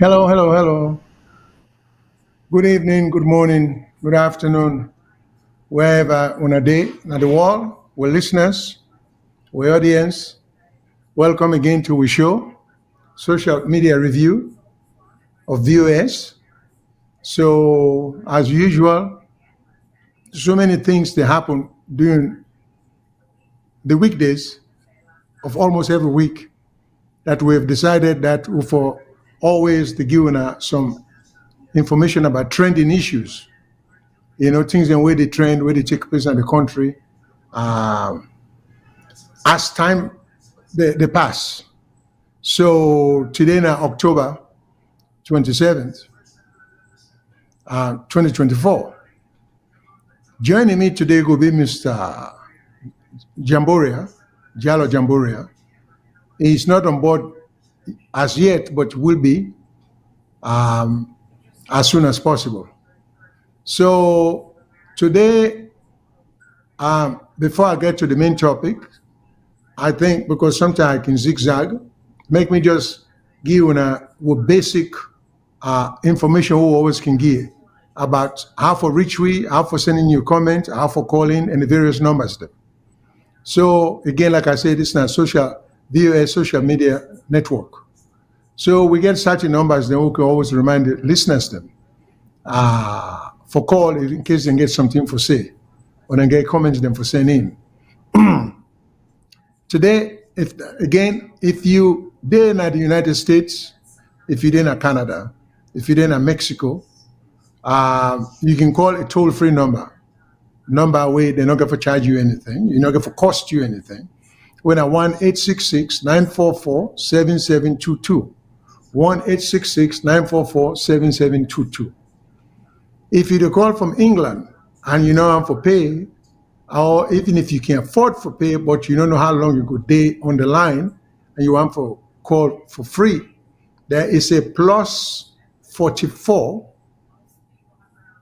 Hello, hello, hello. Good evening, good morning, good afternoon, wherever on a day, in the world, we're listeners, we're audience. Welcome again to our show, Social Media Review of VOS. So, as usual, so many things that happen during the weekdays of almost every week that we've decided that for always to give some information about trending issues, things in where they trend, where they take place in the country, um, as time they pass. So today now, October 27th, 2024. Joining me today will be Mr. Jamboria, Jalo Jamboria. He's not on board as yet, but will be um, as soon as possible. So today, before I get to the main topic, I think because sometimes I can zigzag, make me just give you a basic information we always can give about how for reach we, how for sending you comment, how for calling, and the various numbers there. So again, like I said, this is a VOS social media network. So we get certain numbers, then we can always remind the listeners them for call in case they get something for say, or then get comments them for sending in. Today, if you there in the United States, if you're in Canada, if you're in Mexico, you can call a toll-free number where they're not going to charge you anything, you're not going to cost you anything. When at 1-866-944-7722, 1-866-944-7722. If you call from England and you know how for pay, or even if you can afford for pay, but you don't know how long you could stay on the line and you want for call for free, there is a plus 44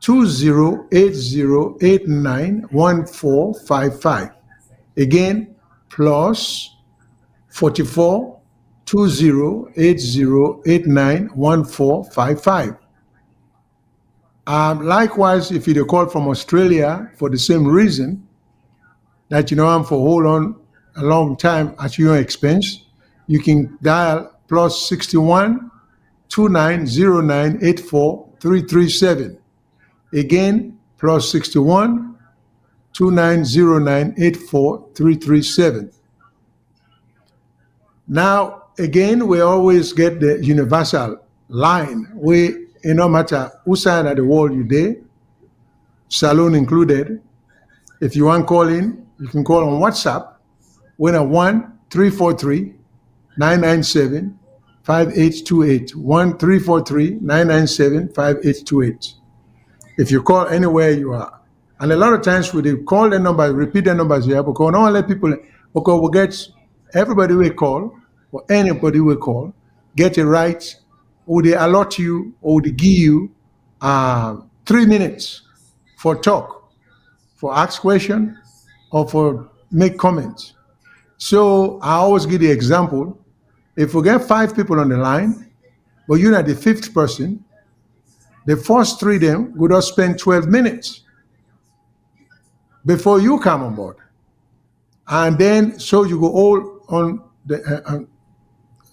2080891455. Again, plus 44 2080891455. Likewise, if you call from Australia for the same reason, that you know I'm for hold on a long time at your expense, you can dial plus 61 2909 84337. Again, plus 61 2909 84337. Now, again, we always get the universal line where no matter whose side of the world you're there, saloon included, if you want call in, you can call on WhatsApp when at 1-343-997-5828. 1-343-997-5828. If you call anywhere you are. And a lot of times when they call the number, repeat the numbers here, because don't let people, because we get everybody will call, or anybody will call, get it right, or they allot you, or they give you 3 minutes for talk, for ask question, or for make comments. So I always give the example, if we get 5 people on the line, but you're not the 5th person, the first 3 them would have spent 12 minutes before you come on board. And then, so you go all on the,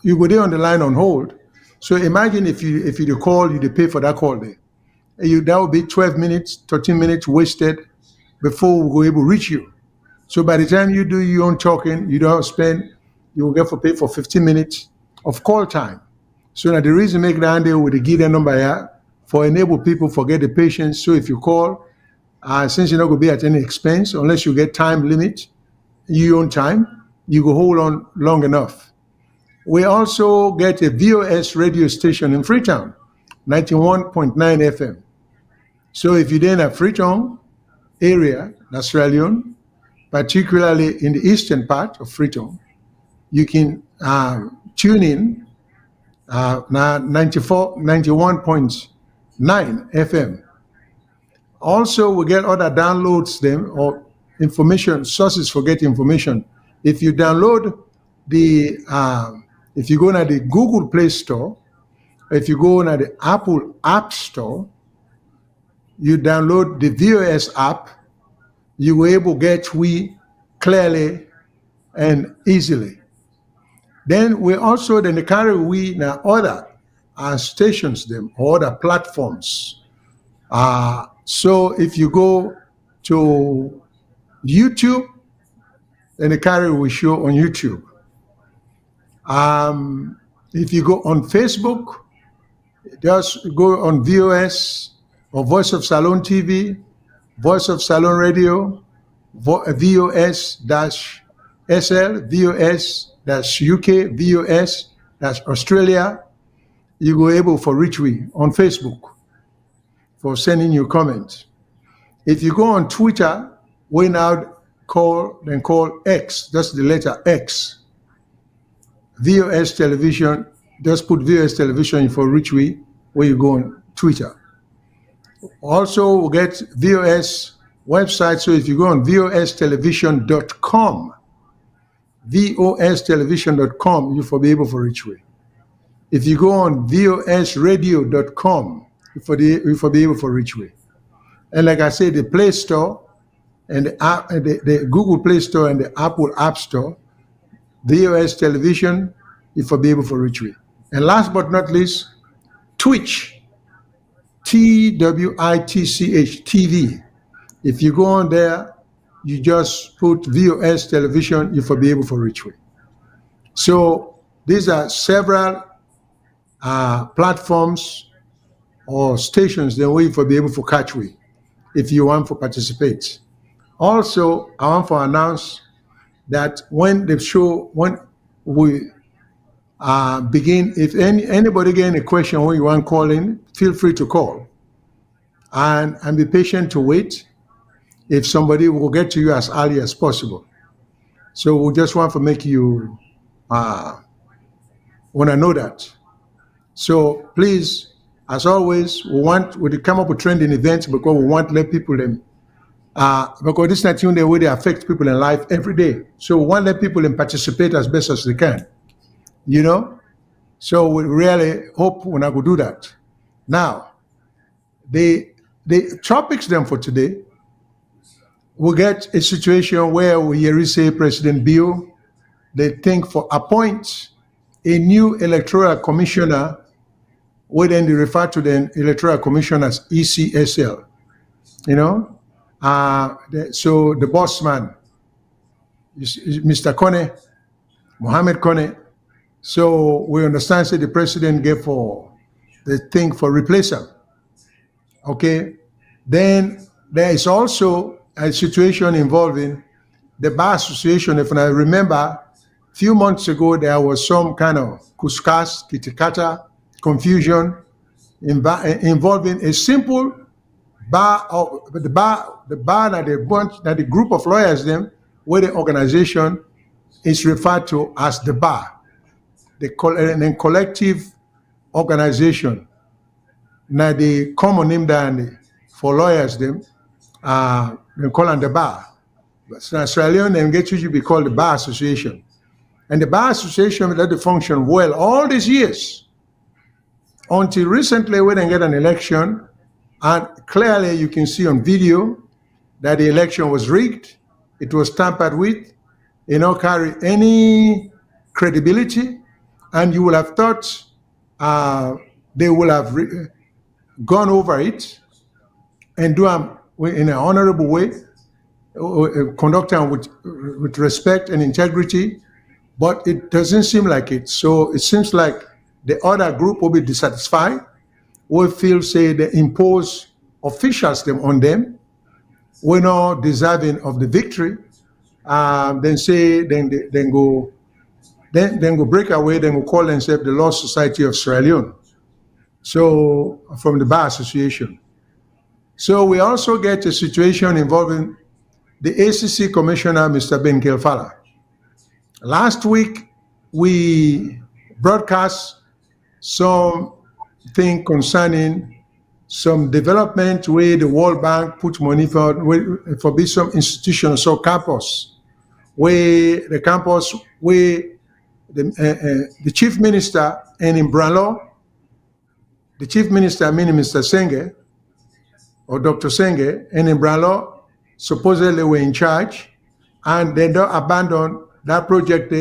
you go there on the line on hold. So imagine if you call, you pay for that call there. That would be 12 minutes, 13 minutes wasted before we go able to reach you. So by the time you do your own talking, you don't spend, you will get for pay for 15 minutes of call time. So now the reason make that there with the give the number here for enable people forget the patience. So if you call, since you're not going to be at any expense, unless you get time limit, your own time, you go hold on long enough. We also get a VOS radio station in Freetown, 91.9 FM. So if you're in a Freetown area, that's Leone, particularly in the eastern part of Freetown, you can tune in 91.9 FM. Also, we get other downloads them or information sources for getting information. If you download if you go to the Google Play Store, If you go on the Apple App Store, you download the VOS app, you will able to get we clearly and easily. Then we also then carry we now other stations them or other platforms. So if you go to YouTube, then the carry will show on YouTube. If you go on Facebook, just go on VOS or Voice of Salon TV, Voice of Salon Radio, VOS-SL, VOS-UK, VOS-Australia. You go able for reach we on Facebook for sending you comments. If you go on Twitter, we now call X, that's the letter X. VOS Television, just put VOS Television for reach we where you go on Twitter. Also, we'll get VOS website. So if you go on vostelevision.com, vostelevision.com, you'll be able to reach me. If you go on vosradio.com, you'll be able to reach me. And like I said, the Play Store and the Google Play Store and the Apple App Store, VOS Television, you'll be able to reach me. And last but not least, Twitch, TWITCH, TV. If you go on there, you just put VOS Television, you'll be able to reach me. So these are several platforms or stations that we will be able to catch we if you want to participate. Also, I want to announce that when the show, when we begin, if anybody get any question when you want calling, feel free to call and be patient to wait. If somebody will get to you as early as possible. So we just want to make you want to know that. So please, as always, we come up with trending events because we want to let people because this is not the way they affect people in life every day. So we want to let people participate as best as they can, you know? So we really hope we're not going to do that. Now, the topics then for today, we'll get a situation where we hear say President Bill, they think for appoint a new electoral commissioner, where then they refer to the electoral commission as ECSL, you know? So the boss man, Mr. Kone, Mohammed Kone. So we understand that the president gave for the thing for replacer. Okay. Then there is also a situation involving the Bar Association. If I remember, a few months ago, there was some kind of kuskas, kitikata, confusion involving a simple bar, the bar that the group of lawyers them, where the organization is referred to as the bar, the collective organization. Now the common name then for lawyers them, they call them the bar. But Sierra Leone then get usually be called the Bar Association. And the Bar Association let it function well all these years. Until recently we didn't get an election, and clearly you can see on video that the election was rigged, it was tampered with, carry any credibility, and you will have thought they will have gone over it and do them in an honorable way, conduct them with respect and integrity, but it doesn't seem like it. So it seems like the other group will be dissatisfied, will feel, say, they impose officials them on them, we're not deserving of the victory, then go break away, then go call themselves the Law Society of Sierra Leone. So from the Bar Association. So we also get a situation involving the ACC Commissioner, Mr. Ben Kelfala. Last week, we broadcast something concerning some development where the World Bank put money for some institutions, so campus, where the campus, where the chief minister and in Branlo the chief minister, meaning Mr. Senge, or Dr. Senge, and Imbralo supposedly were in charge, and they don't abandon that project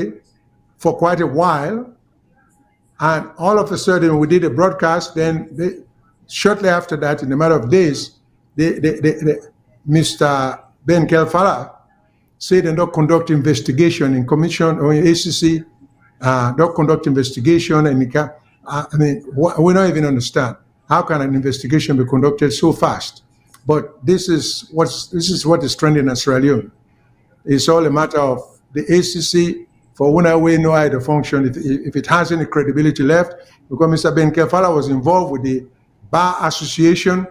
for quite a while. And all of a sudden, we did a broadcast. Then, shortly after that, in a matter of days, Mr. Ben Kelfala said they don't conduct investigation in commission or in ACC, don't conduct investigation, and we don't even understand how can an investigation be conducted so fast. But this is what is trending in Sierra Leone. It's all a matter of the ACC. For when we know how to function, if it has any credibility left, because Mr. Ben Kefala was involved with the Bar Association,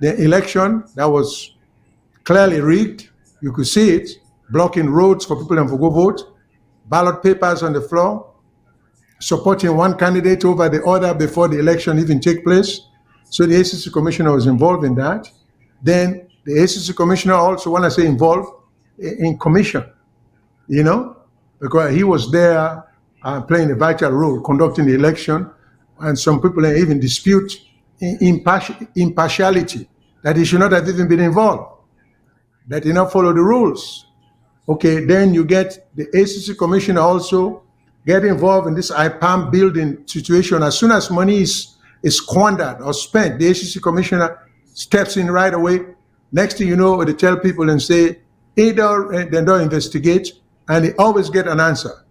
the election that was clearly rigged. You could see it, blocking roads for people to go vote, ballot papers on the floor, supporting one candidate over the other before the election even take place. So the ACC commissioner was involved in that. Then the ACC commissioner also, when I say involved, in commission, because he was there playing a vital role, conducting the election, and some people even dispute impartiality, that he should not have even been involved, that he not follow the rules. Okay, then you get the ACC commissioner also get involved in this IPAM building situation. As soon as money is squandered or spent, the ACC commissioner steps in right away. Next thing you know, they tell people and say, either they don't investigate, and they always get an answer.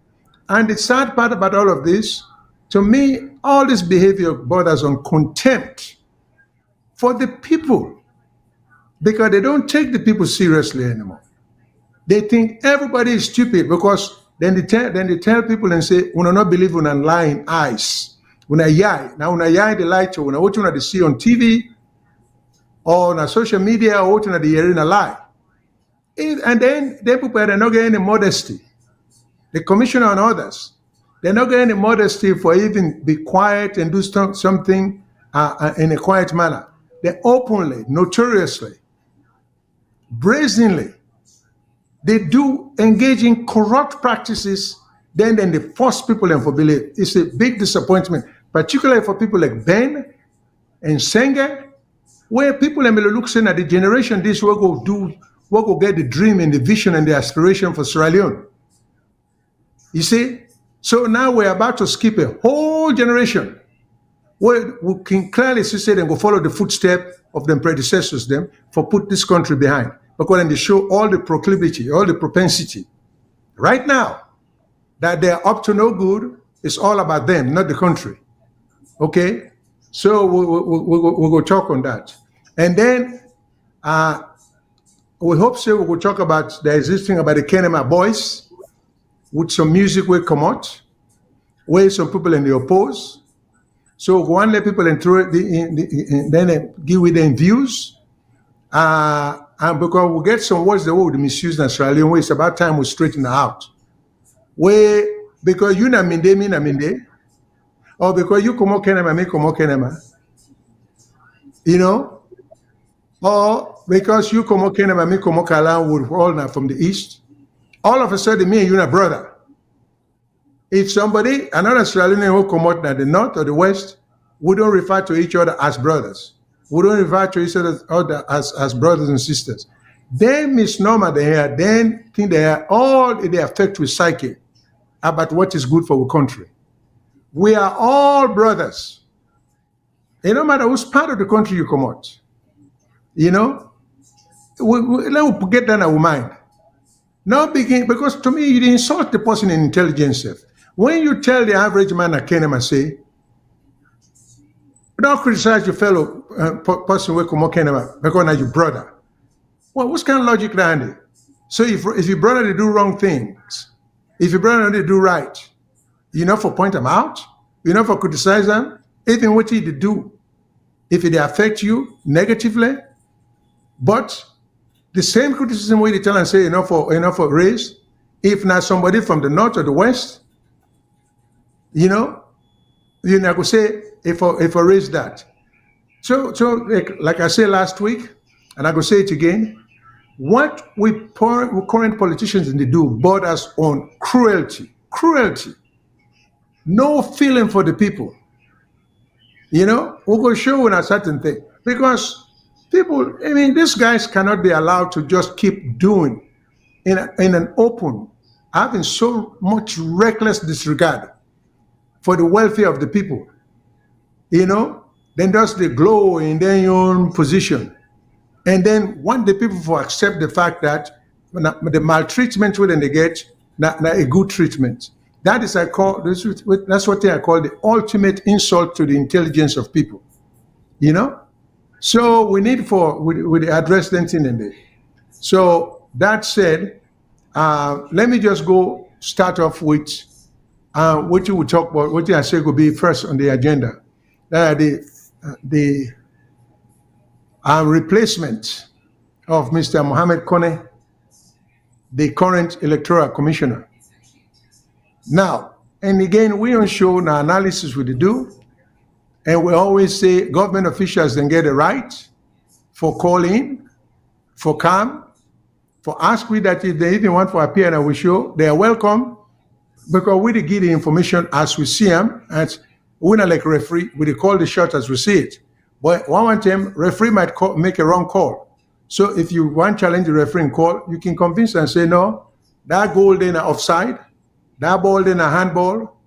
And the sad part about all of this, to me, all this behavior borders on contempt for the people, because they don't take the people seriously anymore. They think everybody is stupid, because then they tell people and say, "We do not believe in lying eyes. When I yai, now when I yai the light, when I watch they see on TV or on social media, or what they hear in a lie." And then they people are not getting any modesty. The commissioner and others, they're not getting any modesty for even be quiet and do something in a quiet manner. They openly, notoriously, brazenly, they do engage in corrupt practices. Then they force people and for believe. It's a big disappointment, particularly for people like Ben and Senga, where people look saying at the generation this will go get the dream and the vision and the aspiration for Sierra Leone. You see? So now we're about to skip a whole generation where we can clearly see and go follow the footsteps of them predecessors them for put this country behind. Because then they show all the proclivity, all the propensity. Right now, that they're up to no good, it's all about them, not the country. Okay? So we'll go talk on that. And then we hope so we will talk about the existing about the Kenema boys with some music will come out, where some people in the oppose. So one let people through it, then give with them views. And because we get some words that would misuse in Australia, it's about time we straighten out. Where because you na minde, me na minde, or because you come Kenema, me come Kenema. Or because you come Kenema, me come Kailahun, would all now from the east. All of a sudden, me and you are brother. If somebody, another Australian who come out in the north or the west, we don't refer to each other as brothers. We don't refer to each other as brothers and sisters. They misnomer they then think they affect with psyche about what is good for the country. We are all brothers. It no matter whose part of the country you come out. Let me get that in our mind. Now begin, because to me, you insult the person in intelligence. When you tell the average man at Kenema, say, don't criticize your fellow person who come Kenema because now your brother. Well, what's kind of logic behind it? So if your brother they do wrong things, if your brother they do right, you know for point them out, you know for criticize them, even what they do, if they affect you negatively, but the same criticism way they tell and say for race, if not somebody from the north or the west, you could say if I raise that. So like I said last week, and I could say it again, what we current politicians they do borders on cruelty, no feeling for the people. We go show a certain thing because people. I mean, these guys cannot be allowed to just keep doing in an open, having so much reckless disregard for the welfare of the people. Then just they glow in their own position, and then want the people to accept the fact that the maltreatment when they get not a good treatment. That is I call this. That's what I call the ultimate insult to the intelligence of people. You know. So we need for we address that thing in there. So that said, let me just go start off with what you would talk about. What I say could be first on the agenda. The replacement of Mr. Mohamed Kone, the current electoral commissioner. Now, and again, we don't show the analysis we do, and we always say government officials then get a right for calling, for come, for ask we that if they even want to appear and we show, they are welcome, because we give the information as we see them, and we're not like referee, we call the shot as we see it. But one time, referee might make a wrong call. So if you want to challenge the referee in call, you can convince and say, no, that goal then offside, that ball then a handball,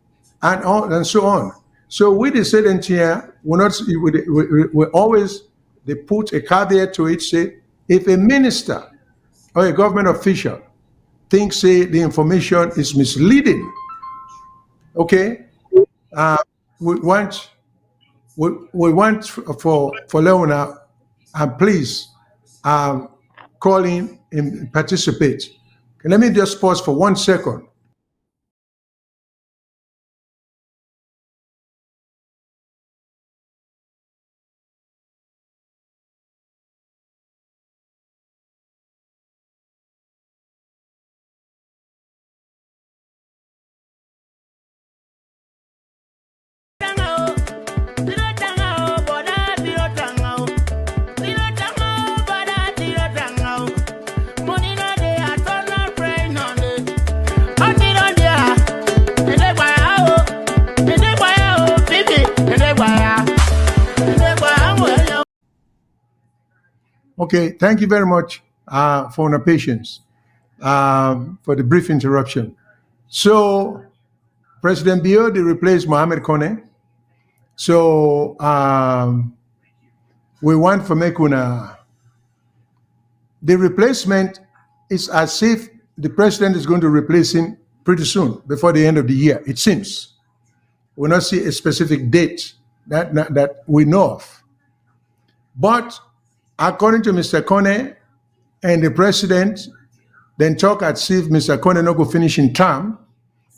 and so on. So we decided here, we always, they put a caveat to it, say, if a minister or a government official thinks, say, the information is misleading, okay, we want for Leone, please call in and participate. Okay, let me just pause for 1 second. Okay, thank you very much for your patience, for the brief interruption. So, President Biodi replaced Mohamed Kone. So, we want for Mekuna. The replacement is as if the president is going to replace him pretty soon, before the end of the year, it seems. We'll not see a specific date that we know of. But according to Mr. Kone and the president, then talk as if Mr. Kone not go finish in term.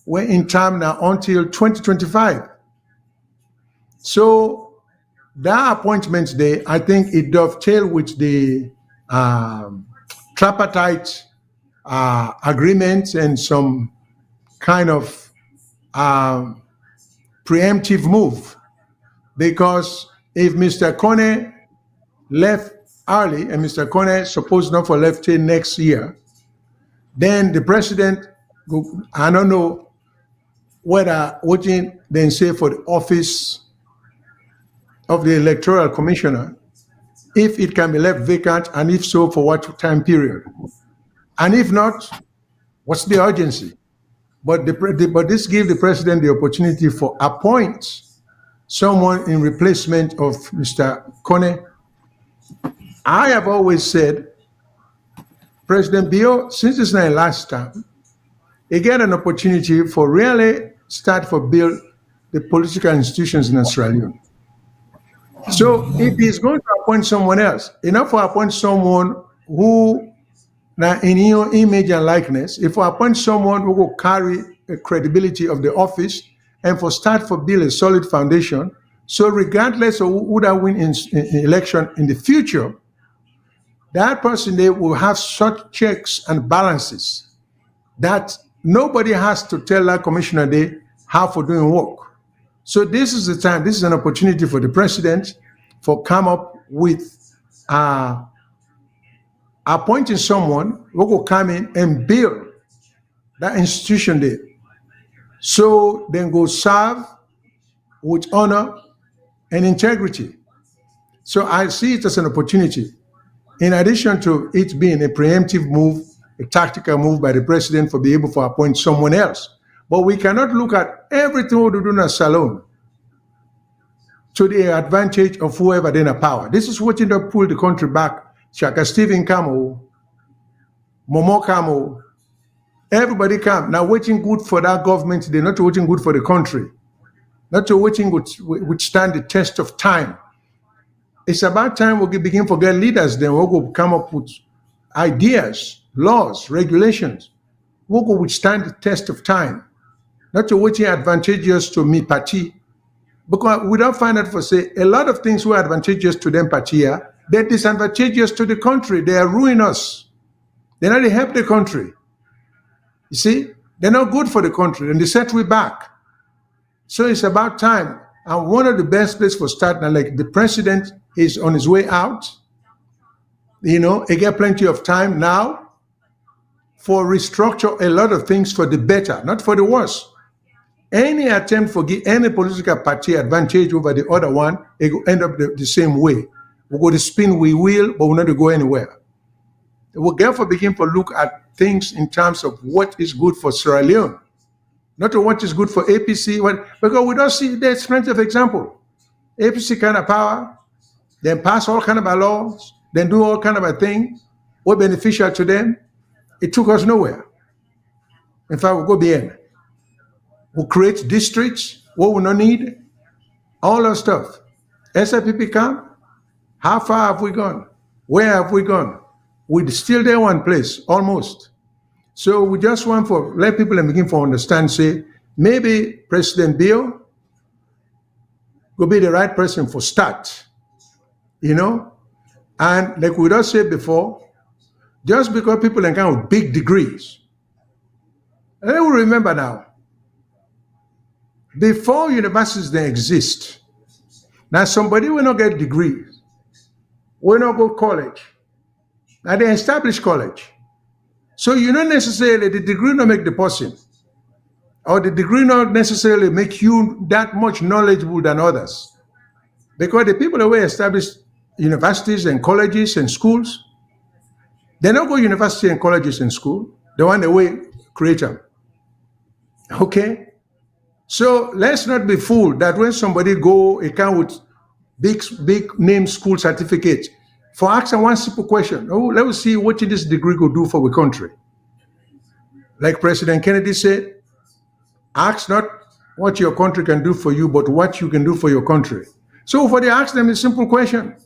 We're in term now until 2025. So that appointment day, I think it dovetail with the tripartite agreement and some kind of preemptive move. Because if Mr. Kone left early and Mr. Kone supposed not for left till next year, then the president, I don't know whether what then say for the office of the electoral commissioner, if it can be left vacant, and if so, for what time period, and if not, what's the urgency? But this gives the president the opportunity for appoint someone in replacement of Mr. Kone. I have always said, President Bio, since it's not last time, he get an opportunity for really start for build the political institutions in Australia. So if he's going to appoint someone else, enough for appoint someone who, now in your image and likeness, if we appoint someone who will carry the credibility of the office and for start for build a solid foundation, so regardless of who that win in election in the future, that person there will have such checks and balances that nobody has to tell that commissioner there how for doing work. So this is the time, this is an opportunity for the president for come up with appointing someone who will come in and build that institution there. So then go serve with honor and integrity. So I see it as an opportunity. In addition to it being a preemptive move, a tactical move by the president for being able to appoint someone else. But we cannot look at everything we do in a salon to the advantage of whoever then a power. This is what ended up pull the country back. Shaka Stephen Camo, Momo Camo, everybody come. Now waiting good for that government, they're not waiting good for the country. Not waiting would stand the test of time. It's about time we begin to get leaders, then we'll go come up with ideas, laws, regulations. We'll go withstand the test of time. Not waiting advantageous to me party. Because we don't find out for say a lot of things were advantageous to them party here, they're disadvantageous to the country. They are ruining us. They're not help the country. You see, they're not good for the country, and they set we back. So it's about time. And one of the best places for start now, like the president is on his way out. He get plenty of time now for restructure a lot of things for the better, not for the worse. Any attempt for give any political party advantage over the other one, it will end up the same way. We'll go to spin we will, but we're not to go anywhere. We'll therefore begin to look at things in terms of what is good for Sierra Leone, not what is good for APC, because we don't see there's plenty of example. APC kind of power, then pass all kind of laws, then do all kind of a thing, what beneficial to them. It took us nowhere. In fact, we'll go beyond. We'll create districts, what we don't need, all that stuff. SIPP come, how far have we gone? Where have we gone? We're still there one place, almost. So we just want to let people begin to understand, say, maybe President Bill will be the right person for start, And like we just said before, just because people encounter big degrees, and they will remember now, before universities they exist, now somebody will not get degrees, will not go to college. Now they establish college. So you don't necessarily, the degree not make the person, or the degree not necessarily make you that much knowledgeable than others. Because the people that were established universities and colleges and schools, they don't go university and colleges and school. The one that way create them. Okay? So let's not be fooled that when somebody go account with big name school certificate, for asking one simple question, let us see what this degree could do for the country. Like President Kennedy said, ask not what your country can do for you, but what you can do for your country. So for they ask them a simple question,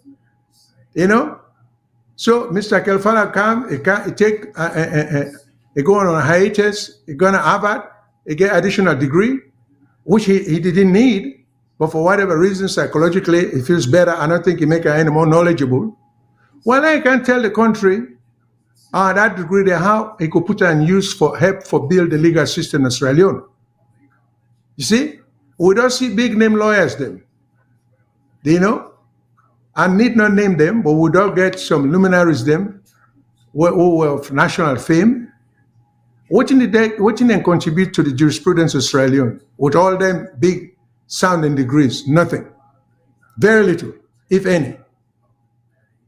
So Mr. Kelfala come, he go on a hiatus, he go to Harvard, he get additional degree, which he didn't need, but for whatever reason, psychologically, he feels better. I don't think he make her any more knowledgeable. Well, I can tell the country, that degree there, how he could put it in use for help for build the legal system in Sierra Leone. You see, we don't see big name lawyers then. I need not name them, but we don't get some luminaries them who were of national fame. What did they contribute to the jurisprudence of Sierra Leone with all them big sounding degrees? Nothing. Very little, if any.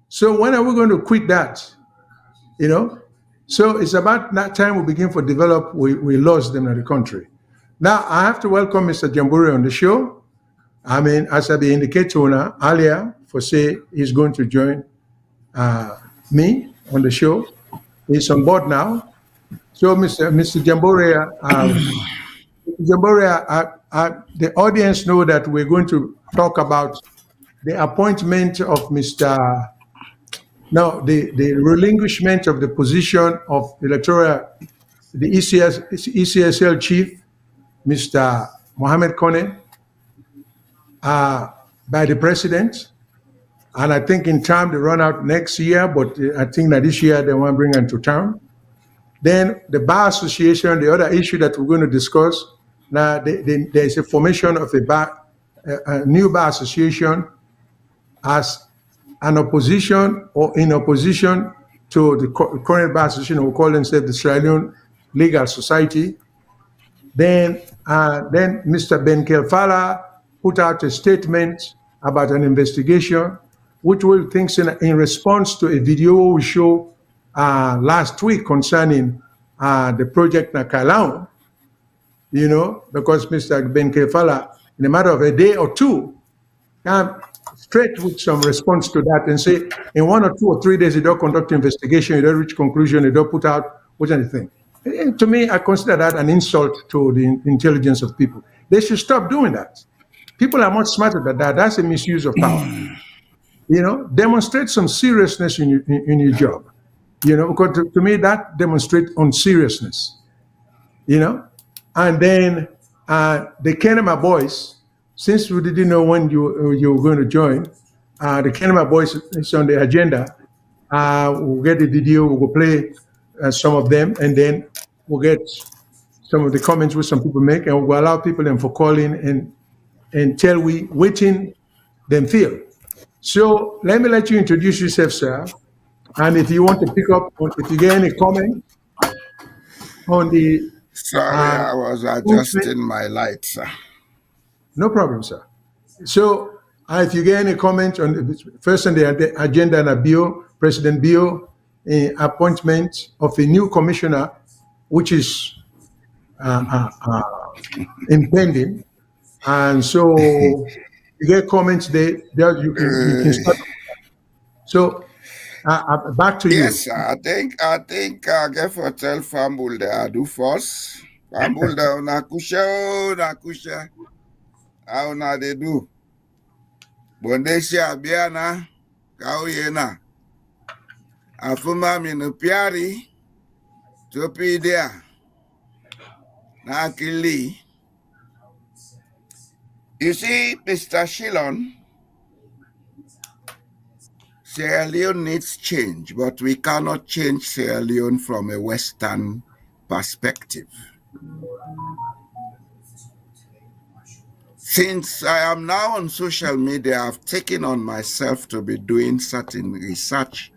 So when are we going to quit that? So it's about that time we begin to develop, we lost them in the country. Now I have to welcome Mr. Jambure on the show. As I indicated earlier, for say he's going to join me on the show. He's on board now. So Mr. Jambure, the audience know that we're going to talk about the appointment of the relinquishment of the position of electoral, the ECSL chief, Mr. Mohamed Kone, by the president. And I think in time they run out next year, but I think that this year they want to bring him to town. Then the Bar Association, the other issue that we're going to discuss, now there's a formation of a new Bar Association as an opposition or in opposition to the current Bar Association, who call themselves the Sierra Leone Legal Society. Then Mr. Ben Kelfala put out a statement about an investigation, which we think in response to a video we show last week concerning the project na Kailahun, because Mr. Ben Kefala, in a matter of a day or two, come straight with some response to that and say, in 1 or 2 or 3 days, you don't conduct investigation, you don't reach conclusion, you don't put out what anything. And to me, I consider that an insult to the intelligence of people. They should stop doing that. People are much smarter than that. That's a misuse of power. Demonstrate some seriousness in your job. Because to me, that demonstrates unseriousness. And then the Kenema boys, since we didn't know when you were going to join, the Kenema boys is on the agenda. We'll get the video, we'll play some of them, and then we'll get some of the comments which some people make, and we'll allow people then for calling and tell we waiting them feel. So let me let you introduce yourself, sir. And if you want to pick up, if you get any comment on the... Sorry, I was adjusting my lights, sir. No problem, sir. So if you get any comment on first on the agenda, President Bio, appointment of a new commissioner, which is impending. And so you get comments there, you can start. So back to you. Yes, sir. I think I get for tell Fambul there I do first. Fambul there nakusha. How na they do? Bondesha biana kauyena. Afuma minupiari topi there. Na kili. You see, Mr. Shillon, Sierra Leone needs change, but we cannot change Sierra Leone from a Western perspective. Since I am now on social media, I've taken on myself to be doing certain research,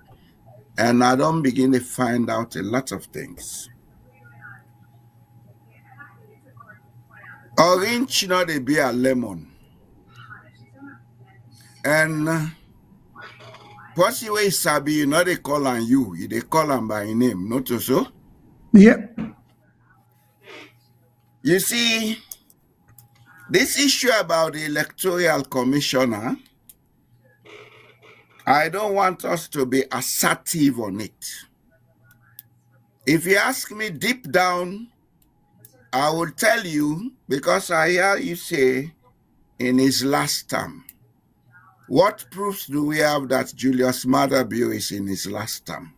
and I don't begin to find out a lot of things. Orange not they be a lemon. And possibly Sabi, you know they call on you, they call on by name, not so? Yeah. You see, this issue about the electoral commissioner, I don't want us to be assertive on it. If you ask me deep down, I will tell you, because I hear you say in his last term. What proofs do we have that Julius Maada Bio is in his last term?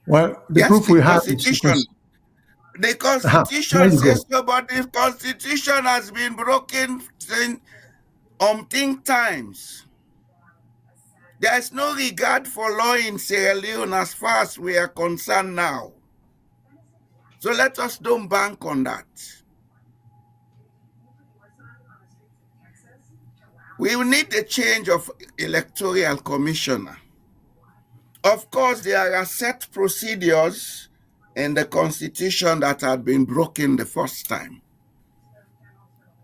Well, the proof we have is the Constitution says so, but the Constitution has been broken umpteen times. There is no regard for law in Sierra Leone as far as we are concerned now. So let us don't bank on that. We will need a change of electoral commissioner. Of course, there are set procedures in the Constitution that had been broken the first time.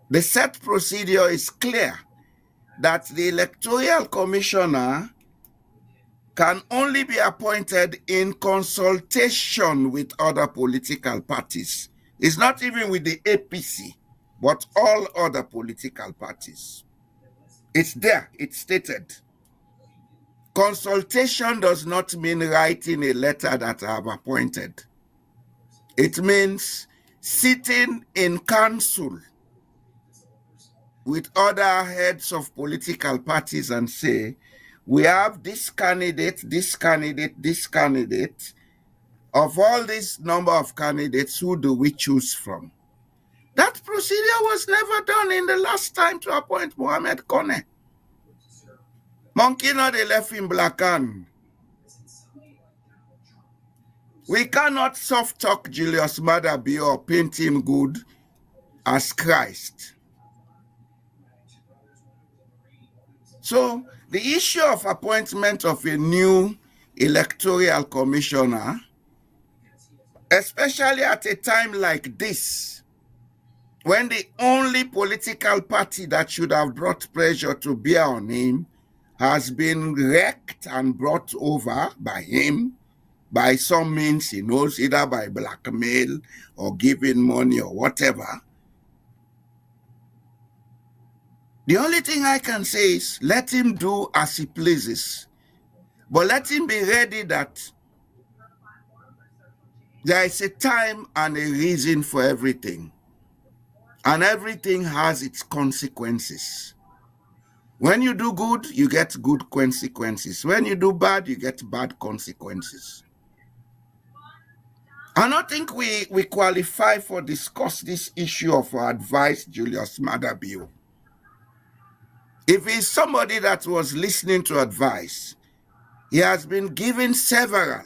The set procedure is clear that the electoral commissioner can only be appointed in consultation with other political parties. It's not even with the APC, but all other political parties. It's there, it's stated. Consultation does not mean writing a letter that I have appointed. It means sitting in council with other heads of political parties and say, we have this candidate, this candidate, this candidate. Of all this number of candidates, who do we choose from? That procedure was never done in the last time to appoint Mohamed Kone. Monkey not they left in black hand. We cannot soft talk Julius Maada Bio or paint him good as Christ. So the issue of appointment of a new electoral commissioner, especially at a time like this, when the only political party that should have brought pressure to bear on him has been wrecked and brought over by him by some means he knows, either by blackmail or giving money or whatever. The only thing I can say is let him do as he pleases, but let him be ready that there is a time and a reason for everything, and everything has its consequences. When you do good, you get good consequences. When you do bad, you get bad consequences. I don't think we qualify for discuss this issue of advice, Julius Madabio. If he's somebody that was listening to advice, he has been given several,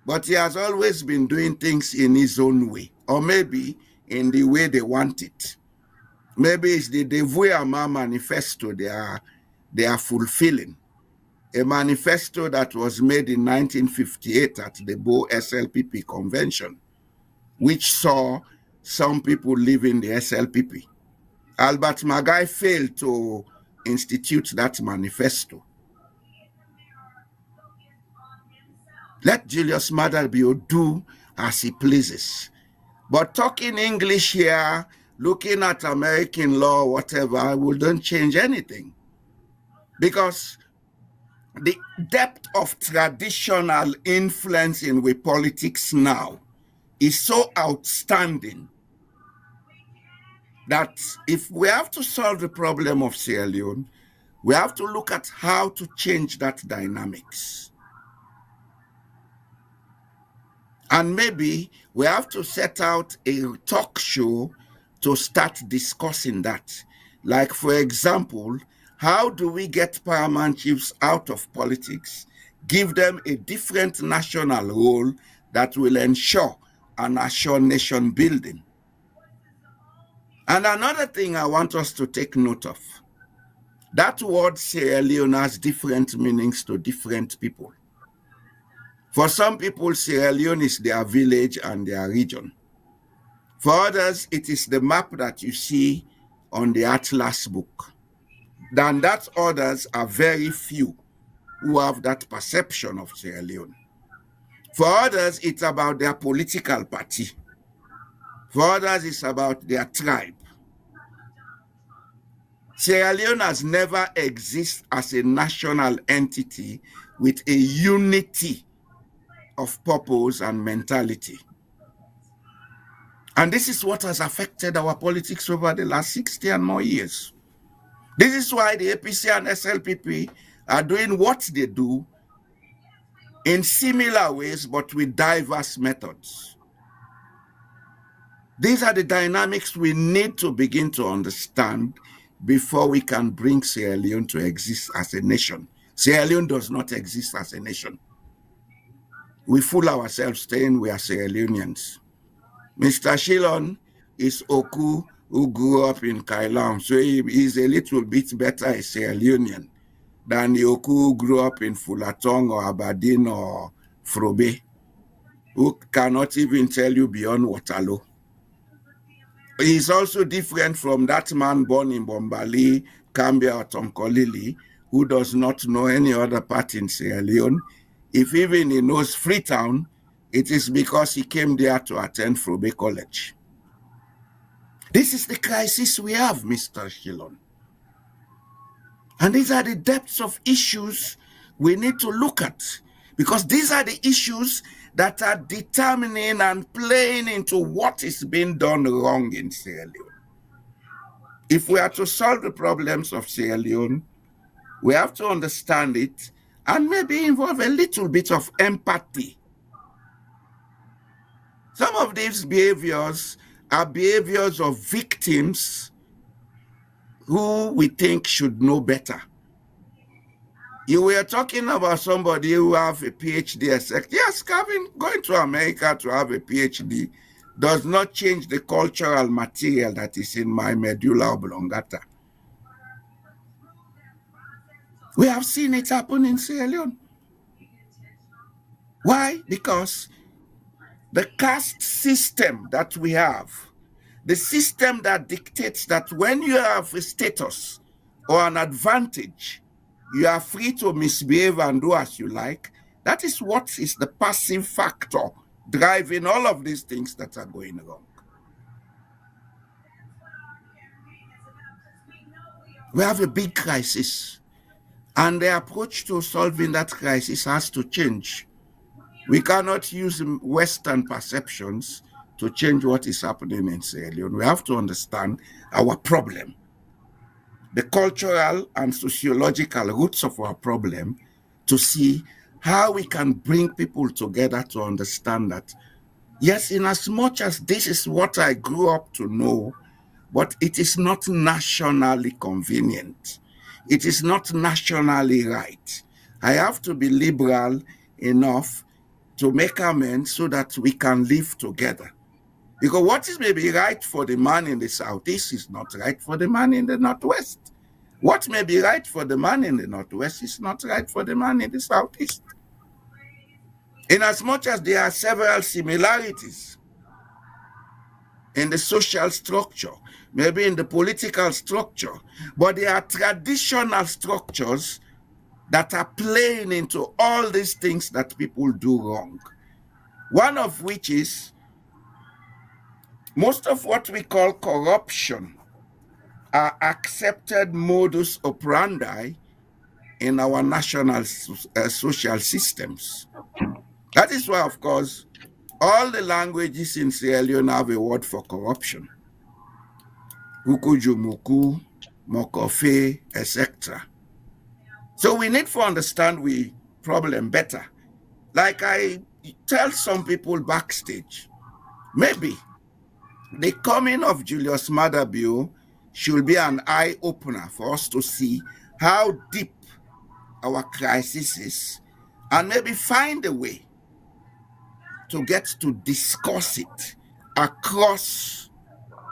but he has always been doing things in his own way, or maybe in the way they want it. Maybe it's the Devoyama manifesto they are fulfilling, a manifesto that was made in 1958 at the Bo SLPP convention, which saw some people leaving the SLPP. Albert Magai failed to institute that manifesto. Let Julius Madabio do as he pleases. But talking English here, looking at American law, whatever, wouldn't change anything. Because the depth of traditional influence in we politics now is so outstanding that if we have to solve the problem of Sierra Leone, we have to look at how to change that dynamics. And maybe we have to set out a talk show to start discussing that. Like, for example, how do we get paramount chiefs out of politics, give them a different national role that will ensure and assure nation building? And another thing I want us to take note of, that word Sierra Leone has different meanings to different people. For some people, Sierra Leone is their village and their region. For others, it is the map that you see on the Atlas book. Than that, others are very few who have that perception of Sierra Leone. For others, it's about their political party. For others, it's about their tribe. Sierra Leone has never existed as a national entity with a unity of purpose and mentality. And this is what has affected our politics over the last 60 and more years. This is why the APC and SLPP are doing what they do in similar ways, but with diverse methods. These are the dynamics we need to begin to understand before we can bring Sierra Leone to exist as a nation. Sierra Leone does not exist as a nation. We fool ourselves saying we are Sierra Leoneans. Mr. Shillon is Oku who grew up in Kailahun, so he's a little bit better a Sierra Leonean than the Oku who grew up in Fulatong or Aberdeen or Frobe, who cannot even tell you beyond Waterloo. He's also different from that man born in Bombali, Cambia, or Tonkolili, who does not know any other part in Sierra Leone. If even he knows Freetown, it is because he came there to attend Frobe College. This is the crisis we have, Mr. Shillon. And these are the depths of issues we need to look at, because these are the issues that are determining and playing into what is being done wrong in Sierra Leone. If we are to solve the problems of Sierra Leone, we have to understand it and maybe involve a little bit of empathy. Some of these behaviors are behaviors of victims who we think should know better. You were talking about somebody who have a PhD. Yes, going to America to have a PhD does not change the cultural material that is in my medulla oblongata. We have seen it happen in Sierra Leone. Why? Because the caste system that we have, The system that dictates that when you have a status or an advantage, you are free to misbehave and do as you like. That is what is the passive factor driving all of these things that are going wrong. We have a big crisis, and the approach to solving that crisis has to change. We cannot use Western perceptions to change what is happening in Sierra Leone. We have to understand our problem, the cultural and sociological roots of our problem, to see how we can bring people together to understand that, yes, in as much as this is what I grew up to know, but it is not nationally convenient. It is not nationally right. I have to be liberal enough to make amends so that we can live together. Because what is maybe right for the man in the southeast is not right for the man in the northwest. What may be right for the man in the northwest is not right for the man in the southeast. In as much as there are several similarities in the social structure, maybe in the political structure, but there are traditional structures that are playing into all these things that people do wrong. One of which is most of what we call corruption are accepted modus operandi in our national social systems. That is why, of course, all the languages in Sierra Leone have a word for corruption. Ukujumuku, Mokofe, etc. So we need to understand we problem better. Like I tell some people backstage, maybe the coming of Julius Maada Bio should be an eye-opener for us to see how deep our crisis is and maybe find a way to get to discuss it across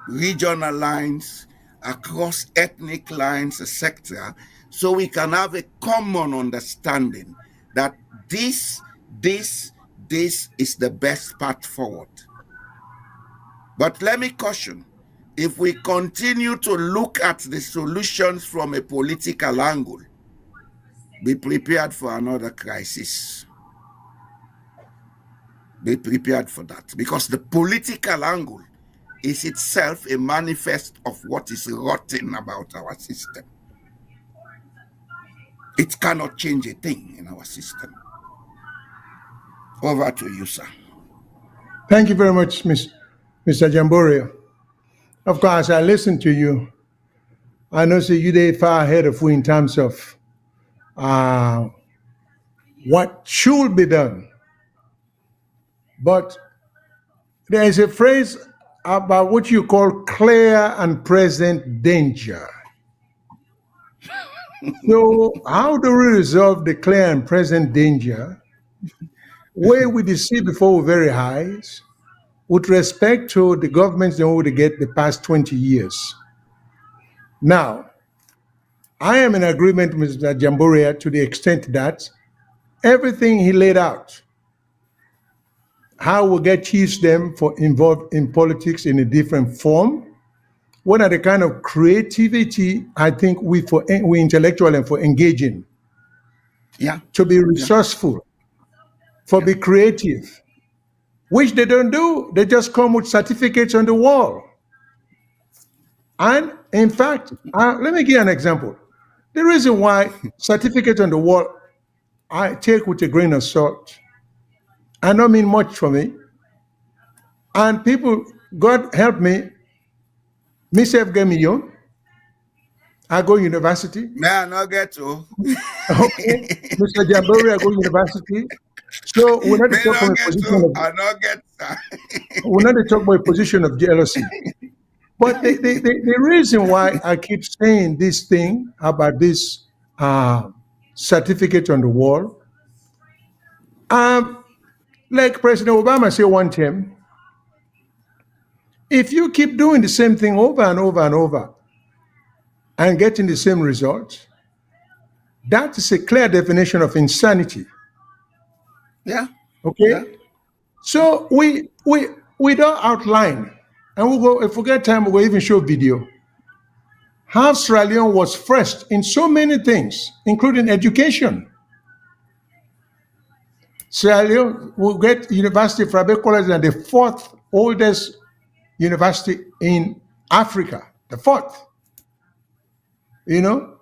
regional lines, across ethnic lines, etc., so we can have a common understanding that this is the best path forward. But let me caution, if we continue to look at the solutions from a political angle, be prepared for another crisis. Be prepared for that, because the political angle is itself a manifest of what is rotten about our system. It cannot change a thing in our system. Over to you, sir. Thank you very much, Mr. Jamboria. Of course, I listened to you. I know you did far ahead of we in terms of uh, what should be done. But there is a phrase about what you call clear and present danger. So, how do we resolve the clear and present danger where we see before we're very high with respect to the governments they want to get the past 20 years? Now, I am in agreement with Mr. Jamboria to the extent that everything he laid out, how we get teach them for involved in politics in a different form, what are the kind of creativity I think we intellectual and for engaging, Yeah. to be resourceful, for be creative, which they don't do. They just come with certificates on the wall. And in fact, let me give you an example. The reason why certificate on the wall I take with a grain of salt, I don't mean much for me. And people, God help me, myself get me young. I go university. May I not get to? Okay, Mr. Jambori, I go university. So we're not May talk from not a get position to. of I not get, sir. we're not talk about a position of jealousy. But the reason why I keep saying this thing about this uh, certificate on the wall, um, like President Obama said one time, if you keep doing the same thing over and over and over and getting the same results, that is a clear definition of insanity. Yeah. Yeah. Okay, so we don't outline. And we'll go, if we get time, we'll even show video. How Sierra Leone was first in so many things, including education. Sierra Leone will get University of Frabe College and the fourth oldest university in Africa, the fourth. You know,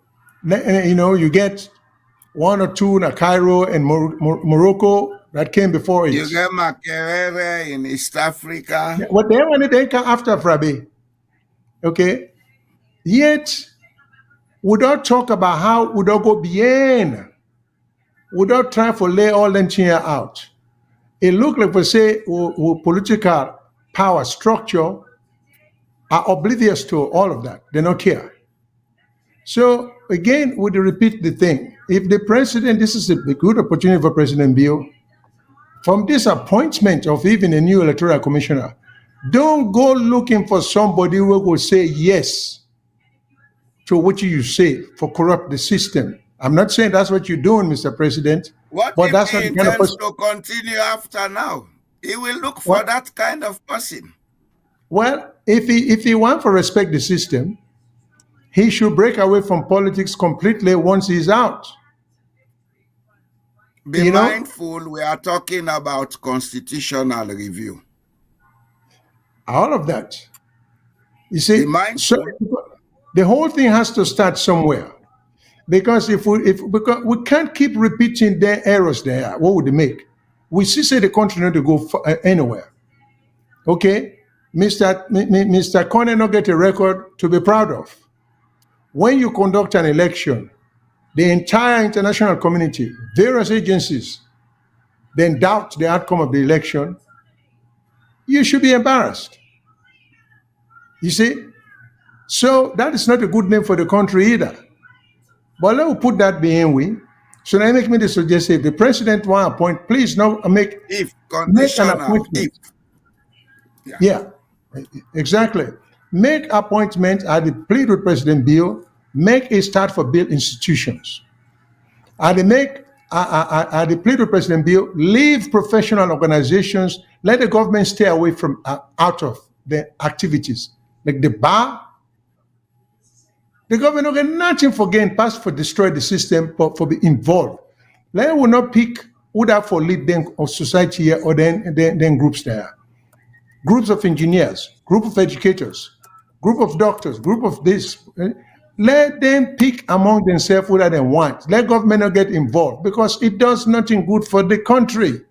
you get one or two in Cairo and Morocco that came before it. You get Makerere in East Africa. What they wanted to come after Frabe. Okay. Yet, we don't talk about how we don't go beyond. We don't try to lay all them things out. It looks like we say political power structure are oblivious to all of that. They don't care. So again, we repeat the thing. If the president, this is a good opportunity for President Bill, from this appointment of even a new electoral commissioner, don't go looking for somebody who will say yes to what you say for corrupt the system. I'm not saying that's what you're doing, Mr. President. What but if that's he not the kind of intends person. to continue after now? He will look for that kind of person. Well, if he wants to respect the system, he should break away from politics completely once he's out. Be mindful, we are talking about constitutional review. All of that. You see, Be mindful. The whole thing has to start somewhere. Because because we can't keep repeating their errors there, what would they make? We see say the country not to go anywhere. Okay? Mr. Conner not get a record to be proud of. When you conduct an election, the entire international community, various agencies, then doubt the outcome of the election, you should be embarrassed. You see? So that is not a good name for the country either. But let me put that behind we. So now make me the suggestion, if the president want to appoint, please now make conditional. An appointment. Yeah, exactly. Make appointment. I plead with President Bill. Make a start for Bill institutions. I plead with President Bill. Leave professional organizations. Let the government stay away from out of the activities like the bar. The government will get nothing for gain, pass for destroy the system, for be involved. Let will not pick who that for lead them of society here or then groups there. Groups of engineers, group of educators, group of doctors, group of this. Let them pick among themselves who they want. Let government not get involved because it does nothing good for the country.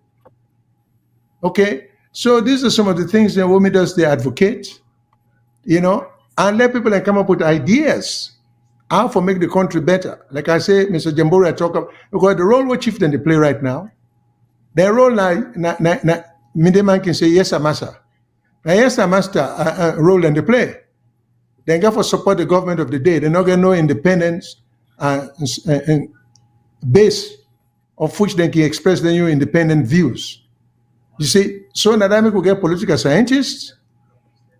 Okay? So these are some of the things that women does they advocate, and let people come up with ideas how to make the country better. Like I say, Mr. Jamboree talk about, because the role what chieftain they play right now, their role now, Mindeman can say, yes, sir, master. Now, yes, sir, master role and they play. They got for support the government of the day. They're not going to know independence and base of which they can express their new independent views. You see, so that we get political scientists,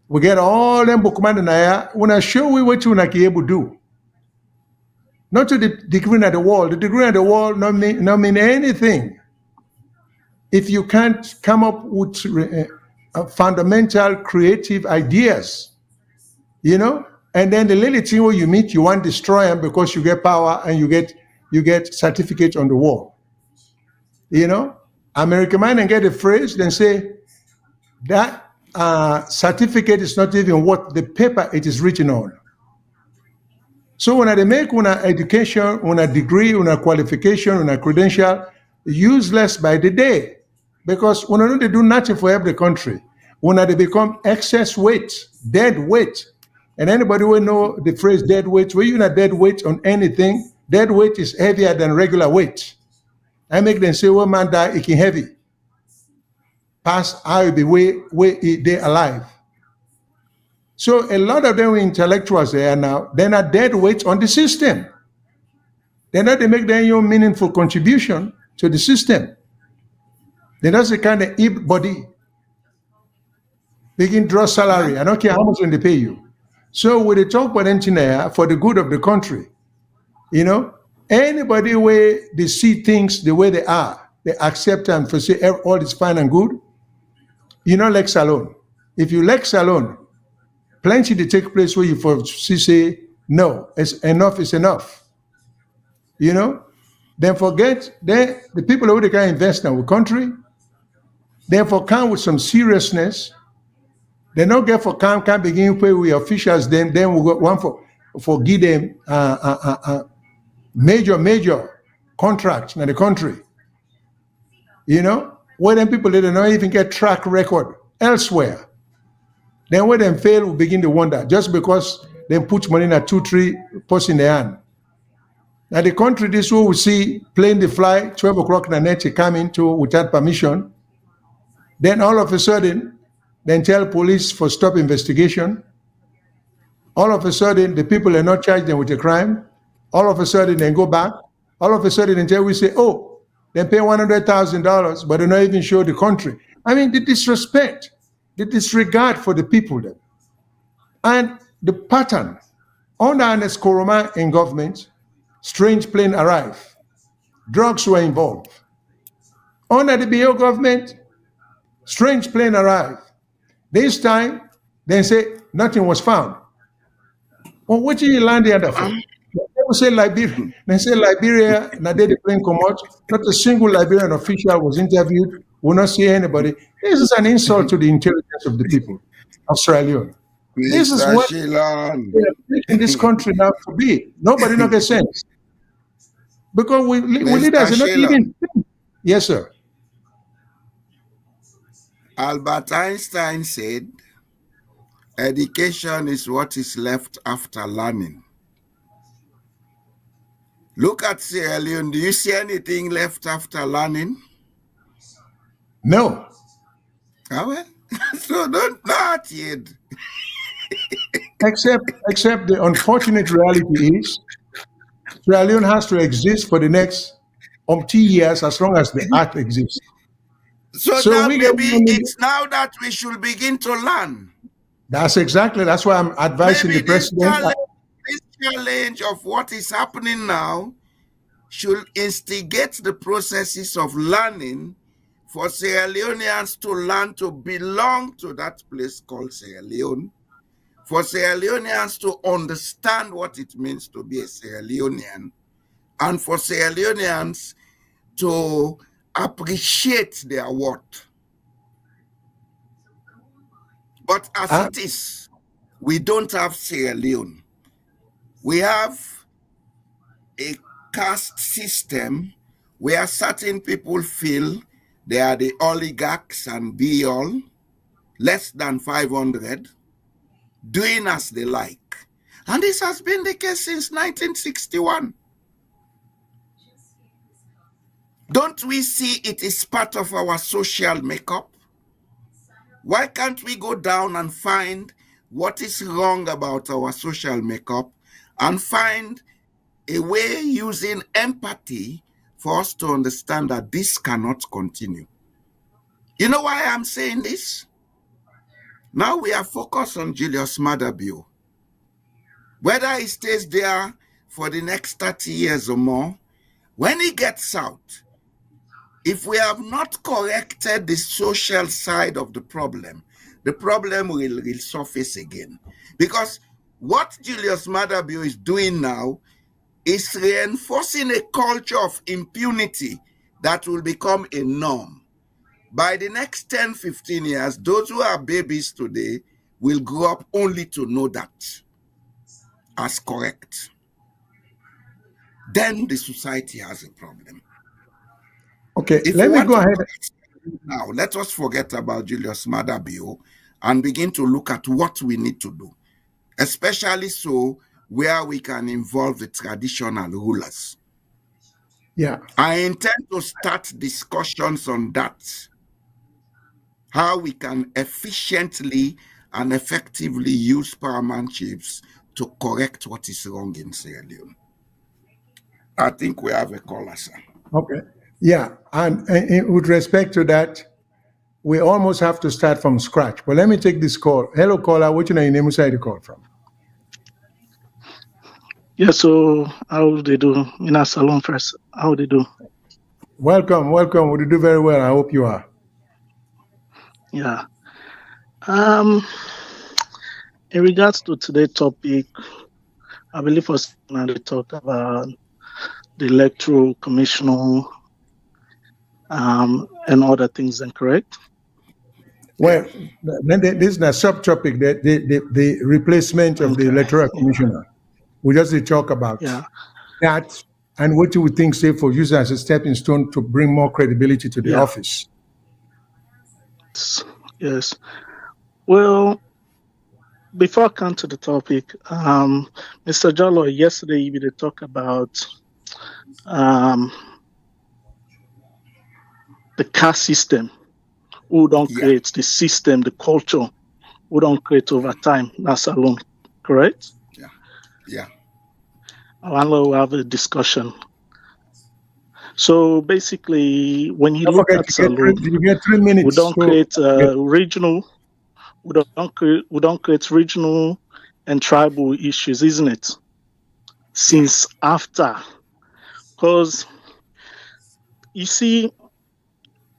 we get all them bookman and I want to show we what you can able to do. Not to the degree of the wall. The degree of the wall not mean anything if you can't come up with fundamental creative ideas, and then the little thing where you meet, you want to destroy them because you get power and you get certificate on the wall. American man and get a phrase, then say that certificate is not even what the paper it is written on. So when they make una education, una degree, una qualification, una credential useless by the day, because when they do nothing for every country, when they become excess weight, dead weight, and anybody will know the phrase dead weight. When you're not dead weight on anything, dead weight is heavier than regular weight. I make them say, "Well, man, die, it can heavy." Past, I will be way they alive. So a lot of them intellectuals there now, they're not dead weight on the system. They're not they make their own meaningful contribution to the system. They're not the kind of ib body. They can draw salary. I don't care how much they pay you. So when they talk about engineer for the good of the country, anybody where they see things the way they are, they accept and for say all is fine and good. Lex alone. If you Lex alone, plenty to take place where you for say, no, it's enough is enough. You know? Then forget the people who they can invest in our country, therefore come with some seriousness. They don't get for can begin pay with officials, then we got one for give them major contracts in the country. You know? Where them people they don't even get track record elsewhere. Then when them fail, we begin to wonder, just because they put money in a 2-3 post in the hand. Now the country, this way we see plane the fly, 12 o'clock in the night, they come into without permission. Then all of a sudden, then tell police for stop investigation. All of a sudden, the people are not charged them with a crime. All of a sudden, they go back. All of a sudden, until we say, oh, they pay $100,000, but they don't even show the country. I mean, the disrespect, the disregard for the people then. And the pattern. Under Ernest Koroma in government, strange plane arrived. Drugs were involved. Under the BO government, strange plane arrived. This time, they say nothing was found. Well, what did you land the other for? People say Liberia. They say Liberia, now they the plane come out. Not a single Liberian official was interviewed. Will not see anybody. This is an insult to the intelligence of the people of Sierra Leone. This is what we are making this country now to be. Nobody not get sense. Because we leaders are not even. Yes, sir. Albert Einstein said, education is what is left after learning. Look at Sierra Leone. Do you see anything left after learning? No. Oh, well. So not yet. Except the unfortunate reality is Sierra Leone has to exist for the next 10 years as long as the earth exists. So now maybe it's now that we should begin to learn. That's why I'm advising maybe the president. This challenge of what is happening now should instigate the processes of learning for Sierra Leoneans to learn to belong to that place called Sierra Leone, for Sierra Leoneans to understand what it means to be a Sierra Leonean, and for Sierra Leoneans to appreciate their worth. But as it is, we don't have Sierra Leone. We have a caste system where certain people feel they are the oligarchs and be all, less than 500, doing as they like. And this has been the case since 1961. Don't we see it is part of our social makeup? Why can't we go down and find what is wrong about our social makeup and find a way using empathy for us to understand that this cannot continue? You know why I'm saying this? Now we are focused on Julius Maada Bio. Whether he stays there for the next 30 years or more, when he gets out, if we have not corrected the social side of the problem will resurface again. Because what Julius Maada Bio is doing now is reinforcing a culture of impunity that will become a norm. By the next 10, 15 years, those who are babies today will grow up only to know that as correct. Then the society has a problem. Okay, let me go ahead. Now, let us forget about Julius Maada Bio and begin to look at what we need to do, especially so where we can involve the traditional rulers. Yeah. I intend to start discussions on that, how we can efficiently and effectively use paramount chiefs to correct what is wrong in Sierra Leone. I think we have a caller, sir. Okay. Yeah, and with respect to that, we almost have to start from scratch. But let me take this call. Hello, caller. What's your name? Where you call from? Yeah, so how do they do? In our salon first, how do they do? Welcome. Would you do very well? I hope you are. Yeah. In regards to today's topic, I believe for now we talk about the electoral commissioner and other things, incorrect? Well, then this is a subtopic, the replacement of the Okay. electoral commissioner. We just talk about Yeah. that and what you would think, say, for using as a stepping stone to bring more credibility to the Yeah. office. Yes. Well, before I come to the topic, Mr. Jollo, yesterday we did talk about the caste system. Who don't Yeah. create the system, the culture, who don't create over time. That's alone, correct? Yeah. I want to have a discussion. So basically, when you Don't look forget, at Salone, you get 3 minutes. we don't so create regional, we don't create regional and tribal issues, isn't it? Since after, because you see,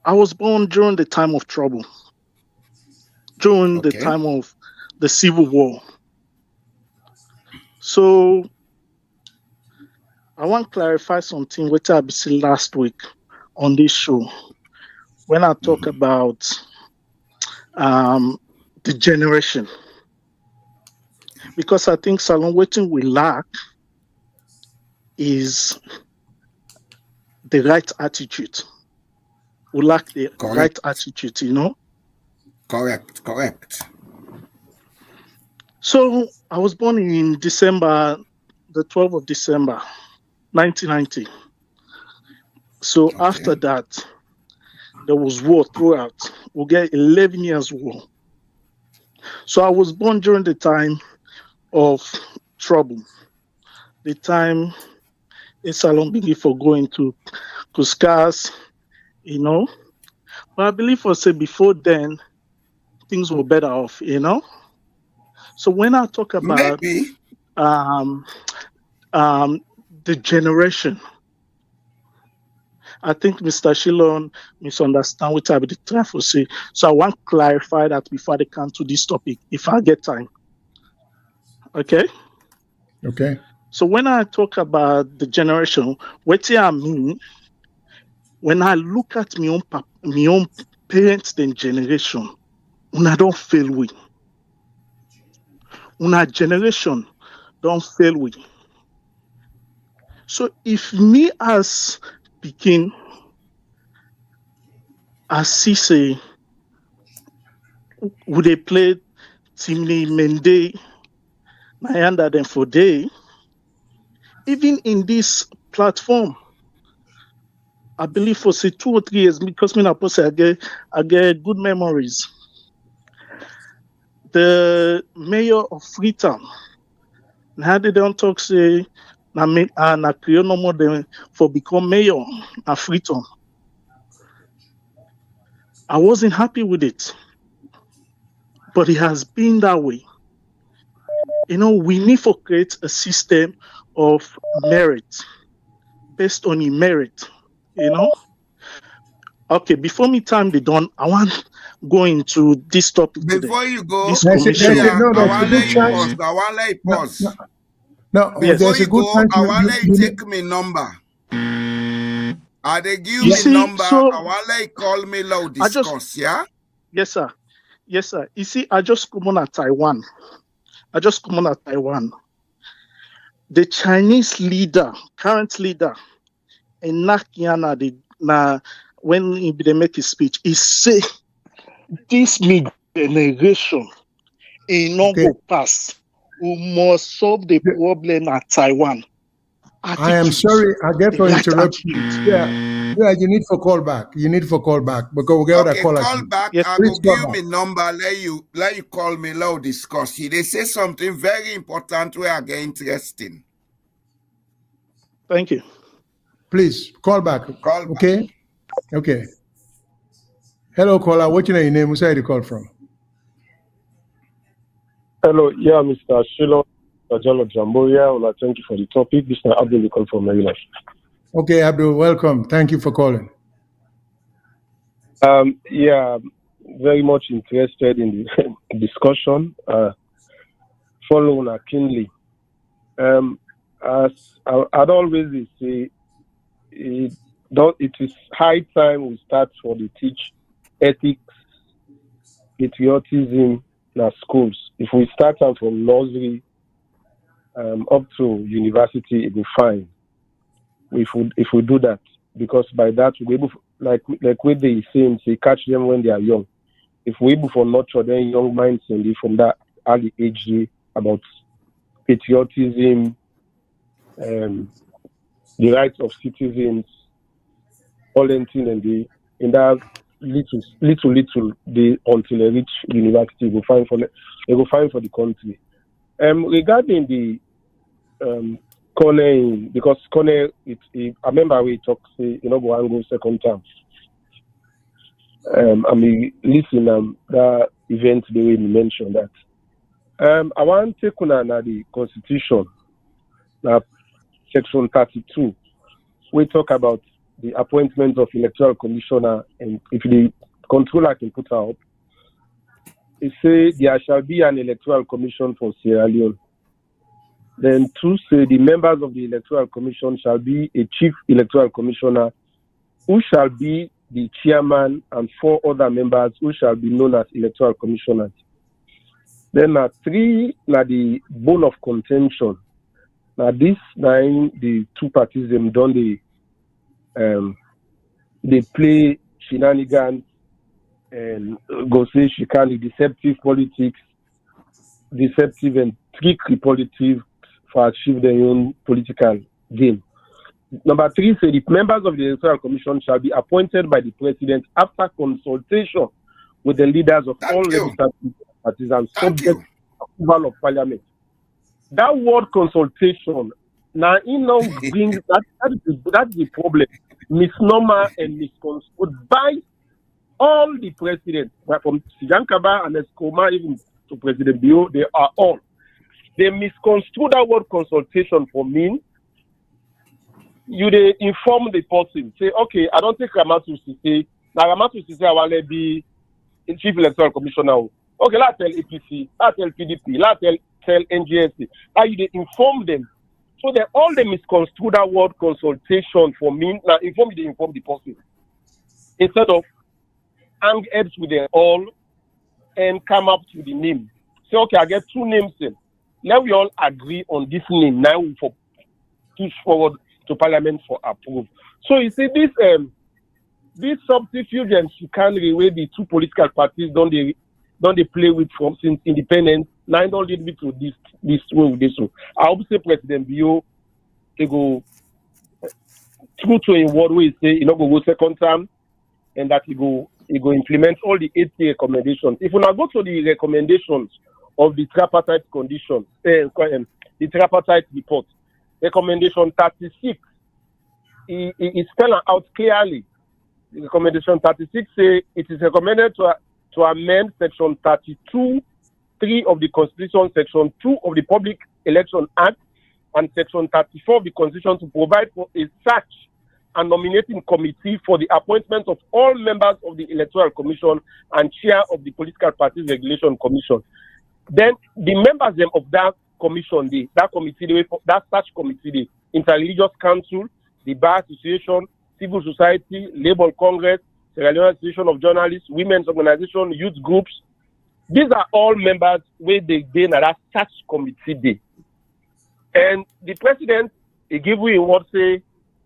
I was born during the time of trouble, during the Okay. time of the Civil War. So I want to clarify something which I said last week on this show when I talk about the generation, because I think Salon waiting we lack is the right attitude. We lack the right attitude, you know. Correct. So I was born in December, the 12th of December, 1990. So after that, there was war throughout. We'll get 11 years war. So I was born during the time of trouble, the time Salon began for going to Cuscas, you know. But I believe for say before then, things were better off, you know. So when I talk about Maybe. The generation, I think Mr. Shilon misunderstand what I be trying to say. So I want to clarify that before I come to this topic, if I get time. Okay? Okay. So when I talk about the generation, what I mean, when I look at my own parents' then generation, when I don't fail we. When our generation don't fail we. So if me as Pekin, as Cisse, would they play Timney Mende, Nyanda then for day, even in this platform, I believe for say 2 or 3 years, because me I get good memories. The mayor of Freetown, how they don't talk say na create no more than for become mayor at Freetown. I wasn't happy with it, but it has been that way. You know, we need to create a system of merit based on your merit, you know. Okay, before me time be done, I want to go into this topic today. Before you go, this There's a commissioner. good chance. I want to let you pause. No, Yes. there's a good chance. I want to let you take me number. I they give You me see, number. so I want to let you call me low discuss, yeah? Yes, sir. Yes, sir. You see, I just come on at Taiwan. The Chinese leader, current leader, in Nakiana, when they make his speech, he say this mid generation in no go pass. We must solve the problem at Taiwan. I am sorry, I get to interrupt you. Yeah, you need for call back. Because we got a call. Call back. Yes, I will give me number. Let you call me low discuss. They say something very important where I get interesting. Thank you. Please call back. Okay. Okay. Hello, caller. What's your name? Where's you call from? Hello, yeah, Mr. Shilo, Jalo Jamboria. Well, thank you for the topic. This is Abdul call from Maryland. Okay, Abdul, welcome. Thank you for calling. Yeah, very much interested in the discussion. follow on keenly. As I'd always say, it is high time we start for the teach ethics, patriotism in schools. If we start out from nursery up to university, it will be fine. If we do that, because by that we're able, like what they say, catch them when they are young. If we're able to nurture their young minds and from that early age about patriotism, the rights of citizens, all them things, and in that little they until they reach university, they go find for the country. Regarding the Kone, because Kone, I remember we talked, say, go and go second term. I mean, listen, that event the way you mentioned that. I want to take on the Constitution, Section 32. We talk about the appointment of electoral commissioner, and if the controller can put her up, it say there shall be an electoral commission for Sierra Leone. Then two say the members of the electoral commission shall be a chief electoral commissioner who shall be the chairman and 4 other members who shall be known as electoral commissioners. Then 3 the bone of contention. Now this 9 the 2 parties them done they play shenanigans and go say she can deceptive politics, deceptive and tricky politics for achieve their own political gain. Number 3 say the members of the Electoral Commission shall be appointed by the President after consultation with the leaders of all legislative parties and subject to approval of Parliament. That word consultation, now brings that's the problem. Misnomer and misconstrued by all the presidents, from Sijankaba and Escoma even to President Bio, they are all. They misconstrue that word consultation for me. You they inform the person, say, okay, I don't take Ramatu to say, now Ramatu to say I want to be chief electoral commissioner. Okay, let's tell APC, let's tell PDP, let's tell NGSC. Now you they inform them. So they all they misconstrue that word consultation for me. Now they inform the person. Instead of hang heads with them all and come up with the name. Say, okay, I get 2 names in. Now we all agree on this name. Now we for push forward to Parliament for approval. So you see this subterfuge and chicanery where the 2 political parties don't they play with from since independence. Now don't lead me to this way with this one. I hope say President Bio they go through to in what way say go second term and that he go implement all the 8 recommendations. If we now go to the recommendations of the tripartite condition, the tripartite report, recommendation 36, it spells out clearly. The recommendation 36 say it is recommended to amend section 32(3) of the Constitution, section 2 of the Public Election Act, and section 34 of the Constitution to provide for a search and nominating committee for the appointment of all members of the Electoral Commission and chair of the Political Parties Regulation Commission. Then the members of that commission, that search committee, the Interreligious Council, the Bar Association, Civil Society, Labour Congress, Sierra Leone Association of Journalists, Women's Organization, Youth Groups. These are all members where they in that search committee day. And the president, he give you in what say,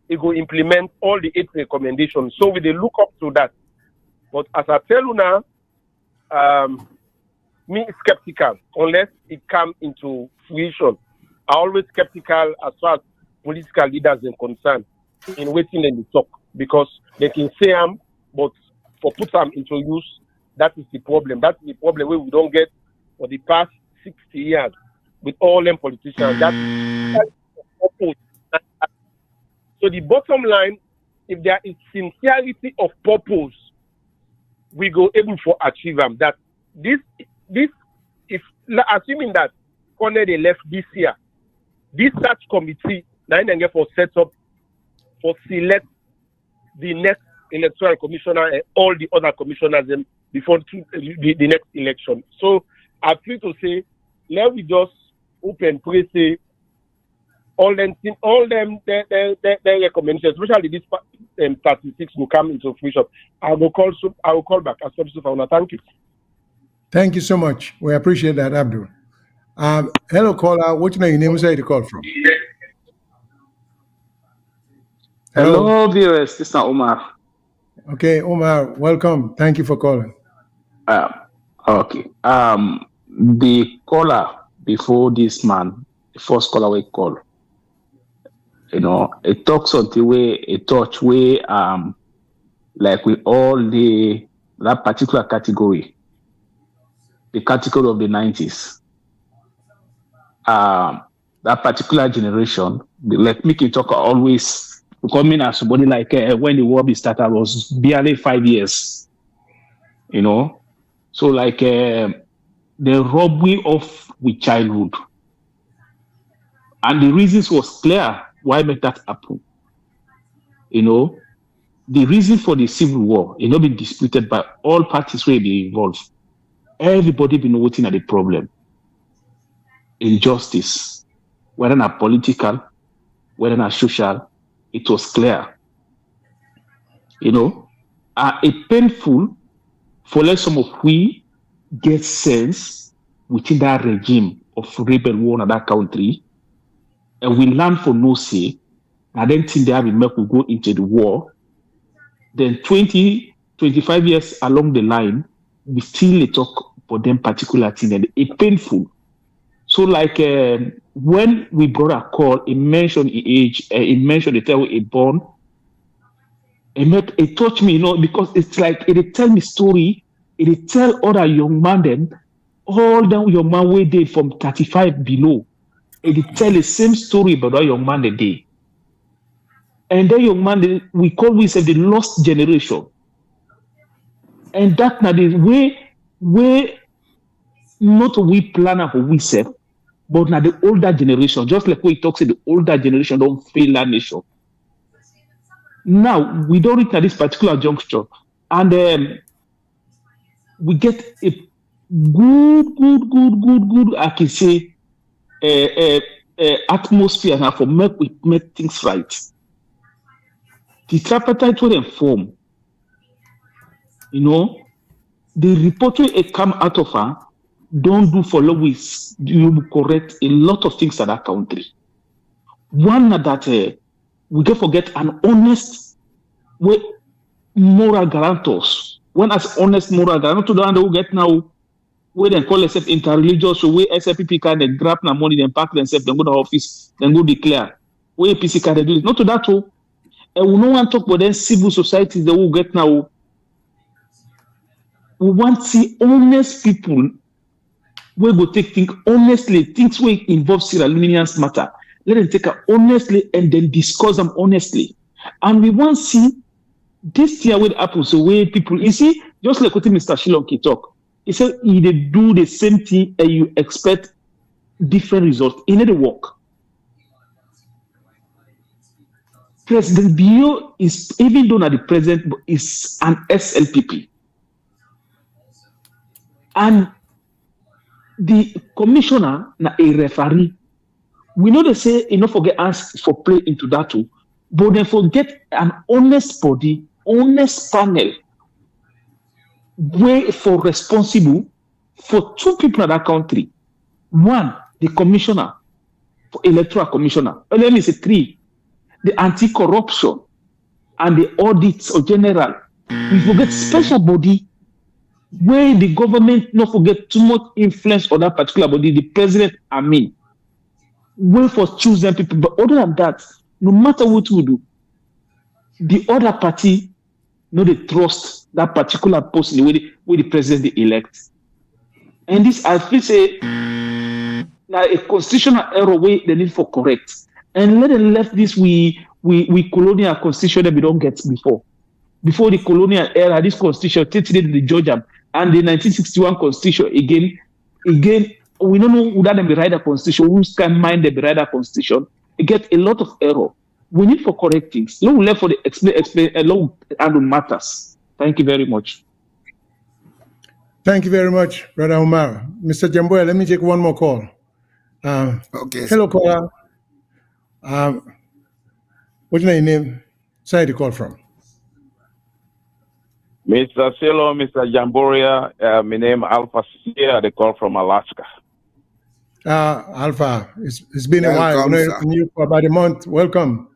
he go implement all the 8 recommendations. So we they look up to that. But as I tell you now, me skeptical unless it comes into fruition. I always skeptical as far as political leaders are concerned in waiting and talk because they can say them, but for put them into use, that is the problem. That's the problem where we don't get for the past 60 years with all them politicians. So the bottom line, if there is sincerity of purpose, we go able to achieve them. That this if assuming that Kone they left this year, this search committee now get for set up for select the next electoral commissioner and all the other commissioners before the next election. So I feel to say let we just open press all them their recommendations, especially this statistics will come into fruition. I will call back as soon as I want. Thank you. Thank you so much. We appreciate that, Abdul. Hello, caller. What's your name? Where you call from? Hello, viewers. This is Omar. Okay, Omar, welcome. Thank you for calling. Okay. The caller before this man, the first caller we call, it talks on the way, a touch way, like we all that particular category, the category of the 90s, that particular generation, like Mickey talk always coming as somebody like when the war started was barely 5 years, so like the robbery of with childhood, and the reasons was clear why made that happen. The reason for the civil war, not been disputed by all parties where be involved. Everybody been waiting at the problem. Injustice, whether not political, whether not social, it was clear. It painful for let some of we get sense within that regime of rebel war in that country, and we learn for no say, and then think they have make we go into the war. Then 20, 25 years along the line, we still talk for them particular thing, and it's painful. So like when we brought a call, it mentioned the age, it mentioned the time it born. It touched me, because it's like it tell me story. It tell other young man then, all them young man we did from 35 below. It tell the same story about that young man the day. And that young man, we call the lost generation. And that now the way not we plan for we self, but now the older generation, just like we talk, say the older generation don't fail our nation. Now we don't reach at this particular juncture, and we get a good, I can say, atmosphere now for make things right. The tripartite will inform, the report will come out of her, don't do follow with, you correct a lot of things in that country. One that we can forget an honest way, moral guarantors. When as honest moral guarantor, the one who get now, where they call themselves interreligious, so where SFPP can they grab the money, then pack themselves, then go to the office, then go declare. Where APC can they do it? Not to that too. And we don't want to talk about then civil societies that will get now. We want to see honest people where go take things honestly, things where involve Sierra Leoneans matter. Let them take it honestly and then discuss them honestly. And we want to see this year what happens. So where people, you see, just like what Mr. Shilonki talk, he said he do the same thing and you expect different results. In the work. President Bio is, even though not the president, is an SLPP. And the commissioner, na a referee, we know they say, forget ask for play into that too, but they forget an honest body, honest panel, way for responsible for two people in that country. One, the commissioner, for electoral commissioner. Let me say three. The anti-corruption and the audits or general. We forget special body where the government not forget too much influence on that particular body, the president, where for choosing people. But other than that, no matter what we do, the other party they trust that particular person where the president they elect. And this, I feel say, now a constitutional error way they need for correct. And let them left this we colonial constitution that we don't get before. Before the colonial era, this constitution today the Georgia and the 1961 constitution again, we don't know who that be write a constitution, who can mind the write a constitution. It get a lot of error. We need for correct things. Long left for the explain a long and matters. Thank you very much. Thank you very much, Brother Omar. Mr. Jamboya, let me take one more call. Okay. Hello, caller. What's your name? Sorry to call from. Mr. Silo, Mr. Jamboria, my name Alpha here. They call from Alaska. Alpha, it's been a while. Welcome, We know sir. you for about a month. Welcome.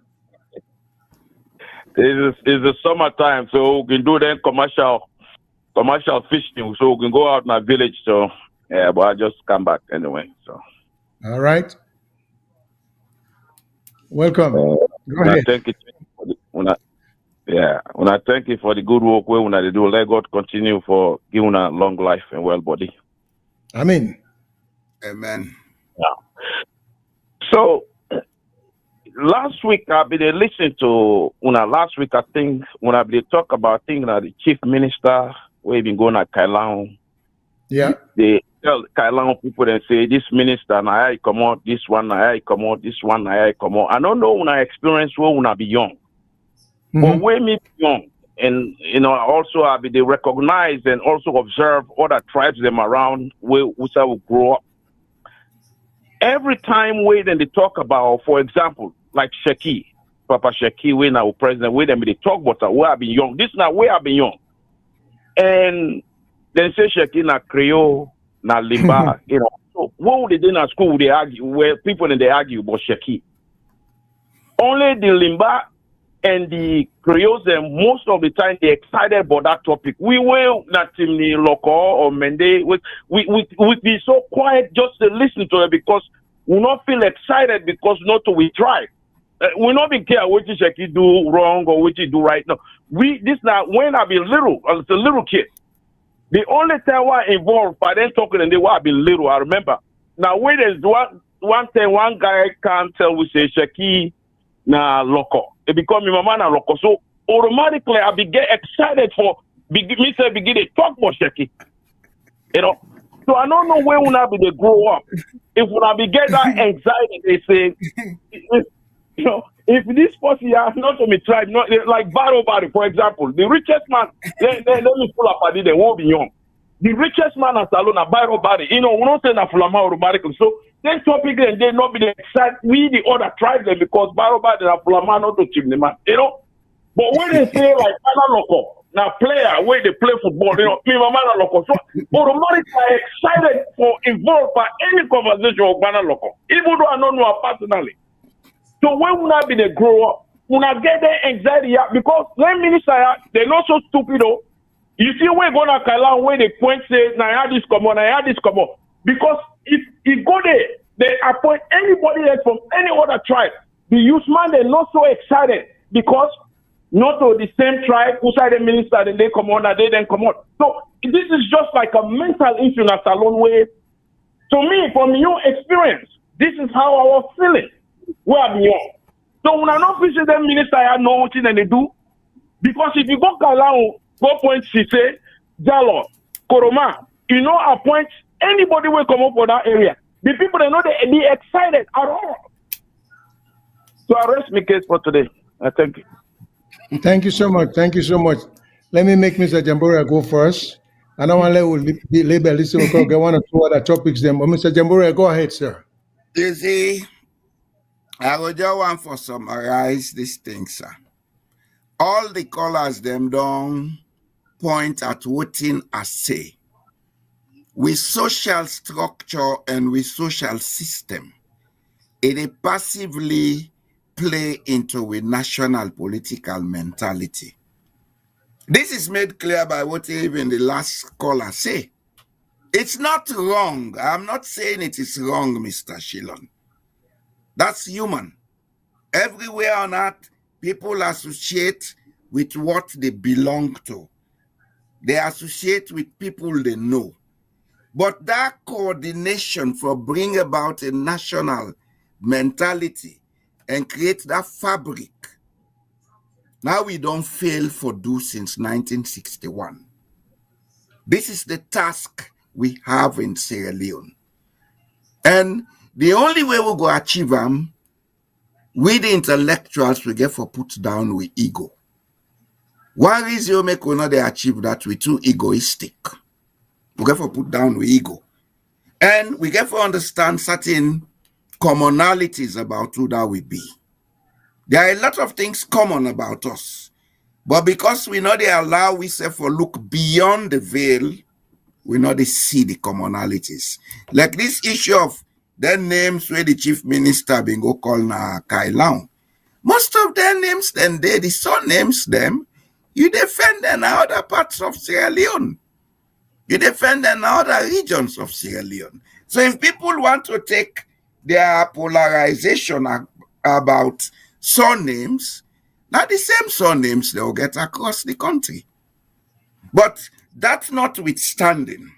It's the summertime, so we can do then commercial fishing. So we can go out in our village. So yeah, but I just come back anyway. So All right. Welcome. Go ahead. thank you. When I thank you for the good work we when I do. Let God continue for giving a long life and well body. Amen. Amen. So last week I've been listening to last week I think when I been talk about things that the chief minister we been going at Kailahun. Yeah. They tell Kailahun people and say this minister na I come out, this one na I come out, this one na I come out. I don't know when I experience when I be young. But when me young and also I be they recognize and also observe other tribes them around where which I will grow up. Every time we then they talk about, for example, like Sheki, Papa Sheki, when our president, when they talk about where I've been young. This is not where I've been young. And then say Sheki na Creole, na Limba, So what would they do in school? They argue where people they argue about Sheki. Only the Limba and the Creoles, and most of the time they excited about that topic. We will not in the local or Mende. We be so quiet just to listen to it because we not feel excited because not to we try. We not be care what you do wrong or what you do right now. This now when I be little, as a little kid, the only time I involved by then talking and they were be little. I remember. Now when there's one thing one guy can't tell we say Sheki na local. It become my mama na local. So automatically I be get excited for begin to talk about Sheki. So I don't know where when I be they grow up. If when I be get that anxiety, they say if this person has not to be tried, not like Barrow, for example, the richest man, let me pull up a day, they won't be young. The richest man at Salon, Barrow, we don't say that Fulama automatically. So then topic and they not be excited. We the other tribes them because Barrow and Fulama not to chimney man, But when they say like local, now player where they play football, me mama local. So automatically I excited for involved by any conversation of Ghana local, even though I don't know her personally. So when we be they grow up, when I get their anxiety because when minister they're not so stupid though. You see we're gonna Kailahun where they point say now this come on, this come on. Because if you go there, they appoint anybody else from any other tribe. The youth man they're not so excited because not to the same tribe who side the minister then they come on and they then come on. So this is just like a mental issue in a salon way. To me, from your experience, this is how I was feeling. Where I'm young. So when I not visit them minister, I know what they do. Because if you go Kailahun, go point Sise, Jalo, Koroma, appoint anybody will come up for that area. The people they know they be excited at all. So I rest my case for today. I thank you. Thank you so much. Thank you so much. Let me make Mr. Jamboria go first. I don't want to let label listen because get one or two other topics then. But Mr. Jamboria, go ahead, sir. You see, I will just want to summarize these things, sir. All the callers them don't point at what thing I say. With social structure and with social system, it passively play into a national political mentality. This is made clear by what even the last caller say. It's not wrong. I'm not saying it is wrong, Mr. Shilon. That's human. Everywhere on earth, people associate with what they belong to. They associate with people they know. But that coordination for bring about a national mentality and create that fabric, now we don't fail for do since 1961. This is the task we have in Sierra Leone. And the only way we go achieve them, we the intellectuals we get for put down with ego. One reason you make we not achieve that we too egoistic. We get for put down with ego. And we get for understand certain commonalities about who that we be. There are a lot of things common about us. But because we know they allow we say for look beyond the veil, we know they see the commonalities. Like this issue of their names where the chief minister been go call na Kailahun. Most of their names then they the surnames them, you defend them in other parts of Sierra Leone. You defend them in other regions of Sierra Leone. So if people want to take their polarization about surnames, now the same surnames they'll get across the country. But that notwithstanding,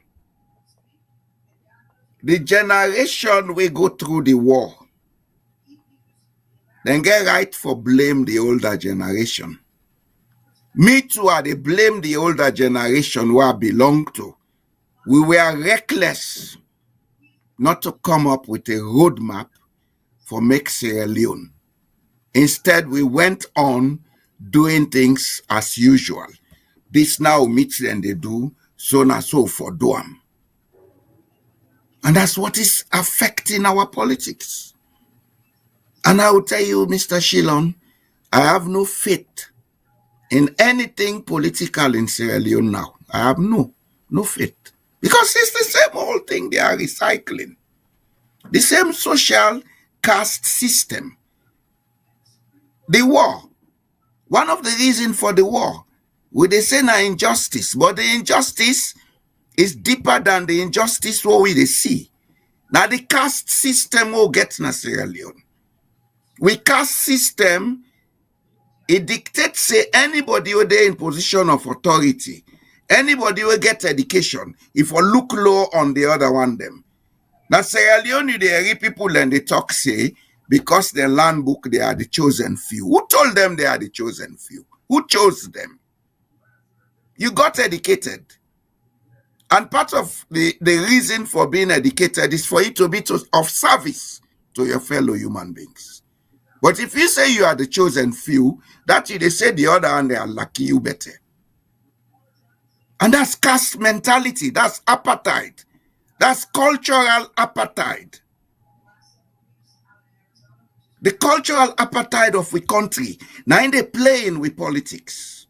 the generation we go through the war, then get right for blame the older generation. Me too, they blame the older generation where I belong to. We were reckless not to come up with a roadmap for make Sierra Leone. Instead, we went on doing things as usual. This now meets them they do, so na so for do 'em. And that's what is affecting our politics. And I will tell you, Mr. Shillon, I have no faith in anything political in Sierra Leone now. I have no faith. Because it's the same old thing they are recycling. The same social caste system. The war. One of the reasons for the war, they say na injustice, but the injustice is deeper than the injustice what we see. Now the caste system will get na Sierra Leone. With caste system, it dictates say anybody who they in position of authority, anybody will get education, if we look low on the other one them. Now Sierra Leone, they hear people and they talk say, because their land book, they are the chosen few. Who told them they are the chosen few? Who chose them? You got educated. And part of the reason for being educated is for you to be of service to your fellow human beings. But if you say you are the chosen few, that they say the other and they are lucky you better. And that's caste mentality. That's apartheid. That's cultural apartheid. The cultural apartheid of a country. Now they playing with politics.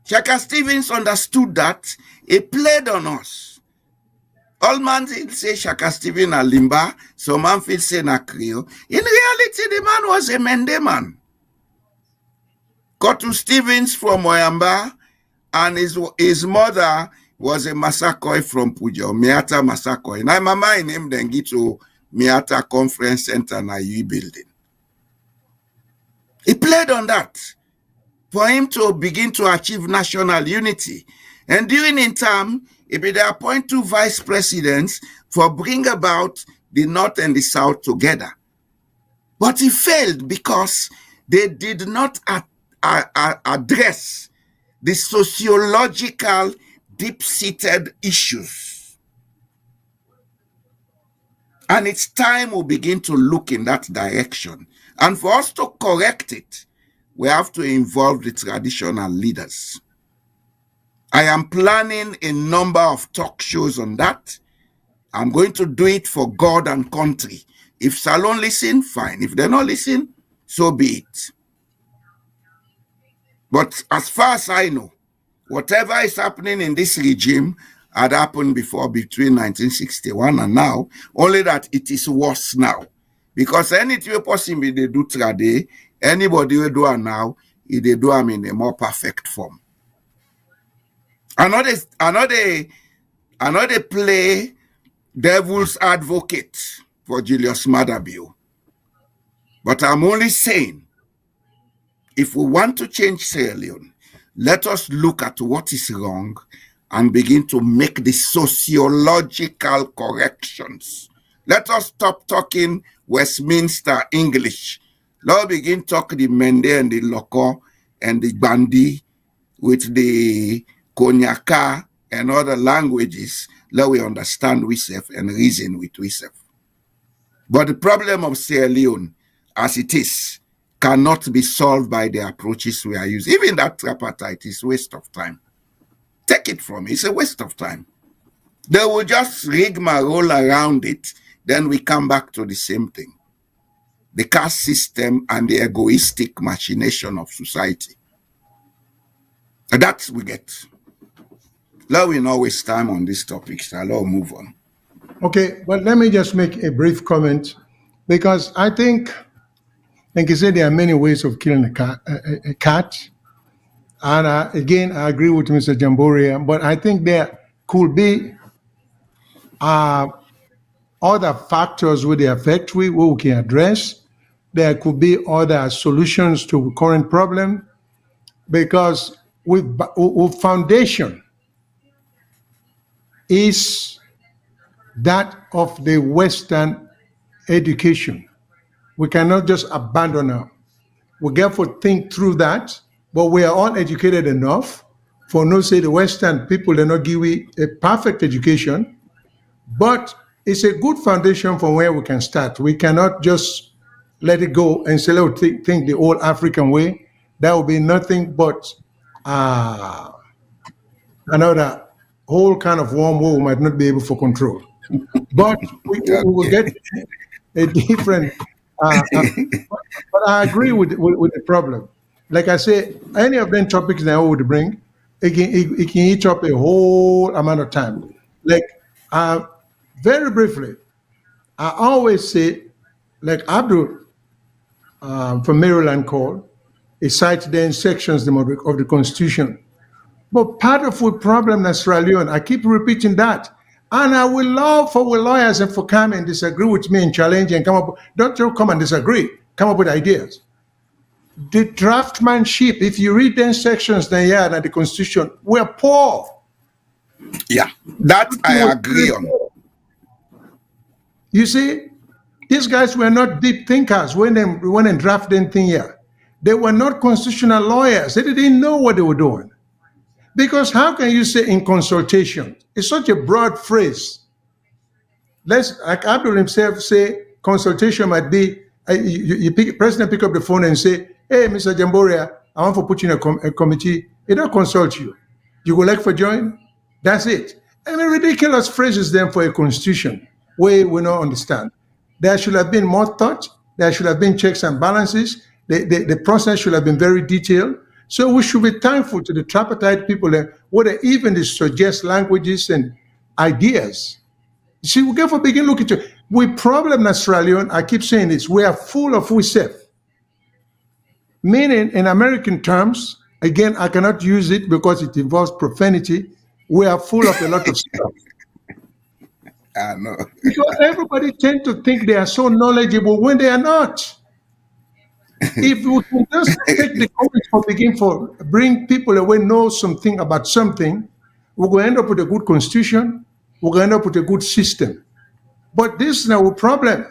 Shaka Stevens understood that. He played on us. All man say Shaka Stevens a Limba, some man feel say na Creole. In reality, the man was a Mende man. Kotu Stevens from Oyamba, and his mother was a Masakoi from Pujo, Miata Masakoi. Now mama in him then get to Miata Conference Center na U building. He played on that for him to begin to achieve national unity. And during in time, he be they appoint 2 vice presidents for bring about the North and the South together. But he failed because they did not address the sociological deep-seated issues. And it's time we begin to look in that direction. And for us to correct it, we have to involve the traditional leaders. I am planning a number of talk shows on that. I'm going to do it for God and country. If Salon listen, fine. If they don't listen, so be it. But as far as I know, whatever is happening in this regime had happened before between 1961 and now, only that it is worse now. Because anything possible they do today, anybody will do it now, they do them in a more perfect form. Another play devil's advocate for Julius Maada Bio. But I'm only saying, if we want to change Sierra Leone, let us look at what is wrong and begin to make the sociological corrections. Let us stop talking Westminster English. Let's begin talk the Mende and the Loko and the Bandi with the Konyaka and other languages. Let we understand ourselves and reason with ourselves. But the problem of Sierra Leone, as it is, cannot be solved by the approaches we are using. Even that tripartite is a waste of time. Take it from me, it's a waste of time. They will just rigmarole around it then we come back to the same thing. The caste system and the egoistic machination of society. And that we get. Let we not waste time on these topics. I'll move on. Okay, but let me just make a brief comment, because I think, like you said, there are many ways of killing a cat. And again, I agree with Mr. Jamboria, but I think there could be other factors with the affect we can address. There could be other solutions to the current problem, because with foundation is that of the Western education. We cannot just abandon her. We therefore think through that, but we are all educated enough for no say the Western people do not give we a perfect education, but it's a good foundation from where we can start. We cannot just let it go and say, "Oh, think the old African way." That would be nothing but another whole kind of wormhole we might not be able to control. But we will get a different. But I agree with the problem. Like I say, any of them topics that I would bring, it can eat up a whole amount of time. Like, very briefly, I always say, like Abdul from Maryland called, he cites then sections of the Constitution. But part of the problem in Sierra Leone, I keep repeating that. And I would love for the lawyers and for come and disagree with me and challenge and come up. Don't you come and disagree. Come up with ideas. The draftsmanship, if you read them sections then yeah, and the Constitution, we're poor. Yeah, that I agree on. You see, these guys were not deep thinkers when they drafted thing here. They were not constitutional lawyers. They didn't know what they were doing. Because how can you say in consultation? It's such a broad phrase. Let's, like Abdul himself say, consultation might be, president pick up the phone and say, "Hey, Mr. Jamboria, I want to put you in a committee." He don't consult you. You go like for join? That's it. I mean, ridiculous phrases then for a constitution where we don't understand. There should have been more thought. There should have been checks and balances. The process should have been very detailed. So we should be thankful to the tripartite people that whether even they suggest languages and ideas. See, we therefore begin looking to we problem in Sierra Leone. I keep saying this: we are full of we self. Meaning, in American terms, again, I cannot use it because it involves profanity. We are full of a lot of stuff. I know. Because everybody tend to think they are so knowledgeable when they are not. If we can just take the comments for begin for bring people away know something about something, we're going to end up with a good constitution. We're going to end up with a good system. But this is our problem.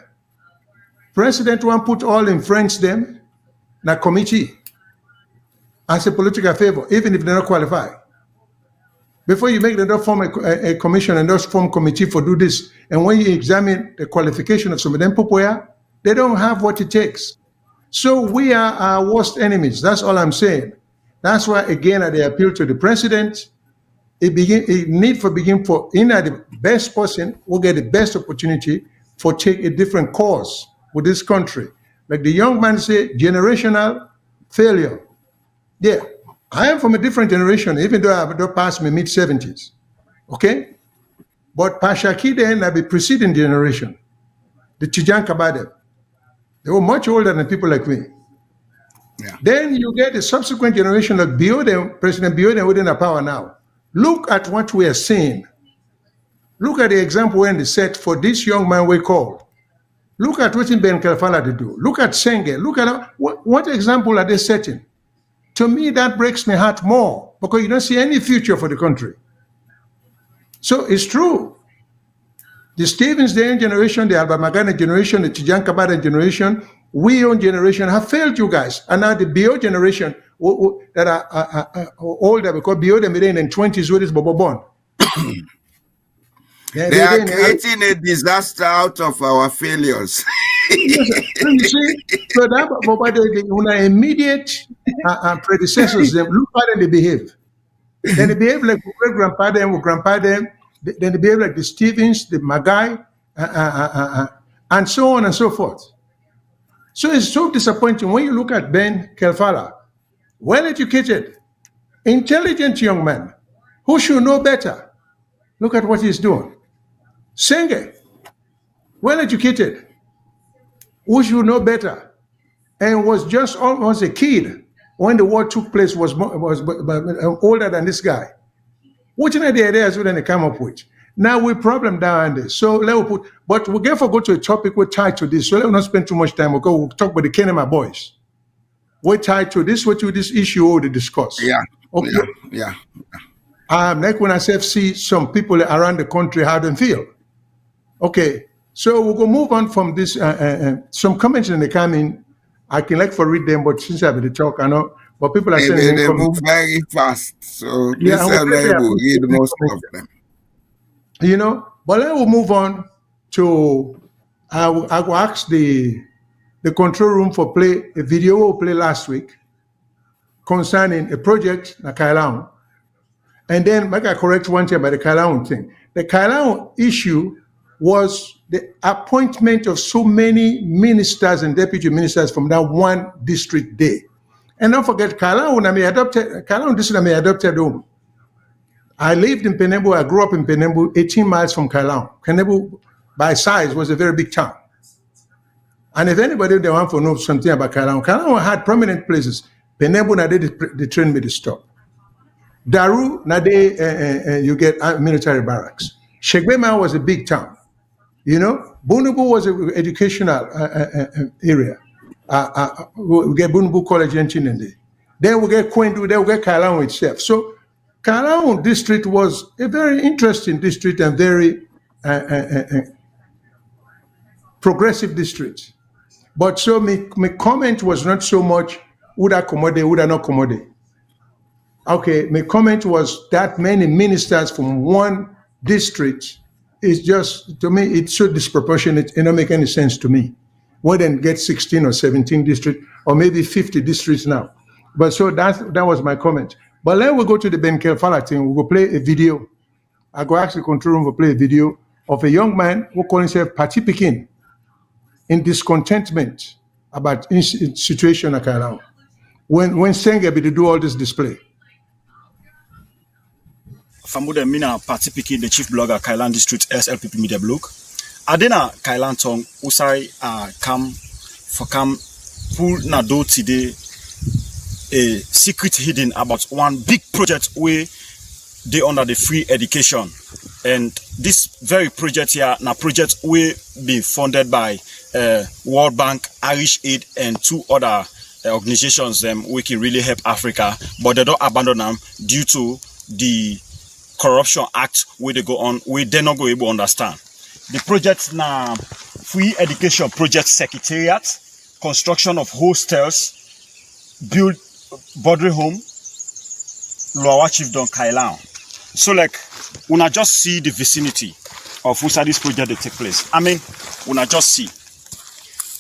President want put all in French them in a committee as a political favor, even if they're not qualified. Before you make them form a commission and just form committee for do this, and when you examine the qualification of some of them people here, they don't have what it takes. So we are our worst enemies. That's all I'm saying. That's why, again, I appeal to the president. It need for the best person will get the best opportunity for take a different course with this country. Like the young man said, generational failure. Yeah, I am from a different generation, even though I've not passed my mid-70s. Okay? But Pashaki then I be preceding generation, the Tijan Kabadeb. They were much older than people like me. Yeah. Then you get the subsequent generation like Bioden, President Bioden within the power now. Look at what we are seeing. Look at the example when they set for this young man we call. Look at what Ben Kalfala they do. Look at Senge. Look at what example are they setting? To me, that breaks my heart more because you don't see any future for the country. So it's true. The Stevens Dayan generation, the Alba Magana generation, the Tijan Kabada generation, we own generation have failed you guys. And now the BO generation that are older because BO them in the 20s with this Bobo Bond. They are creating a disaster out of our failures. You see, so that but the immediate predecessors, them look how they behave. Then they behave like great grandpa them, then they behave like the Stevens, the Magai, and so on and so forth. So it's so disappointing when you look at Ben Kelfala, well-educated, intelligent young man who should know better. Look at what he's doing. Senge, well-educated, who should know better, and was just almost a kid when the war took place, was older than this guy. What are the ideas we then come up with? Now we problem down there. So let me put, but we'll go to a topic we're tied to this. So let me not spend too much time. We'll talk about the Kenema boys. We're tied to this, what to this issue or the discuss. Yeah. Okay. Yeah. Like when I see some people around the country how they feel. Okay. So we'll go move on from this. Some comments in the coming. I can like for read them, but since I've been talk, I know. But people are saying they move very fast. So yeah, this I will read most of them. You know, but then we'll move on to I will ask the control room for play a video we played last week concerning a project na Kailahun. And then make I correct one thing about the Kailahun thing. The Kailahun issue was the appointment of so many ministers and deputy ministers from that one district day. And don't forget, Kailahun district I adopted home. I lived in Penembu. I grew up in Penembu, 18 miles from Kailahun. Penembu, by size, was a very big town. And if anybody they want to know something about Kailahun, Kailahun had prominent places. Penembu, na they trained me to stop. Daru, na you get military barracks. Shegbema was a big town. You know, Bunubu was an educational area. We get Bunubu College in Chinende. Then we get Kwendu, then we get Kailahun itself. So Kailahun district was a very interesting district and very progressive district. But so my comment was not so much would I accommodate, would I not accommodate. Okay, my comment was that many ministers from one district is just, to me, it's so disproportionate, it don't make any sense to me. More than get 16 or 17 districts, or maybe 50 districts now. But so that was my comment. But then we'll go to the Ben Kelfala thing. We'll play a video. I go ask the control room to play a video of a young man who called himself Pati Pikin in discontentment about situation at Kailahun. When Senge be to do all this display. Famude Mina Pati Pikin, the chief blogger Kailahun District SLPP Media Blog. Adena Kailahun Tong Usai come pull na do today a secret hidden about one big project where they under the free education, and this very project here na project will be funded by World Bank, Irish Aid, and two other organizations we can really help Africa, but they don't abandon them due to the corruption act where they go on, where they not go able to understand. The project na free education project secretariat, construction of hostels, build boarding home, Lower Chiefdom Kailahun. So like, when I just see the vicinity of where this project they take place. I mean, when I just see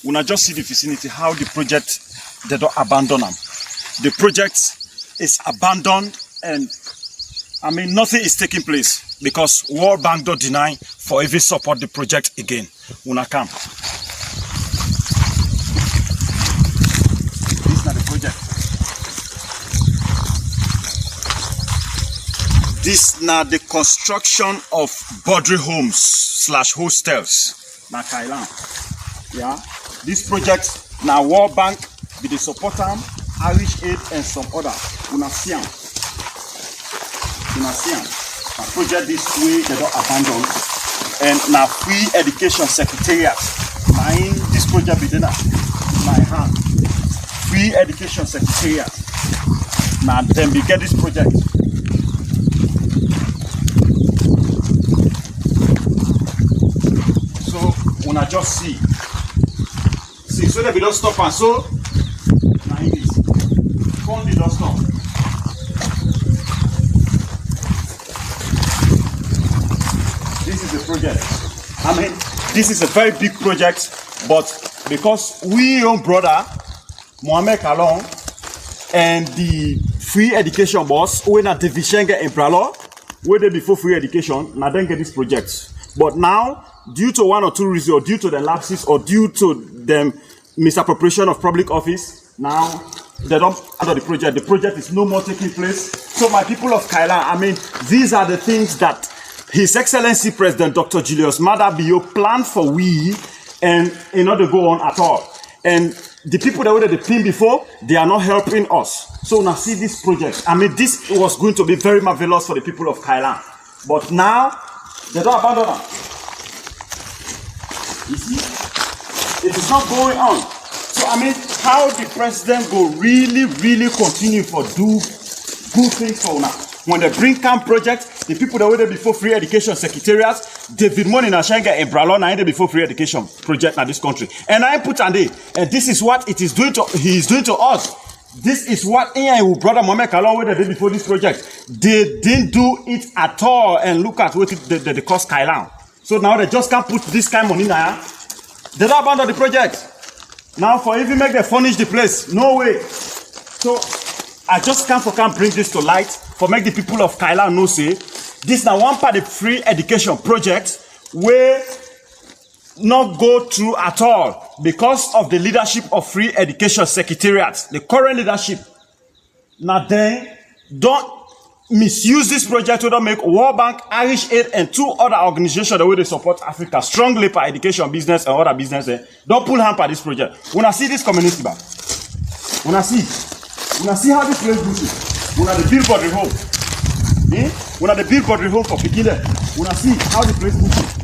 the vicinity, how the project, they don't abandon them. The project is abandoned, and I mean, nothing is taking place because World Bank don't deny for even support the project again. When I come. This is not the project. This now the construction of boarding homes / hostels na Kailahun. Yeah, this project now World Bank be the support them, Irish Aid and some other. Una see am. A project this way they don't abandon, and now free education secretariat. Mine this project be done my hand. Free education secretariat. Now then we get this project. When I just see so that we don't stop, and so now it is come the don't stop. This is the project. I mean, this is a very big project, but because we own brother Mohamed Kalon and the free education boss when at the Vishenga Emperor where they before free education now then get this project, but now due to one or two reasons, or due to the lapses, or due to the misappropriation of public office, now they don't under the project. The project is no more taking place. So my people of Kailahun, I mean, these are the things that His Excellency President Dr. Julius Maada Bio planned for we, and in order to go on at all. And the people that were the pin before, they are not helping us. So now see this project. I mean, this was going to be very marvelous for the people of Kailahun. But now, they don't abandon us. You see? It is not going on. So I mean, how the president will really continue for do good things for now. When they bring camp projects, the people that were there before free education secretariats, David Money Nashenga and Bralon are there before free education project in this country. And I put on there, and this is what it is doing to he is doing to us. This is what brother Mohamed Kailahun were there before this project. They didn't do it at all, and look at what they cost Kailahun. So now they just can't put this kind of money now. They don't abandon the project. Now for even make them furnish the place, no way. So I just can't bring this to light for make the people of Kailahun know say this now one part of free education project where not go through at all because of the leadership of free education secretariat, the current leadership. Now then don't misuse this project to make World Bank, Irish Aid, and two other organizations the way they support Africa strongly for education business and other businesses. Don't pull hand for this project. When I see this community back, when I see how this place goes, when I the billboard the home, when I the billboard the home for beginner, when I see how the place goes,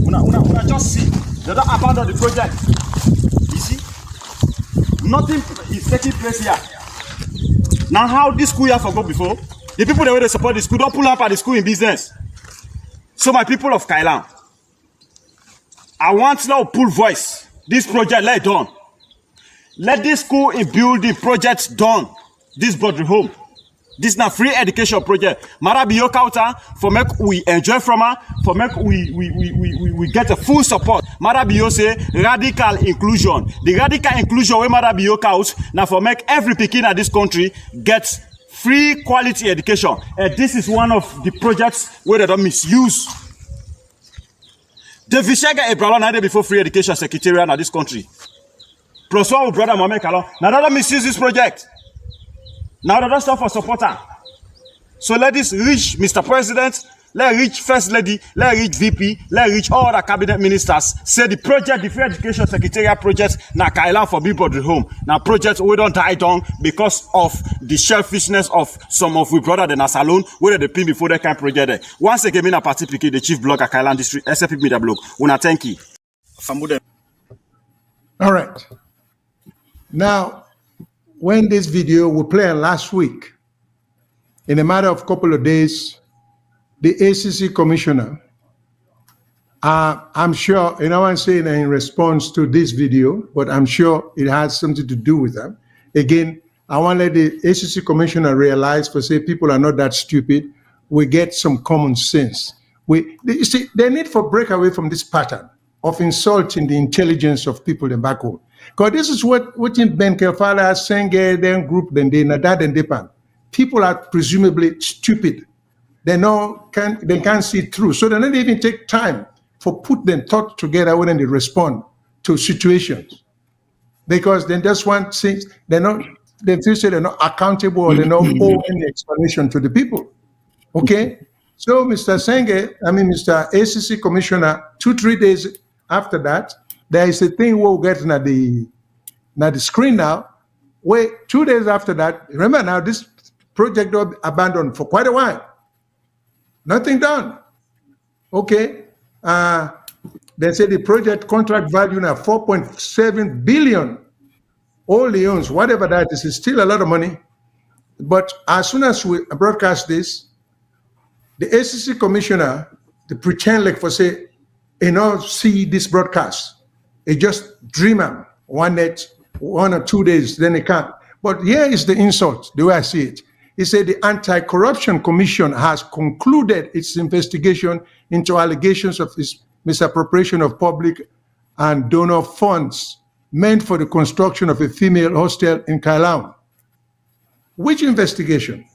when I just see they don't abandon the project. You see, nothing is taking place here. Now how this school here for go before? The people that way they support the school don't pull up at the school in business. So my people of Kailahun, I want now pull voice. This project let it done. Let this school in building projects done. This body home. This na free education project. Mara be your counter for make we enjoy from her, for make we get a full support. Mara be your say radical inclusion. The radical inclusion where Mara be your couch now for make every Pekin at this country gets free quality education. And this is one of the projects where they don't misuse. The Vishega Ebralon had before free education secretariat in this country. Plus one with brother Mohamed Kailahun. Now they don't misuse this project. Now they don't stop for supporter. So let this reach Mr. President, let reach First Lady, let reach VP, let reach all the cabinet ministers. Say the project, the free education secretariat project, na Kailahun for people the home. Now projects we don't die down because of the selfishness of some of we brother the Nasalon, where they pin before they can project there. Once again, I participate the chief blogger Kailahun district, SLP media blog. Una thank you. All right. Now, when this video we played last week, in a matter of couple of days, the ACC commissioner, I'm sure, and I want to say in response to this video, but I'm sure it has something to do with them. Again, I want to let the ACC commissioner realize, for say people are not that stupid. We get some common sense. You see, they need to break away from this pattern of insulting the intelligence of people in back home. Because this is what in Ben Kelfala, Senge, then group, then they Nadad and Depan. People are presumably stupid. They can't see through. So they don't even take time for put them thought together when they respond to situations. Because they just want things, they feel say they're not accountable or they don't owe any explanation to the people. Okay? So Mr. Mr. ACC Commissioner, 2-3 days after that, there is a thing we'll get at the screen now. Wait, 2 days after that, remember now, this project was abandoned for quite a while. Nothing done. Okay. They say the project contract value now 4.7 billion. All Leones, whatever that is still a lot of money. But as soon as we broadcast this, the ACC commissioner, the pretend like for say, see this broadcast. It just dream them 1 or 2 days, then they can't. But here is the insult, the way I see it. He said the Anti-Corruption Commission has concluded its investigation into allegations of this misappropriation of public and donor funds meant for the construction of a female hostel in Kailahun. Which investigation?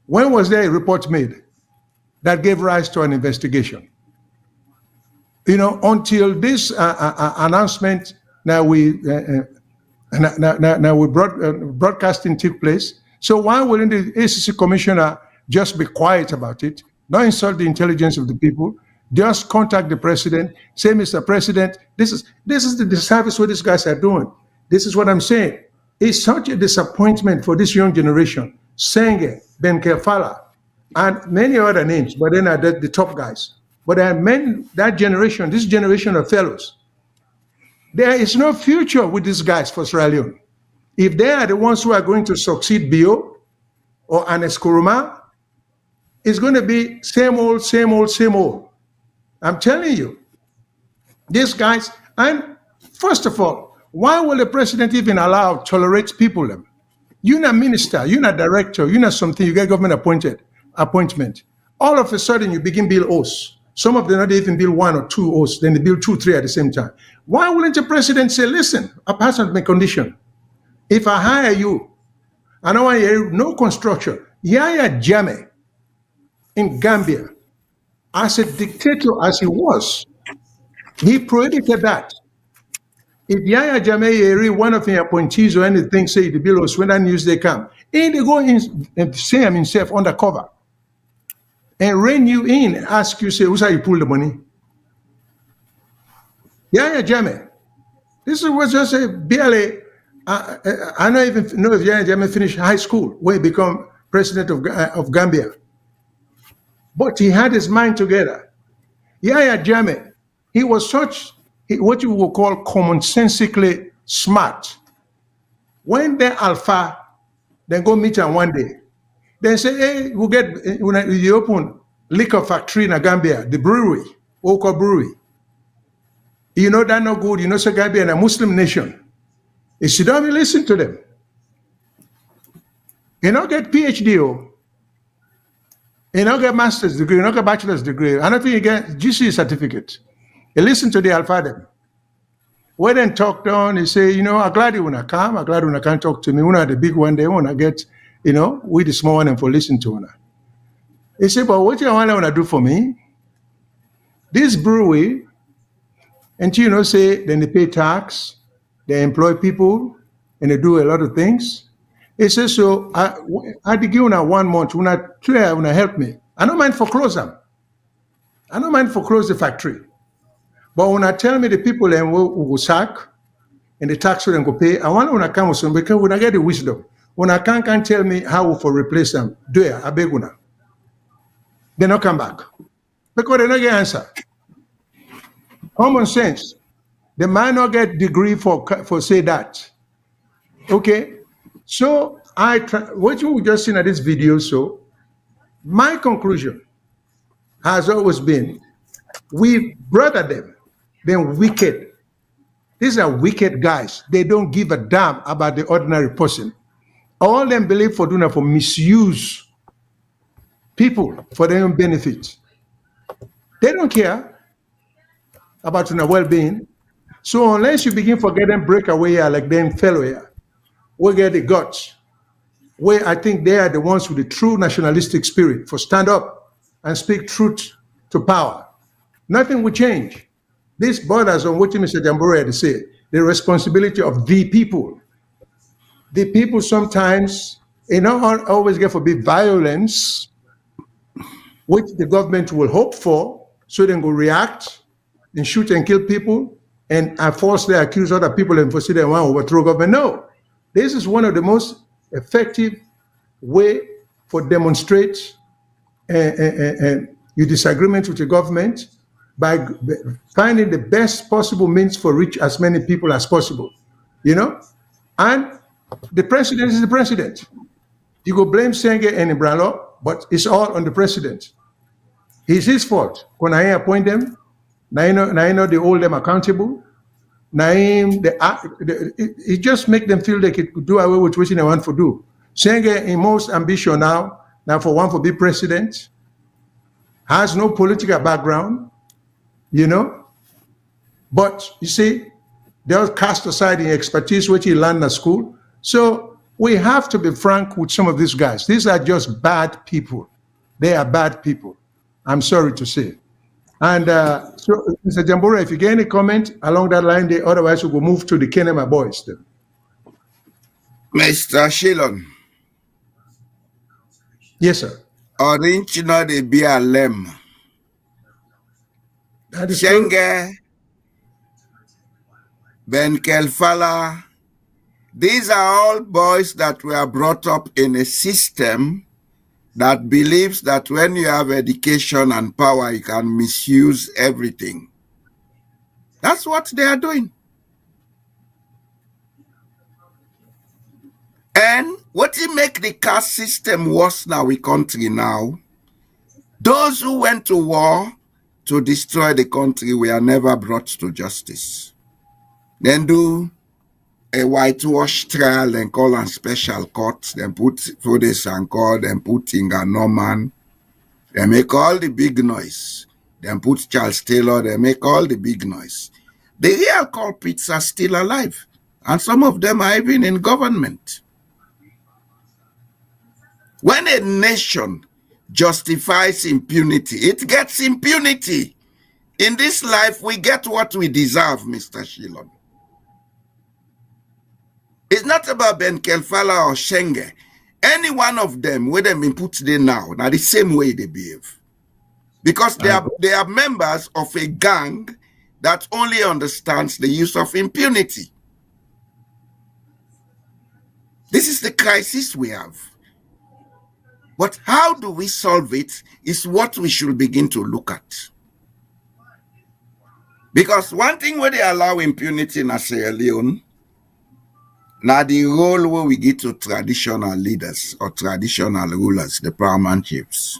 When was there a report made that gave rise to an investigation? until this announcement, now we broadcasting took place. So why wouldn't the ACC commissioner just be quiet about it, not insult the intelligence of the people, just contact the president, say, Mr. President, this is the disservice what these guys are doing. This is what I'm saying. It's such a disappointment for this young generation. Senge, Ben Kefala, and many other names, but then are the top guys. But there are men, this generation of fellows. There is no future with these guys for Sierra Leone. If they are the ones who are going to succeed Bio or Anes Kuruma, it's going to be same old, same old, same old. I'm telling you, these guys, and first of all, why will the president even tolerate people? You're not minister, you're not director, you're not something, you get government appointment. All of a sudden, you begin build oaths. Some of them not even build 1 or 2 oaths, then they build 2, 3 at the same time. Why wouldn't the president say, listen, I pass on my condition. If I hire you, I don't want you no construction. Yaya Jammeh in Gambia, as a dictator as he was, he prohibited that. If Yaya Jammeh, one of the appointees or anything, say the bill was when that news they come, and they go in and say himself undercover and rein you in and ask you, say, who's how you pull the money? Yaya Jammeh. This was just a barely, I don't even know if Yaya Jammeh finished high school when he became president of Gambia. But he had his mind together. Yaya Jammeh, he was what you would call commonsensically smart. When they're alpha, then go meet him one day. Then say, hey, we'll get, when you open liquor factory in Gambia, the brewery, Oko Brewery. You know that no good, you know, so Gambia is a Muslim nation. You should only listen to them. You don't get PhD, you don't get master's degree, you don't get bachelor's degree. I don't think you get GC certificate. You listen to the alpha them. We then talked on, he say, I'm glad you wanna come, I'm glad you wanna come talk to me. Una the big one, they wanna get, we the small one and for listen to una. He said, but what you wanna do for me? This brewery, and say, then they pay tax, they employ people, and they do a lot of things. He says, so I give you 1 month, when I help me. I don't mind foreclose them. I don't mind foreclose the factory. But when I tell me the people then will sack, and the tax will go pay, I want to come with some, because when I get the wisdom, when I can't tell me how to replace them, do it, I beg una. They not come back. Because they not get answer. Common sense. They might not get degree for say that. Okay? So what you just seen at this video, so my conclusion has always been, we brother them, they're wicked. These are wicked guys. They don't give a damn about the ordinary person. All them believe for doing for misuse people for their own benefit. They don't care about your well-being. So unless you begin to get them break away here, like them fellow here, we get the guts. Where I think they are the ones with the true nationalistic spirit for stand up and speak truth to power. Nothing will change. This borders on what Mr. Jamboree had said, the responsibility of the people. The people sometimes, always get for big violence, which the government will hope for, so they will react and shoot and kill people and falsely accuse other people and foresee them want to overthrow government. No, this is one of the most effective way for demonstrate your disagreement with the government by finding the best possible means for reach as many people as possible, And the president is the president. You go blame Senge and Ibralo, but it's all on the president. It's his fault. When I appoint them, now they hold them accountable. Now it just make them feel they could do away with what they want to do. Senge, in most ambition now for one for be president, has no political background, But you see, they'll cast aside the expertise which he learned at school. So we have to be frank with some of these guys. These are just bad people. They are bad people. I'm sorry to say. And so, Mr. Jambura, if you get any comment along that line, otherwise we will move to the Kenema boys. Then. Mr. Shilon. Yes, sir. Orange no de be a lem. That is true. Shenge, Ben Kelfala, these are all boys that were brought up in a system that believes that when you have education and power, you can misuse everything. That's what they are doing. And what will make the caste system worse now in country now, those who went to war to destroy the country were never brought to justice. Then do a whitewash trial and call on special courts, then put Fodes and court, then put Inga Norman, they make all the big noise. Then put Charles Taylor, they make all the big noise. The real culprits are still alive, and some of them are even in government. When a nation justifies impunity, it gets impunity. In this life, we get what we deserve, Mr. Shilon. It's not about Ben Kelfala or Shenge. Any one of them, where they've been put there now the same way they behave. Because they are members of a gang that only understands the use of impunity. This is the crisis we have. But how do we solve it is what we should begin to look at. Because one thing where they allow impunity in Sierra Leone, now the role where we give to traditional leaders or traditional rulers, the paramount chiefs.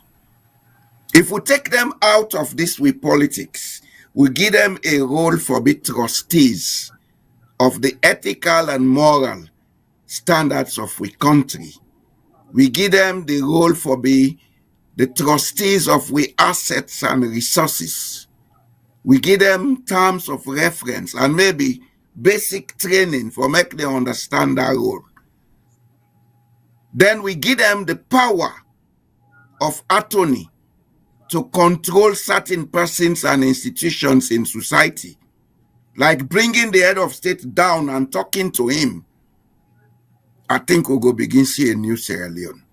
If we take them out of this with politics, we give them a role for being trustees of the ethical and moral standards of we country. We give them the role for be the trustees of we assets and resources. We give them terms of reference and maybe basic training for make them understand that role. Then we give them the power of attorney to control certain persons and institutions in society, like bringing the head of state down and talking to him. I think we'll go begin see a new Sierra Leone.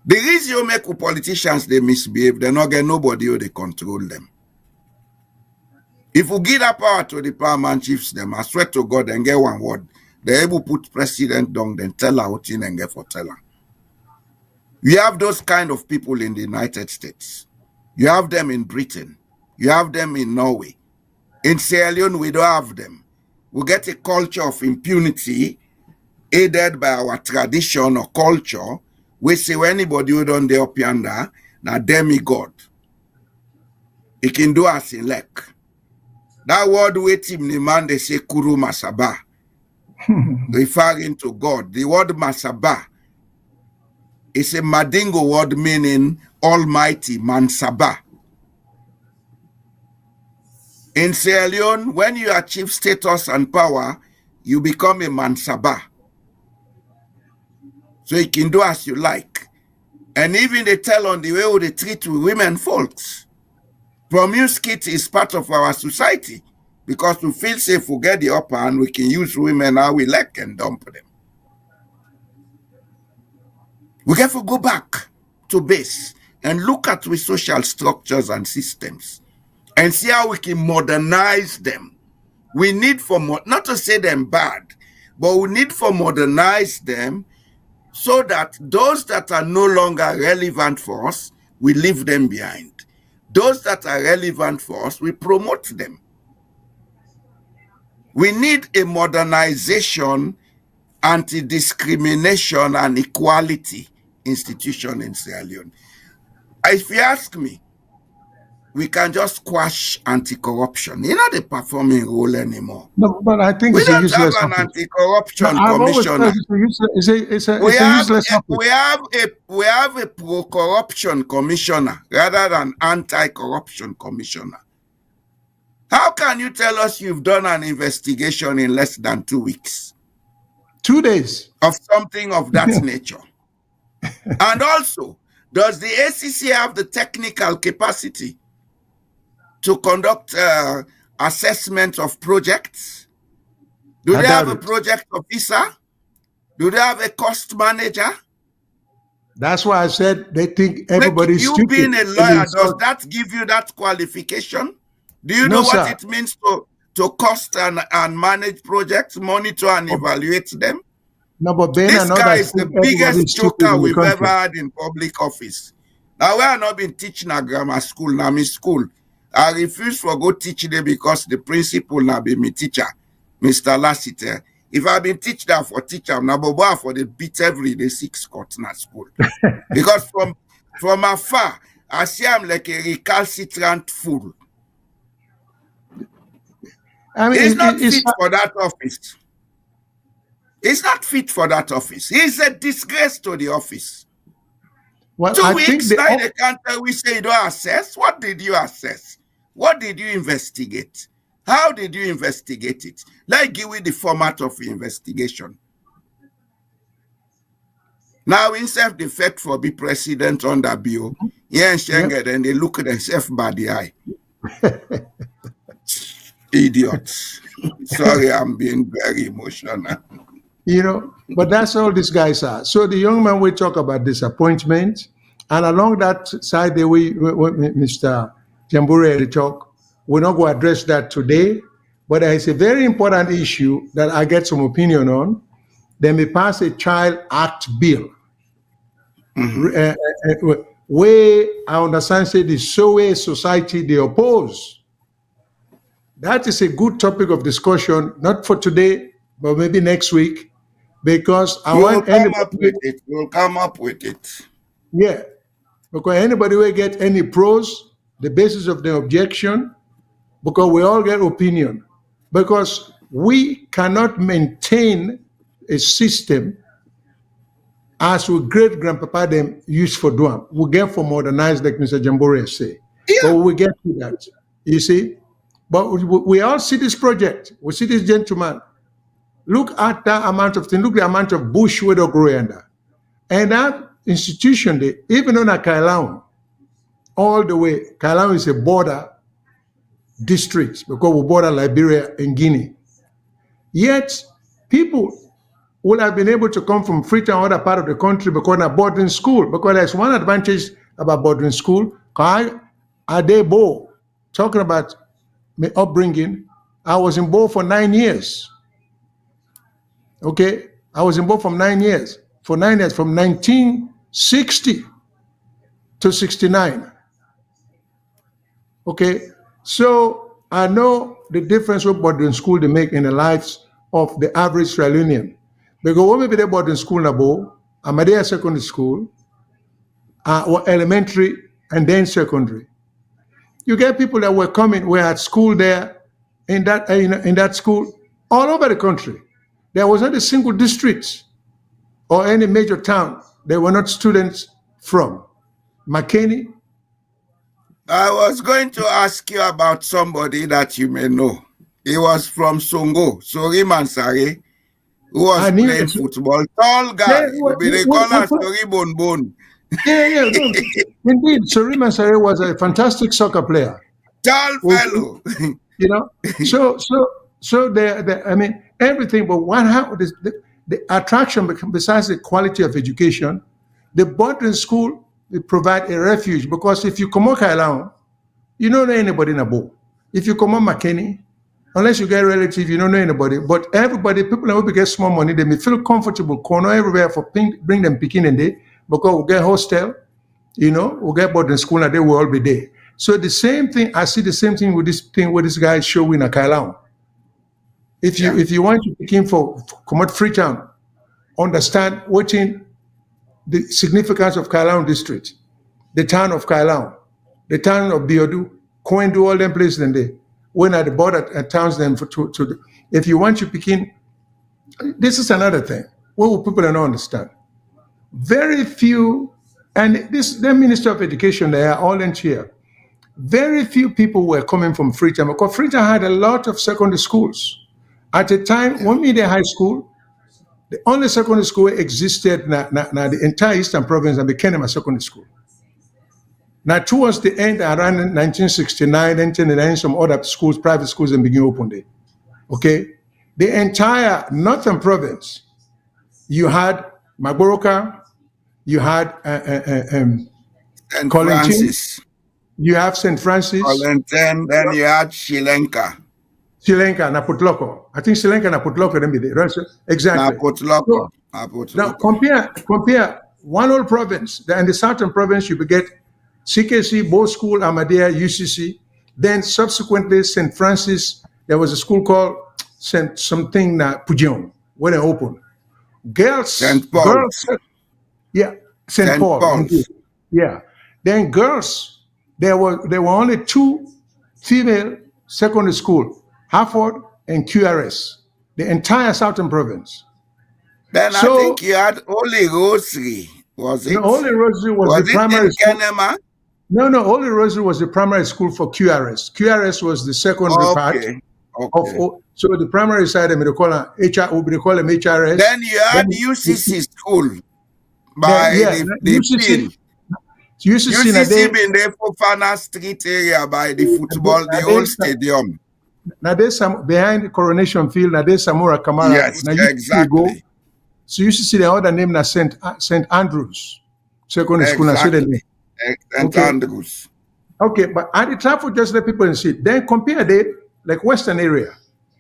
The reason you make politicians they misbehave, they not get nobody who they control them. If we give that power to the paramount chiefs, them, I swear to God, and get one word, they able put president down, then tell her what and get for tell her. You have those kind of people in the United States. You have them in Britain. You have them in Norway. In Sierra Leone, we don't have them. We get a culture of impunity aided by our tradition or culture. We say when anybody who done the up yonder, na demigod. He can do as he like. That word with him, the man they say Kuru Masaba, referring to God. The word Masaba is a Madingo word meaning Almighty, Mansaba. In Sierra Leone, when you achieve status and power, you become a Mansaba. So you can do as you like. And even they tell on the way they treat women folks. Promiscuity is part of our society because we feel safe, we get the upper hand, we can use women how we like and dump them. We have to go back to base and look at the social structures and systems and see how we can modernize them. We need for, not to say them bad, but we need for modernize them so that those that are no longer relevant for us, we leave them behind. Those that are relevant for us, we promote them. We need a modernization, anti-discrimination, and equality institution in Sierra Leone. If you ask me, we can just squash anti-corruption. It's not a performing role anymore. No, but I think we it's a don't useless have an topic. anti-corruption I've always commissioner. said it's a useless topic. We have a pro-corruption commissioner rather than anti-corruption commissioner. How can you tell us you've done an investigation in less than 2 weeks? 2 days. Of something of that nature. And also, does the ACC have the technical capacity to conduct assessment of projects? Do they have a project officer? Do they have a cost manager? That's why I said they think everybody's you stupid. Being a lawyer, does that give you that qualification? Do you know what it means to cost and manage projects, monitor and evaluate them? No, but this guy is the biggest joker we've ever had in public office. Now, we have not been teaching a grammar school, now my school. I refuse to go teach them because the principal now be my teacher, Mr. Lassiter. If I've been teaching that for teacher, now but for the beat every day 6 court in school. Because from afar, I see I'm like a recalcitrant fool. I mean, he's not fit for that office. He's not fit for that office. He's a disgrace to the office. Well, 2 weeks now, they can't tell we say you don't assess. What did you assess? What did you investigate? How did you investigate it? Like, give me the format of the investigation. Now, in self-defect for be president under BO, yeah, and Schengen, and they look at themselves by the eye. Idiots. Sorry, I'm being very emotional. You know, but that's all these guys are. So the young man will talk about disappointment, and along that side, Mr. Jambure talk. We're not going to address that today, but there is a very important issue that I get some opinion on. They may pass a Child Act bill. Where I understand say the Sowe society they oppose. That is a good topic of discussion, not for today, but maybe next week, because We'll come up with it. Yeah, because anybody will get any pros, the basis of the objection, because we all get opinion. Because we cannot maintain a system as we great grandpapa them used for doing. We get for modernized, like Mr. Jambore say. Yeah. But we get to that, you see. But we all see this project. We see this gentleman. Look at that amount of thing. Look at the amount of bush we don't grow under. And that institution, even on a Kailahun, all the way, Kailahun is a border district because we border Liberia and Guinea. Yet, people would have been able to come from Freetown, other part of the country, because of boarding school. Because there's one advantage about boarding school. Adebo, talking about my upbringing, I was in Bo for 9 years. Okay, I was in Bo for 9 years. For 9 years, from 1960 to 69. Okay, so I know the difference what boarding school they make in the lives of the average Sierra Leonean. Because when we be there boarding school in Abo, Amadea Secondary School, or elementary and then secondary. You get people that were at school there in that school all over the country. There was not a single district or any major town they were not students from. McKinney. I was going to ask you about somebody that you may know. He was from Songo, Sori Mansare, who was playing football. Tall guy. They call us Sori Bon. Yeah. No. Indeed, Sori Mansare was a fantastic soccer player. Tall fellow. You know, so I mean, everything, but what happened is the attraction, besides the quality of education, the boarding school, they provide a refuge, because if you come on Kailahun, you don't know anybody in Abo. If you come on McKinney, unless you get a relative, you don't know anybody. But everybody, people that will get small money, they may feel comfortable, corner everywhere for bring them picking in there, because we'll get hostel, we'll get boarding school, and they will all be there. So the same thing, I see the same thing with this guy is showing at Kailahun. If you want to begin for come out Freetown, understand watching the significance of Kailahun district, the town of Kailahun, the town of Biodu, Koendu, all them places in there. When at the border towns then if you want to begin, this is another thing. What will people don't understand? Very few, and the Minister of Education, they are all in here. Very few people were coming from Freetown, because Freetown had a lot of secondary schools. At the time, when we did high school, the only secondary school existed now the entire Eastern Province and became a secondary school. Now, towards the end, around 1969, 1999, some other schools, private schools, and begin open there. Okay? The entire northern province, you had Magoroka, you had St. Colintin, Francis, you have St. Francis, Colintin, then you had Sri Lanka. Sri Lanka, Naputloko. I think Sri Lanka and Naputloko, then be there. Right? Exactly. Naputloko. Now compare one whole province. In the southern province, you get CKC, Bow School, Ahmadiyya, UCC. Then subsequently, St. Francis, there was a school called St. something Pujeon, when they opened. St. Paul's. Yeah, St. Paul's. Yeah. Then girls, there were only 2 female secondary school, Hartford and QRS, the entire southern province. Then I think you had Holy Rosary, was it? No, Holy Rosary was the primary school. Kenema? No, Holy Rosary was the primary school for QRS. QRS was the secondary part. So the primary side, they call them HRS. Then you had UCC school by the UCC been there for Fana Street area by the football, the old stadium. Now there's some behind the Coronation Field. Now there's Samura Kamara. Yes, now exactly. So you see the other name na St. Andrews Secondary School. Exactly. St. Andrews. Okay, but at the traffic, just let people see. Then compare that like Western area.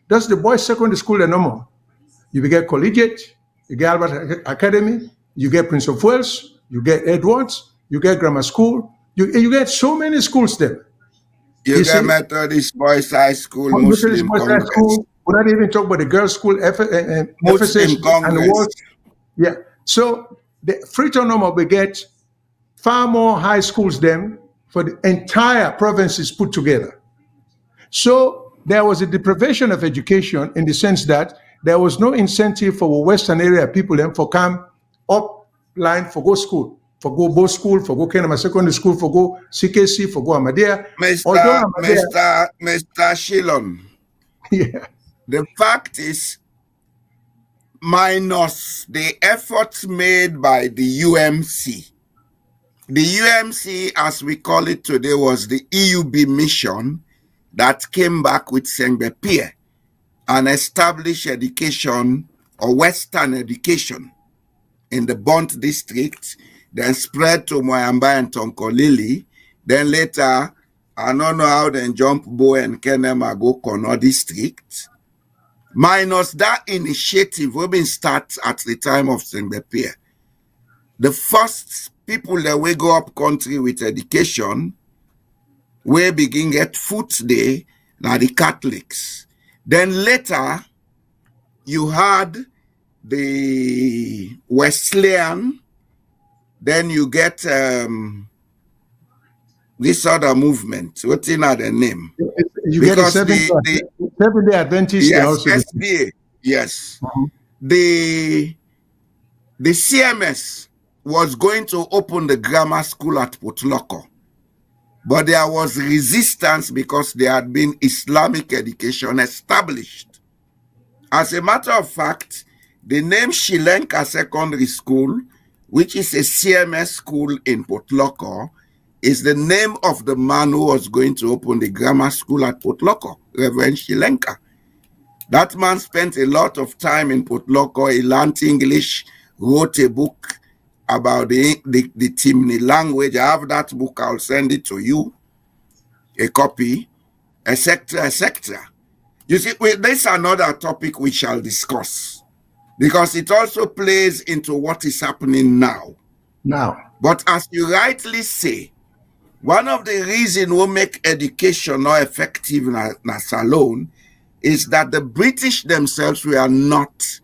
That's the boys' secondary school and no more. You get collegiate, you get Albert Academy, you get Prince of Wales, you get Edwards, you get grammar school. You get so many schools there. You get Methodist Boys High School, Muslim Congress. We're not even talking about the girls' school, Muslim Congress. Yeah. So the Freetown Normal will get far more high schools than for the entire provinces put together. So there was a deprivation of education in the sense that there was no incentive for Western area people then for come up line for go school, for go Bow School, for go Kenema Secondary School, for go CKC, for go Ahmadiyya. Mr. Shillon. Yeah. The fact is, minus the efforts made by the UMC. The UMC, as we call it today, was the EUB mission that came back with Sengbe Pierre and established education or Western education in the Bont district, then spread to Moyamba and Tonkolili. Then later, I don't know how they jump Bo and Kenema go Kono district. Minus that initiative, we been start at the time of Sengbe Pierre. The first people that we go up country with education, we begin get foot there, now the Catholics. Then later, you had the Wesleyan, then you get this other movement. What's in the name? You because get the Seventh-day Adventist. Yes, also SBA. Yes. The CMS was going to open the grammar school at Potloko, but there was resistance because there had been Islamic education established. As a matter of fact, the name Sri Lanka Secondary School, which is a CMS school in Potloko, is the name of the man who was going to open the grammar school at Potloko, Reverend Sri Lanka. That man spent a lot of time in Potloko. He learned English, wrote a book about the Timni language. I have that book. I'll send it to you, a copy, etc., etc. You see, this is another topic we shall discuss because it also plays into what is happening now. But as you rightly say, one of the reasons we make education not effective in Salone is that the British themselves were not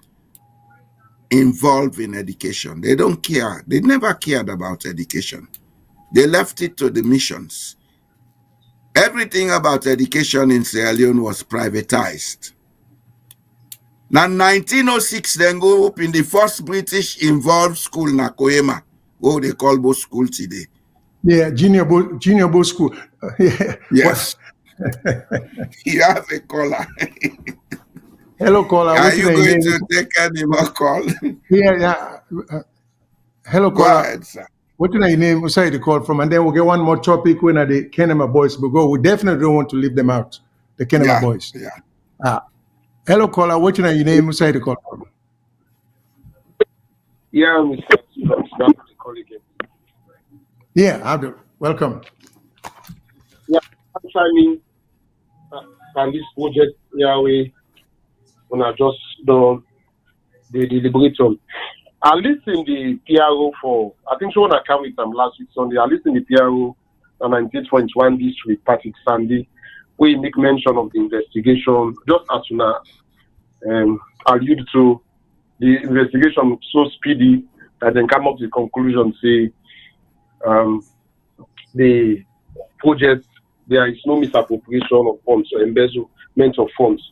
involved in education. They don't care. They never cared about education. They left it to the missions. Everything about education in Sierra Leone was privatized. Now, 1906, then go up in the first British involved school in Koema, what they call Bow School today. Yeah, junior Bow School. Yes. You have a caller. Hello, caller. Are you going to take any more call? Yeah. Hello, caller. Go ahead, sir. What your name? Sorry to call from, and then we'll get one more topic when the Kenema boys will go. We definitely don't want to leave them out. The Kenema boys. Hello, caller. What your name? Sorry to call from. Yeah, Mr. Yeah, Abdul. Welcome. Yeah, actually, and this project, when I just done the deliberatum. I listened the PRO for, I think so when I came with them last week Sunday, I listened the PRO on 98.1 district, Patrick Sandy, where he make mention of the investigation, just as soon as allude to the investigation so speedy that then come up to the conclusion, say, the project, there is no misappropriation of funds or embezzlement of funds.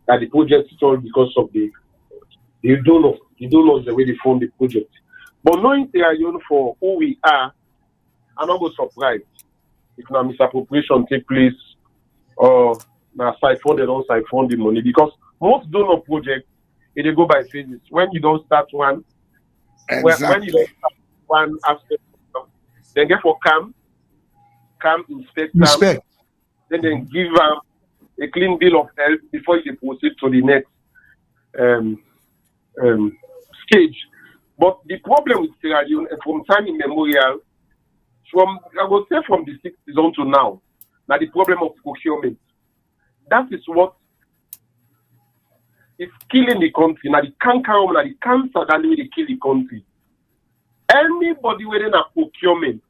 That the project is all because of the donors, the way they fund the project. But knowing Sierra Leone for who we are, I'm not going to surprise if now misappropriation take place or now siphoned or siphoned the money, because most donor projects, they go by phases. When you don't start one, exactly. when you don't start one aspect, then get for CAM inspect, then give a clean bill of health before you proceed to the next stage. But the problem with Sierra Leone, from time immemorial, I would say from the 60s on to now, the problem of procurement. That is what is killing the country. Now the cancer that will kill the country. Anybody within a procurement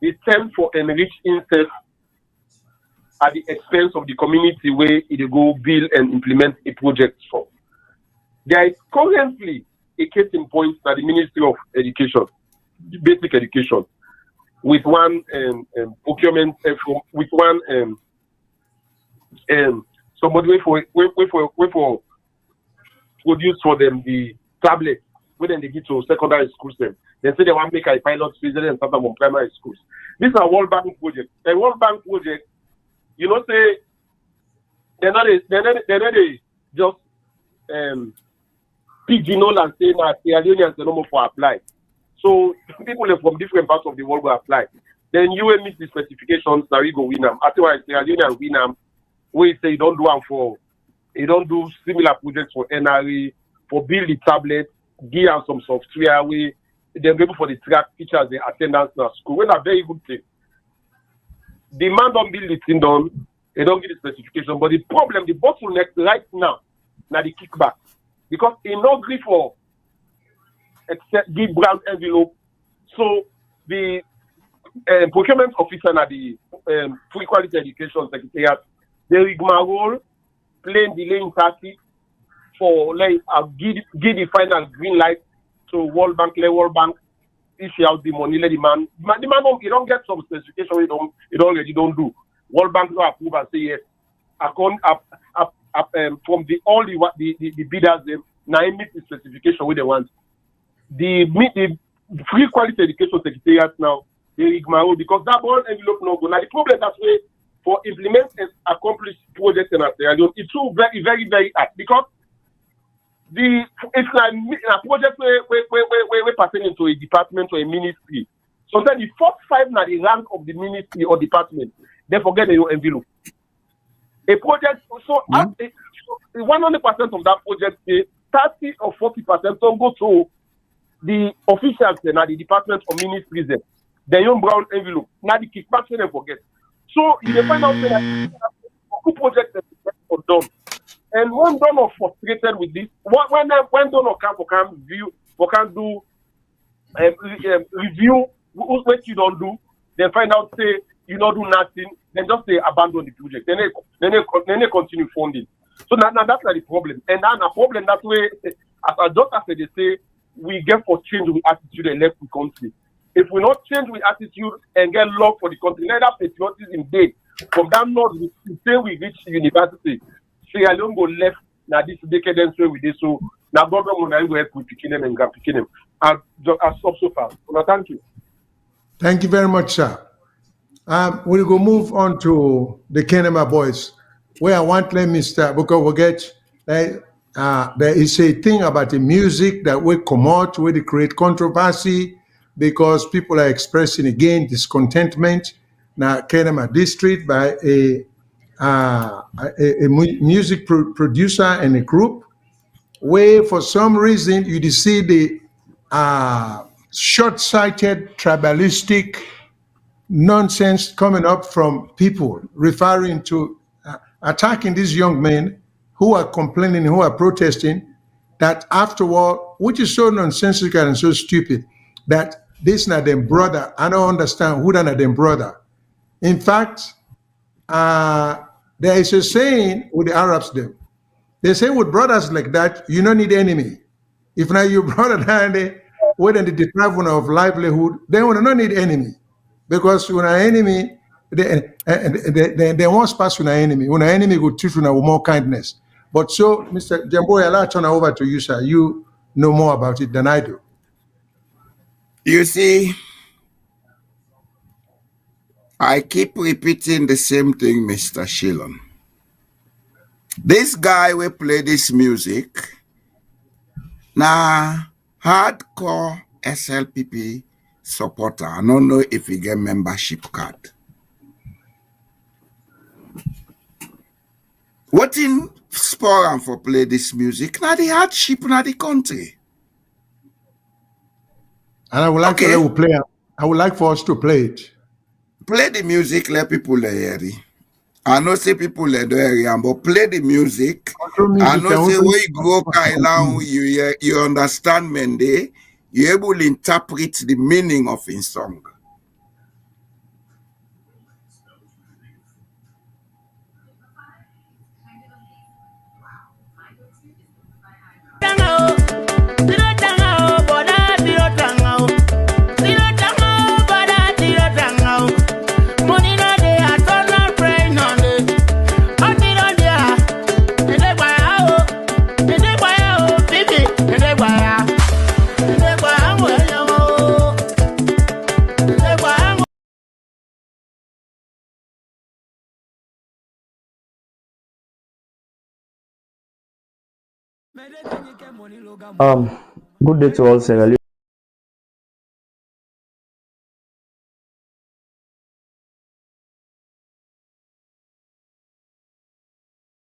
is tend for enriched interest at the expense of the community where it go build and implement a project for. There is currently a case in point at the Ministry of Education, basic education, with one procurement with one somebody wait for produce for them the tablet when they get to secondary schools. They say they want to make a pilot phase and start on primary schools. These are World Bank project. A World Bank project, you know, say they're not just pigeonhole and say that Sierra Leoneans are no more for apply. So people from different parts of the world will apply. Then you will meet the specifications that we go win them. Otherwise, Sierra Leoneans win them. We say you don't do them for, you don't do similar projects for NRA, for build the tablet, give them some software. They're able for the track teachers, the attendance in school. When a very good thing. The man don't build the thing done, they don't give the specification. But the problem, the bottleneck right now the kickback. Because he not agree for except give brown envelope. So the procurement officer at the free quality education secretariat, they rigmarole, plain delaying tactics for like give the final green light to World Bank, if you have the money, let the man don't get some specification you don't do. World Bank don't approve and say yes. From the bidders, now meet the specification where they want. The free quality education secretariat now they rigmarole because that one envelope no go. Now the problem that's way for implement and accomplish projects in Sierra Leone, it's too very, very, very hard because it's like a project where passing into a department or a ministry. Sometimes the first five now the rank of the ministry or department, they forget your envelope. A project, so 100% of that project, 30 or 40% don't go to the officials and the department or ministries. They don't brown envelope. Now the kickbacks they forget. So you find out that two projects are done. And one donor frustrated with this. When donor can view or can do review what you don't do, then find out say you don't do nothing, then just say abandon the project. Then they continue funding. So now that's not the problem. And now the problem that way, as a doctor said, they say we get for change with attitude and left the country. If we not change with attitude and get love for the country, neither patriotism day from that north we say we reach university. Sierra Leone go left now this decadence way with this. So now government will go help with picking them and picking them. As so far. Well, thank you. Thank you very much, sir. We'll go move on to the Kenema boys. Where I want let me start because we get there is a thing about the music that will come out, will create controversy. because people are expressing again discontentment na Kenema district by a music producer and a group where for some reason you see the short-sighted tribalistic nonsense coming up from people referring to attacking these young men who are complaining, who are protesting, that afterward, which is so nonsensical and so stupid, that this not them brother. I don't understand who not them brother. In fact, there is a saying with the Arabs them. They say with brothers like that, you don't need enemy. If now your brother down there, whether they deprive one of livelihood, then we don't need enemy. Because when an enemy, they won't pass when an enemy. When an enemy will treat you with more kindness. But so, Mr. Jamboy, I'll turn over to you, sir. You know more about it than I do. You see, I keep repeating the same thing, Mr. Shillon. This guy will play this music. Now, hardcore SLPP supporter. I don't know if he get membership card. What in spur am for play this music? Now the hardship na the country. And I would like Okay. to play. I would like for us to play it. Play the music, let people hear it. I know say people let hear it, but play the music. I know say when you go Kailahun, you understand Mende, you able to interpret the meaning of his song. Good day to all Sierra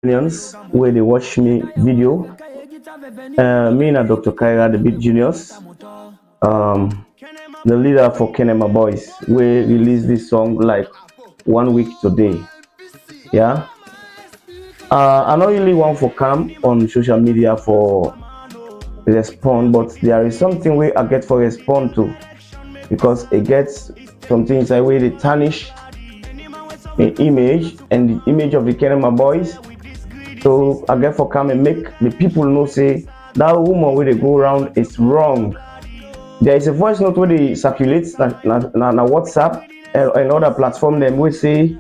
Leoneans where they watch me video. Me and Dr. Kaira, the big genius, the leader for Kenema Boys, we released this song like 1 week today. Yeah. I not really want for come on social media for respond, but there is something where I get for respond to, because it gets something inside where they tarnish the image and the image of the Kenema Boys. So I get for come and make the people know say that woman where they go around is wrong. There is a voice note where they circulate na WhatsApp and other platform them we say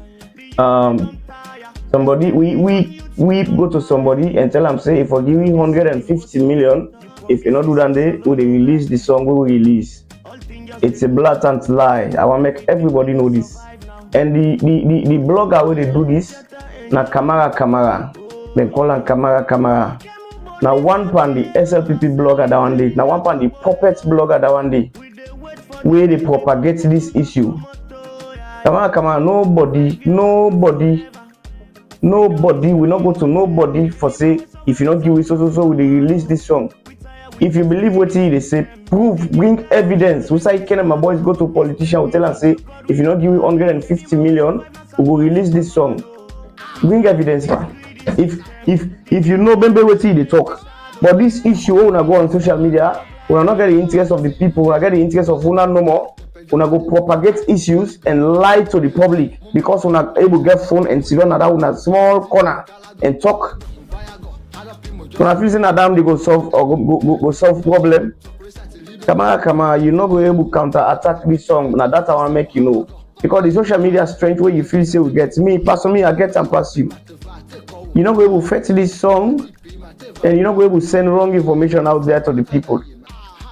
somebody we go to somebody and tell them say if I give you 150 million, if you not do that they will release the song we will release. It's a blatant lie. I want to make everybody know this. And the blogger where they do this na Kamara. They call them Kamara. Now one pan the SLPP blogger that one day. Now one pan the puppet blogger that one day. Where they propagate this issue. Kamara, nobody will not go to nobody for say if you not give it so will they release this song. If you believe what they say, prove, bring evidence. We say Kenema Boys go to politician will tell and say if you not give 150 million, we will release this song. Bring evidence, man. If you know Bembe what they talk. But this issue when I go on social media, we are not get the interest of the people, we are get the interest of una no more. Una go propagate issues and lie to the public because una able to get phone and sit down at that small corner and talk. Una feel say na damn they go solve or go solve problem. Kamara, you not go able to counter attack this song. Now that I want to make you know. Because the social media strength where you feel say we get me, personally I get and pass you. You not go able to fetch this song and you not go able to send wrong information out there to the people.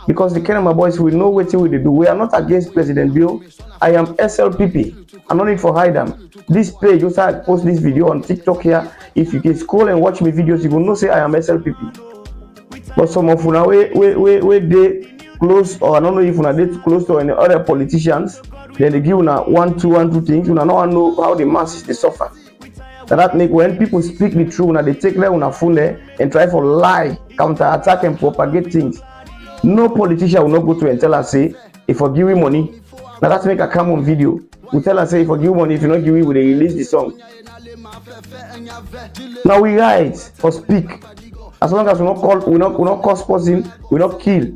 Because the Kenema Boys will know what we do. We are not against President Bill. I am SLPP. I'm not need for hide them. This page, also I post this video on TikTok here. If you can scroll and watch my videos, you will know say I am SLPP. But some of you now we close, or I don't know if una dey close to any other politicians, then they give una one, two things. Una no know how the masses they suffer. That make when people speak the truth, una they take them una phone there and try for lie, counter attack and propagate things. No politician will not go to and tell us say if I give you money. Now that's make a come on video. We tell us say if I give you money, if you not give me, we they release the song. Now we write for speak. As long as we not call, we not cause person, we not kill.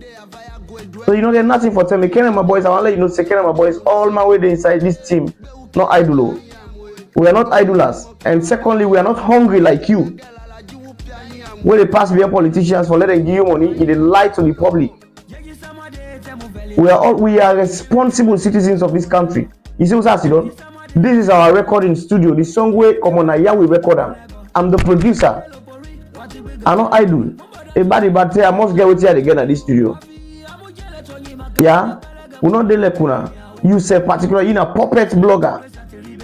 So you don't get nothing for telling me. Kenny my boys, I want to let you know, say Kenny my boys, all my way inside this team, not idle. We are not idlers. And secondly, we are not hungry like you. When they pass beyond politicians for letting give you money, they lie to the public. We are responsible citizens of this country. You see what I see? This is our recording studio. The song way come on here, we record them. I'm the producer. I'm not idle. Everybody but say I must get with you again at this studio. Yeah? We not de lekuna. You say particularly in a puppet blogger.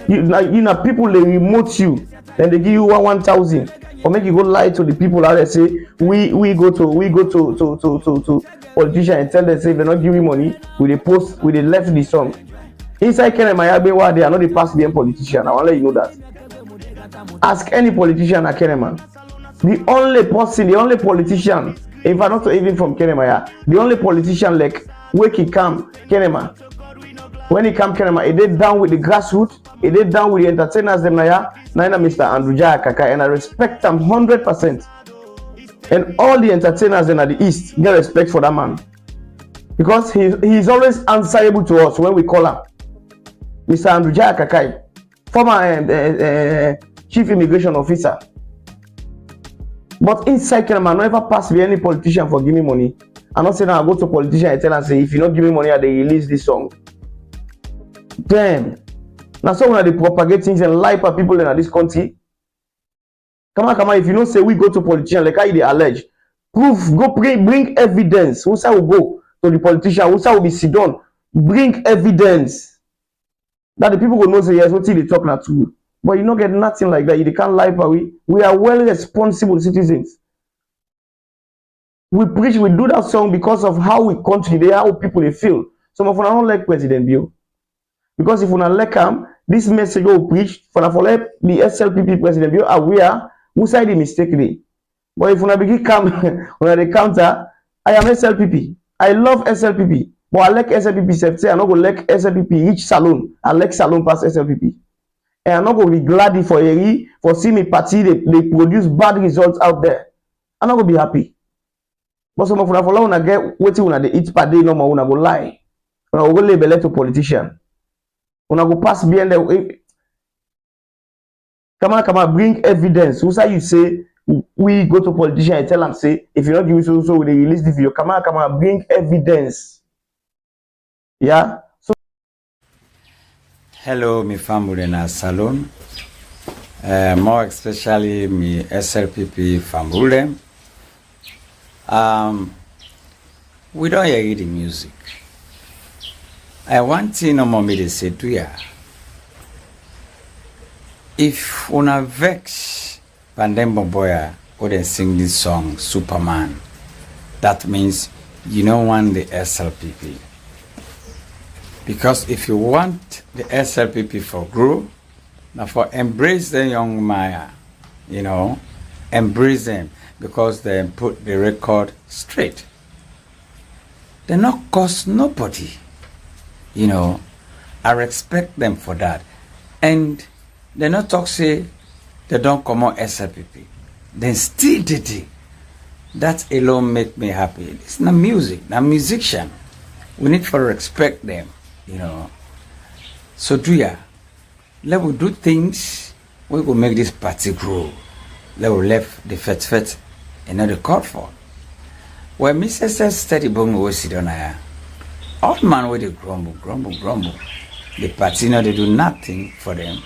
You know people they remote you, then they give you 1,000, or make you go lie to the people out there say we go to politician and tell them say if they not give you money, we they post, we they left the song. Inside Kenya Mayabe where they are not the past being politician. I want to let you know that. Ask any politician at Kenya man. The only person, the only politician, if I not even from Kenya Maya, the only politician like wake he come Kenya man. When he come Kenya, he did down with the grassroots, he did down with the entertainers them Naya Mr. Andrew Kaka, and I respect him 100%. And all the entertainers in the East get respect for that man. Because he's always answerable to us when we call him. Mr. Andrew Kaka, former chief immigration officer. But inside Kenya, I never pass by any politician for giving me money. I'm not saying I go to a politician and tell and say, if you not give me money, they release this song. Damn. Now so when they propagate things and lie for people in this country. Come on, if you don't say we go to politician, like how they allege, proof, go bring evidence. Who's will go to the politician, who's will be sit down, bring evidence. That the people will know say yes, what they talk not true. But you don't get nothing like that. You can't lie for we. We are well responsible citizens. We preach, we do that song because of how we country, how people they feel. Some of us don't like President Bill. Because if we don't like him, this message will preach for the SLPP President Bill aware who side the mistakenly. But if we don't begin come on the counter, I am SLPP. I love SLPP. But I like SLPP safety. I'm not going to like SLPP reach salon. I like salon past SLPP. And I'm not going to be glad for seeing me party they produce bad results out there. I'm not going to be happy. But some of us for long get waiting when they eat per day no more when I go lie. When I go label to politician. When I go pass behind the come on, bring evidence. Who say you say we go to politician and tell them say if you not give me so we release the video. Come on, bring evidence. Yeah. So hello, my family in our salon. More especially me SLPP family. We don't hear the music. I want to know more me to say to ya. If una vex Pandembo Boya go then sing this song Superman, that means you don't want the SLPP. Because if you want the SLPP for grow, now for embrace the young Maya, embrace them because they put the record straight. They not cost nobody. I respect them for that. And they not talk say they don't come on SLPP. Then still did it. That alone make me happy. It's not music, not musician. We need to respect them, So let we do things, we will make this party grow. Let we left the fet and not the call for. When Mrs. Steady Bong was sit on here, all man with the grumble. The party they do nothing for them.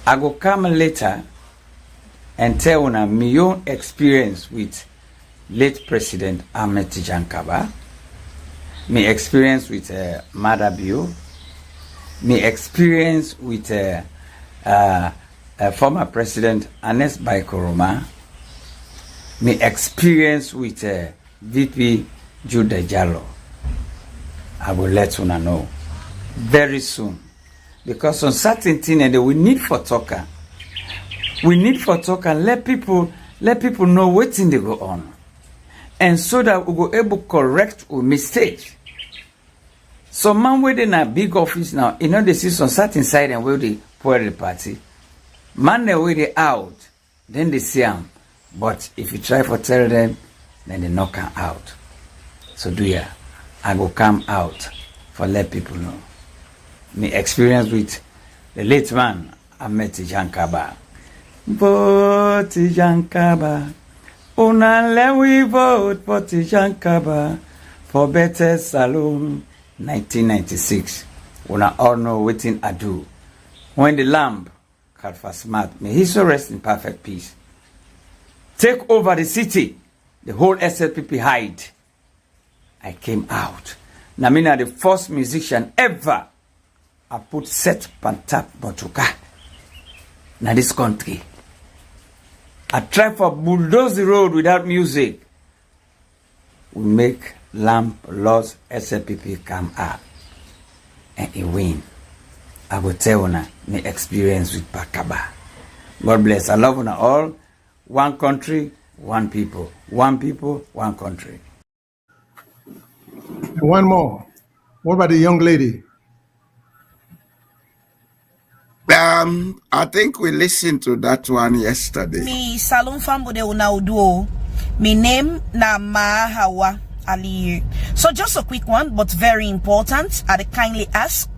I go come later and tell una my own experience with late President Ahmed Tijan Kaba, my experience with Madabio, my experience with former President Anes Baikoroma, my experience with VP Jude Jalo. I will let una know very soon. Because on certain things we need for talker. We need for talk and let people know what thing they go on. And so that we go able to correct our mistake. Some man waiting in a big office now, they see some certain side and where they pour the party. Man they way out, then they see them. But if you try to tell them, then they knock them out. So I go come out for let people know. My experience with the late man, I met Jankaba. Vote Jankaba. Una let we vote for Jankaba for better saloon. 1996. Una all know what I do. When the lamb, Kalfa Smart, may he so rest in perfect peace, take over the city, the whole SLPP hide. I came out. Now, me the first musician ever I put set pantap motuka na this country. I try for bulldoze the road without music. We make lamp laws SLPP come up and it win. I will tell una my experience with Pakaba. God bless. I love una all. One country, one people. One people, one country. One more. What about the young lady? I think we listened to that one yesterday. Me salon fambo de una uduo. Me name na Mahawa Ali. So just a quick one, but very important. I kindly ask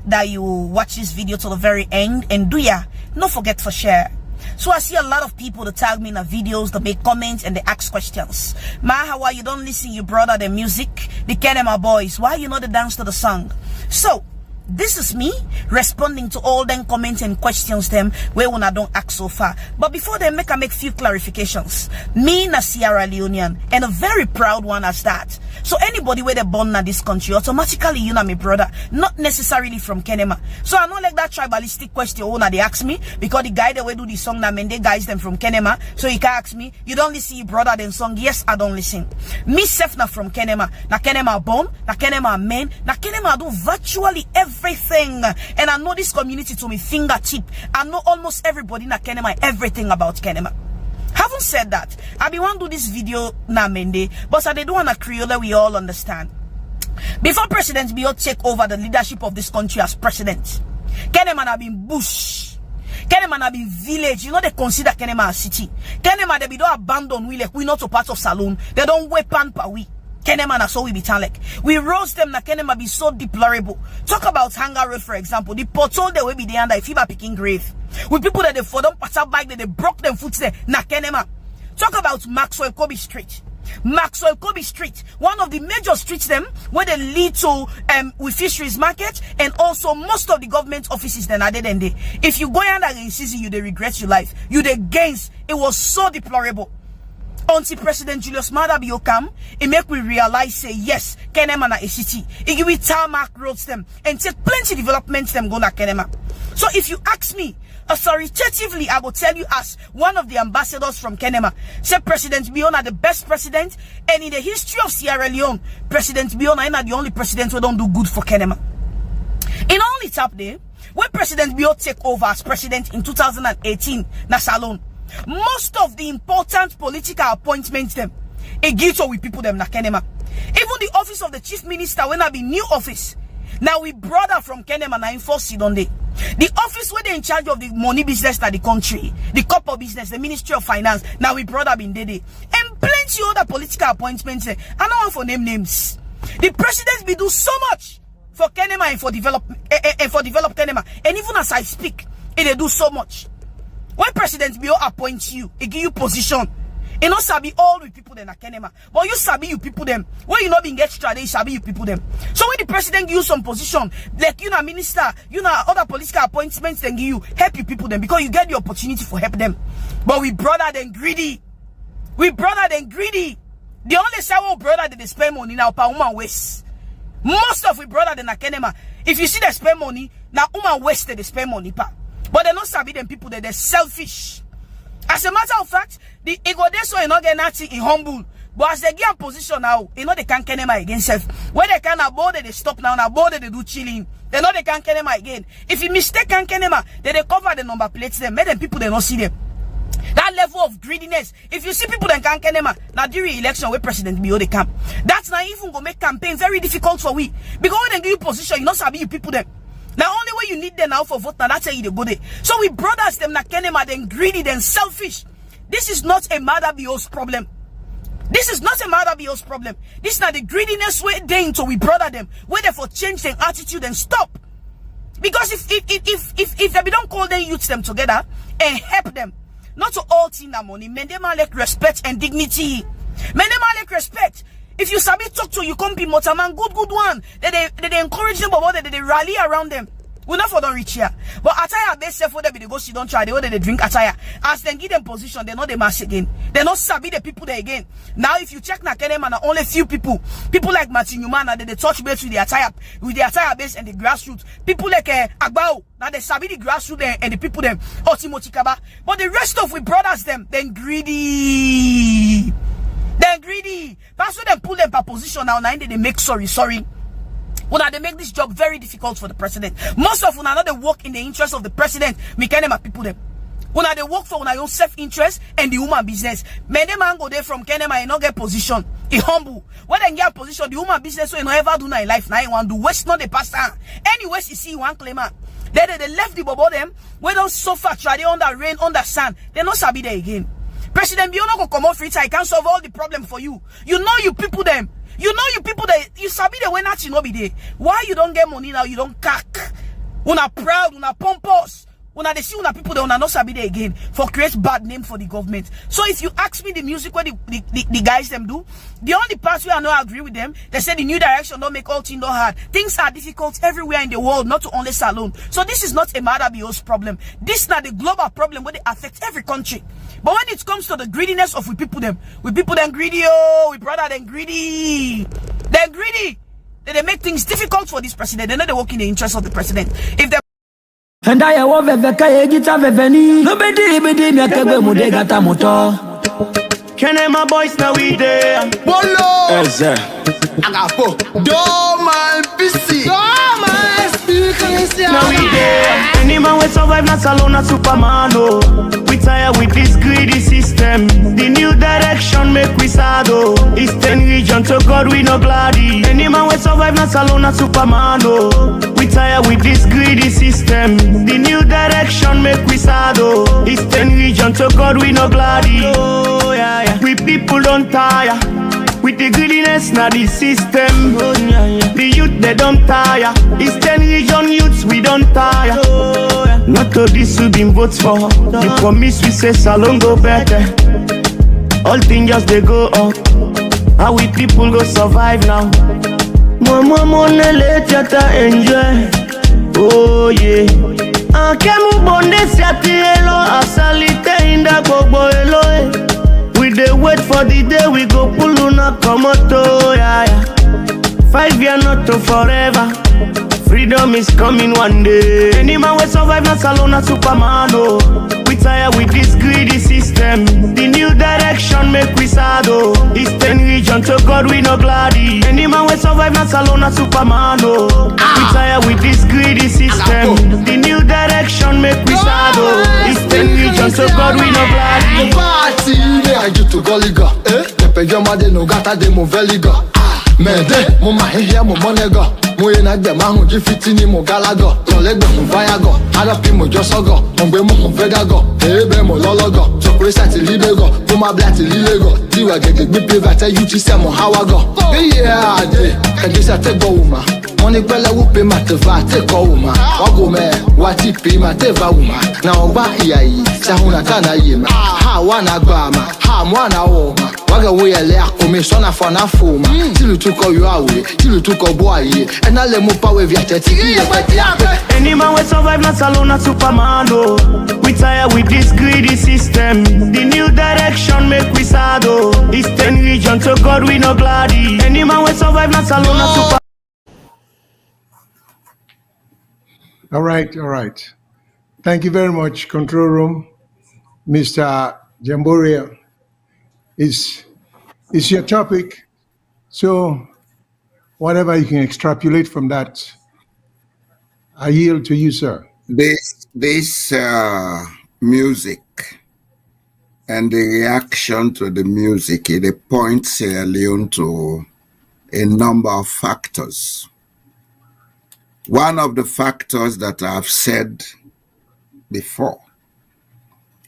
that you watch this video to the very end and don't forget to share. So I see a lot of people that tag me in the videos, they make comments and they ask questions. Mahawa, you don't listen, you brother the music, the Kenema boys. Why you not the dance to the song? So this is me responding to all them comments and questions them where when I don't ask so far. But before they make few clarifications. Me na Sierra Leonean and a very proud one as that. So anybody where they born in this country, automatically you know my brother, not necessarily from Kenema. So I don't like that tribalistic question they ask me because the guy that we do the song that men they guys them from Kenema. So he can ask me, you don't listen your brother then song? Yes, I don't listen. Me self na from Kenema. Na Kenema born, na Kenema men, na Kenema do virtually everything. And I know this community to me fingertip. I know almost everybody na Kenema, everything about Kenema. Having said that, I be want to do this video na mende, but I don't want a Creole we all understand. Before President Bio take over the leadership of this country as president, Kenema have been bush. Kenema have been village. You know they consider Kenema a city. Kenema they be don't abandon we like we not a part of saloon. They don't weapon pa we. Kenema na so we be like. We roast them na Kenema be so deplorable. Talk about Hangar Road for example. The portal they will be there under if you are picking grave. With people that they for them pass up bike that they broke them foot there na Kenema. Talk about Maxwell Kobe Street. Maxwell Kobe Street, one of the major streets them where they lead to with fisheries market and also most of the government offices then are there and they. If you go under in season you they regret your life. You they gains. It was so deplorable. Until President Julius Maada Bio come, it make we realize say yes, Kenema na a city. It give we tarmac roads them and take plenty developments them go na Kenema. So if you ask me, authoritatively, I will tell you as one of the ambassadors from Kenema, say President Biona the best president, and in the history of Sierra Leone, President Biona is not the only president who don't do good for Kenema. In only tap day, when President Bio take over as president in 2018, na Salon, most of the important political appointments them, a ghetto with people them na Kenema. Even the office of the chief minister when I be new office. Now we brother from Kenema na enforce it on day. The office where they in charge of the money business na the country, the corporate business, the Ministry of Finance, now we brother been there. And plenty other political appointments. I don't want for name names. The president be do so much for Kenema and for develop Kenema. And even as I speak, they do so much. When President Bio appoints you, he give you position. You know sabi all the people them na Kenema. But you sabi you people them. When you not being extra, they sabi you people them. So when the president give you some position, like you know minister, you know other political appointments, then give you help you people them because you get the opportunity for help them. But we brother than greedy. We brother than greedy. The only sour brother that they spend money now per woman waste. Most of we brother than na Kenema. If you see they spend money, now woman waste they spend money pa. But they not sabi them people that they're selfish. As a matter of fact, the ego they so not get nothing in humble But as they get a position now, you know they can't get them again self. When they can abode, they stop now, and abode they do chilling. They know they can't get them again. If you mistake can't get them, they cover the number plates them, make them people they not see them. That level of greediness. If you see people that can't get them, now during election where president be they camp. That's not even gonna make campaign very difficult for we. Because when they give you position, you not sabi you people them. Now only way you need them now for vote, now that's how you go there. So we brothers them na kenema, then greedy, then selfish. This is not a mother BO's problem. This is not a mother BO's problem. This is not the greediness way they into we brother them. Where they for change their attitude and stop. Because if they don't call them youths them together and help them, not to all in that money, men them like respect and dignity. Men them like respect. If you sabi talk to you, come be motaman, good one. They encourage them, but they rally around them. We not for don't reach here. But attire best self for them they go see don't try. They drink attire. As they give them position, they know they mass again. They not sabi the people there again. Now if you check na Kenem and only few people like Martin Newman, they touch base with the attire base and the grassroots. People like Agbao, now they sabi the grassroots and the people them Timothy Kaba. But the rest of we brothers them, then greedy. They're greedy. That's why they pull them per position now. Now they make sorry. When they make this job very difficult for the president. Most of when they work in the interest of the president, me can them people them. When they work for their own self-interest and the human business. Men them go there from Kenema and not get position. He humble. When they get position, the human business so you know ever do in life. Now you want to do West not the pastor. Anyways, you see one claimer. They left the bobo them. When don't suffer, try they under rain, under sun. They not sabi there again. President Biono go come off free time. I can't solve all the problem for you. You know you people them. You know you people that you sabi the way not you know be there. Why you don't get money now? You don't cack. Una proud, una pompous. Una they see una people that una not sabi there again for create bad name for the government. So if you ask me the music what the guys them do, the only part where I not agree with them, they say the new direction don't make all things hard. Things are difficult everywhere in the world, not to only Salone. So this is not a Madabios problem. This is not the global problem where they affect every country. But when it comes to the greediness of we people them greedy, oh, we brother them greedy. They're greedy. They make things difficult for this president. They know they work in the interest of the president. If they and I have a gita veveni. Nobody me akebe mudegata moto. Can my boys now we there? Bolo! Agapo! Doma PC! Doma speaker! Now we there. Any man we survive not alone, not Superman. Oh. We tired with this greedy system. The new direction make we sad. Oh. It's 10 region to God we no gladdy. Any man we survive not alone, not Superman. Oh. We tired with this greedy system. The new direction make we sad. Oh. It's 10 region to God we no gladdy. Oh yeah. We people don't tire with the greediness na the system. The youth they don't tire. It's 10 region youths we don't tire. Not to this we been votes for. You promise we say Salone go better. All things just they go up. How we people go survive now? Mama money let you enjoy. Oh yeah. Akemu bonde siati elo asalite inda bobo elo. We dey wait for the day we go pull una komoto, yeah. 5 years not to forever. Freedom is coming one day. Any man will survive not alone, not Superman. Oh. We tired with this greedy system. The new direction make we sad. Oh. It's 10 region to God we no gladdy. Any man will survive not alone, not Superman. Oh. We tired with this greedy system. The new direction make we sad. Oh. It's 10 region to God we no gladdy. Party I get to Goliga. The pejama de no gata de mo veliga. Mede mo mahihia mo monego. Mo yena gbe mahun ji fitini mo galago. Tolegbe mo vayago. Adapi mo josogo. Ngbe mo vegago. Ebe mo lologo. So present libego. Mo ma blati lilego. Diwa gege gbe pivate you ti se mo hawago. Yeah, ade. Kanje sa te go uma. Money pele wupe mate va te ko uma. Wago me wati pi mate va uma. Na ogba iyai. Sa huna kana yema. Ha wana gba ma. Ha mwana wo ma. Waga wo yele akome so na fa na foma. Tilu tuko yo awe. Tilu tuko boye. Na le mo power via 30. Any man will survive not alone, not Superman. Oh. We tired with this greedy system. The new direction make we sad. Oh. It's 10 region to God we no gladdy. Any man will survive not alone, not Superman. All right. Thank you very much, Control Room. Mr. Jamboria is It's your topic. So whatever you can extrapolate from that, I yield to you, sir. This music and the reaction to the music, it points Leone to a number of factors. One of the factors that I've said before,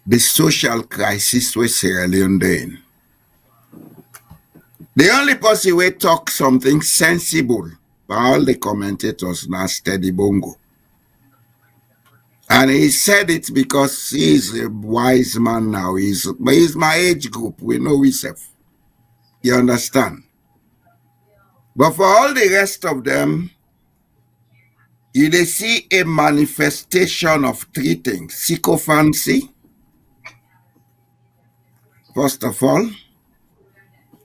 the social crisis with Sierra Leone in. The only person who talk something sensible by all the commentators now Steady Bongo. And he said it because he's a wise man now. He's my age group. We know himself. You understand? But for all the rest of them, you they see a manifestation of three things. Sycophancy, first of all.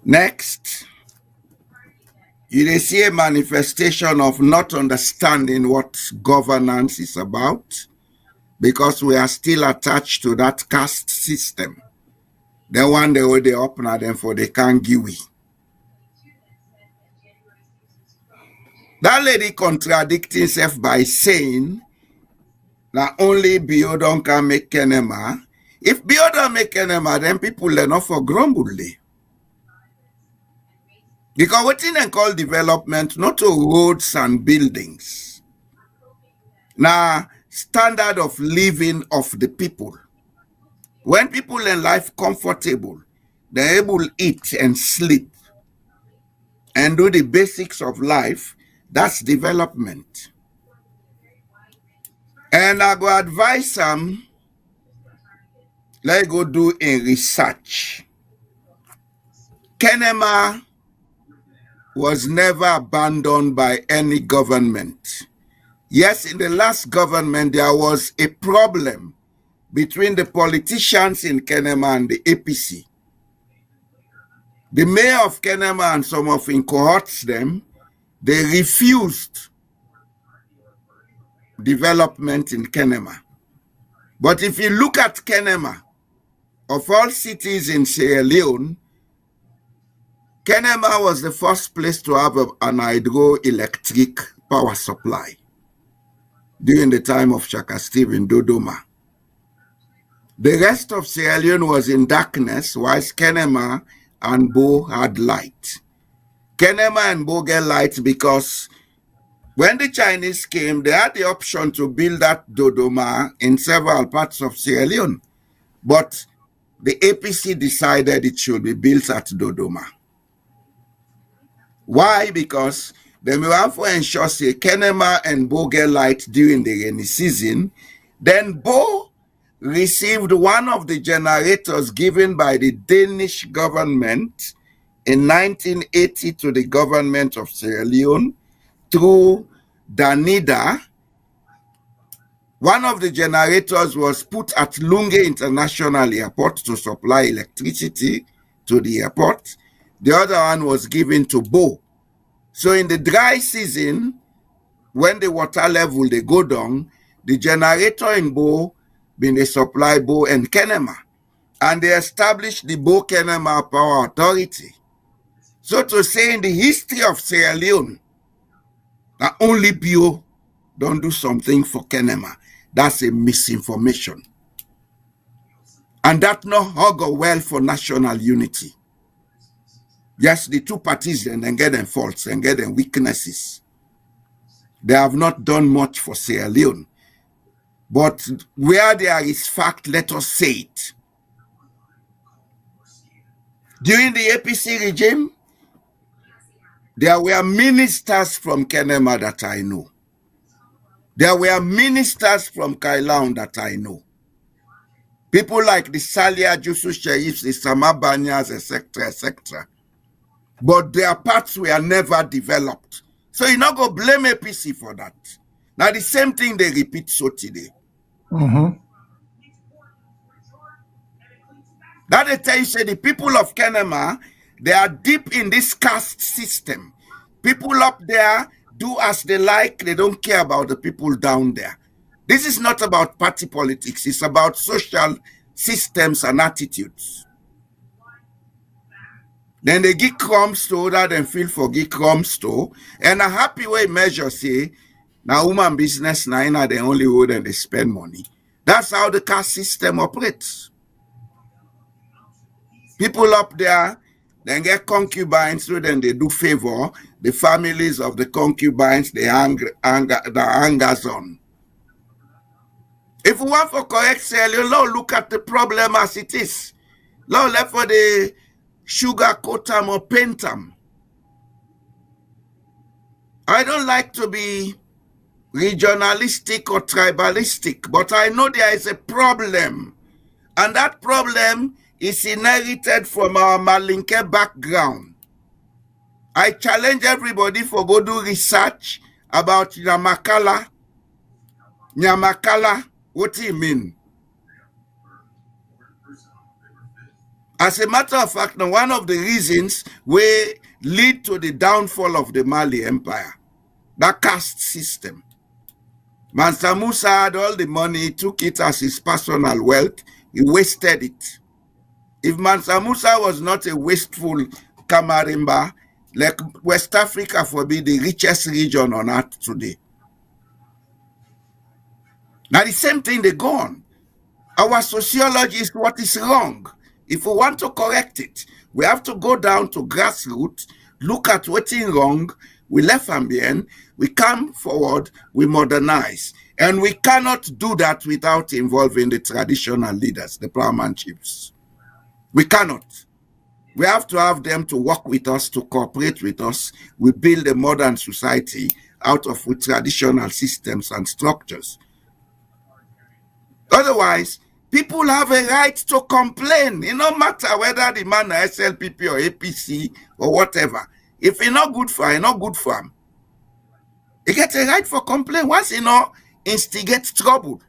Next, you they see a manifestation of not understanding what governance is about, because we are still attached to that caste system. Then one day they open at them for the Kangiwi. That lady contradicting herself by saying that only Biodon can make Kenema. If Biodon make Kenema, then people learn off for grumble. Because what they call development, not to roads and buildings. Now, standard of living of the people. When people in life comfortable, they're able to eat and sleep and do the basics of life, that's development. And I go advise them, let's go do a research. Kenema was never abandoned by any government. Yes, in the last government, there was a problem between the politicians in Kenema and the APC. The mayor of Kenema and some of in cohorts them, they refused development in Kenema. But if you look at Kenema, of all cities in Sierra Leone, Kenema was the first place to have an hydroelectric power supply during the time of Shaka Steve in Dodoma. The rest of Sierra Leone was in darkness, whilst Kenema and Bo had light. Kenema and Bo get light because when the Chinese came, they had the option to build that Dodoma in several parts of Sierra Leone. But the APC decided it should be built at Dodoma. Why? Because they will have to ensure say Kenema and Bo get light during the rainy season. Then Bo received one of the generators given by the Danish government in 1980 to the government of Sierra Leone through Danida. One of the generators was put at Lunge International Airport to supply electricity to the airport. The other one was given to Bo. So in the dry season, when the water level they go down, the generator in Bo been they supply Bo and Kenema. And they established the Bo Kenema Power Authority. So to say in the history of Sierra Leone, that only Bio don't do something for Kenema, that's a misinformation. And that not augur well for national unity. Yes, the two parties then get them faults and get them weaknesses. They have not done much for Sierra Leone. But where there is fact, let us say it. During the APC regime, there were ministers from Kenema that I know. There were ministers from Kailahun that I know. People like the Salia Jusu Sheriffs, the Samabanyas, etc., etc. But their parts were never developed. So you not go blame APC for that. Now the same thing they repeat so today. That they tell you, say the people of Kenema, they are deep in this caste system. People up there do as they like, they don't care about the people down there. This is not about party politics, it's about social systems and attitudes. Then they give crumbs to other than feel for give crumbs to. And a happy way measure say, now woman business now the only way and they spend money. That's how the caste system operates. People up there then get concubines, so then they do favor the families of the concubines, the hangers on. If we want for correct sale, you look at the problem as it is. Lord, left for the sugar coat them or paint them. I don't like to be regionalistic or tribalistic, but I know there is a problem. And that problem is inherited from our Malinke background. I challenge everybody for go do research about Nyamakala. Nyamakala, what do you mean? As a matter of fact, now one of the reasons will lead to the downfall of the Mali Empire, that caste system. Mansa Musa had all the money, he took it as his personal wealth, he wasted it. If Mansa Musa was not a wasteful Kamarimba, like West Africa for be the richest region on earth today. Now the same thing they go on. Our sociology is what is wrong. If we want to correct it, we have to go down to grassroots, look at what's wrong, we left ambient, we come forward, we modernize. And we cannot do that without involving the traditional leaders, the paramount chiefs. We cannot. We have to have them to work with us, to cooperate with us. We build a modern society out of with traditional systems and structures. Otherwise, people have a right to complain. It no matter whether the man is SLPP or APC or whatever. If it's not good for him, not good for him. He gets a right for complaint once he not instigate trouble.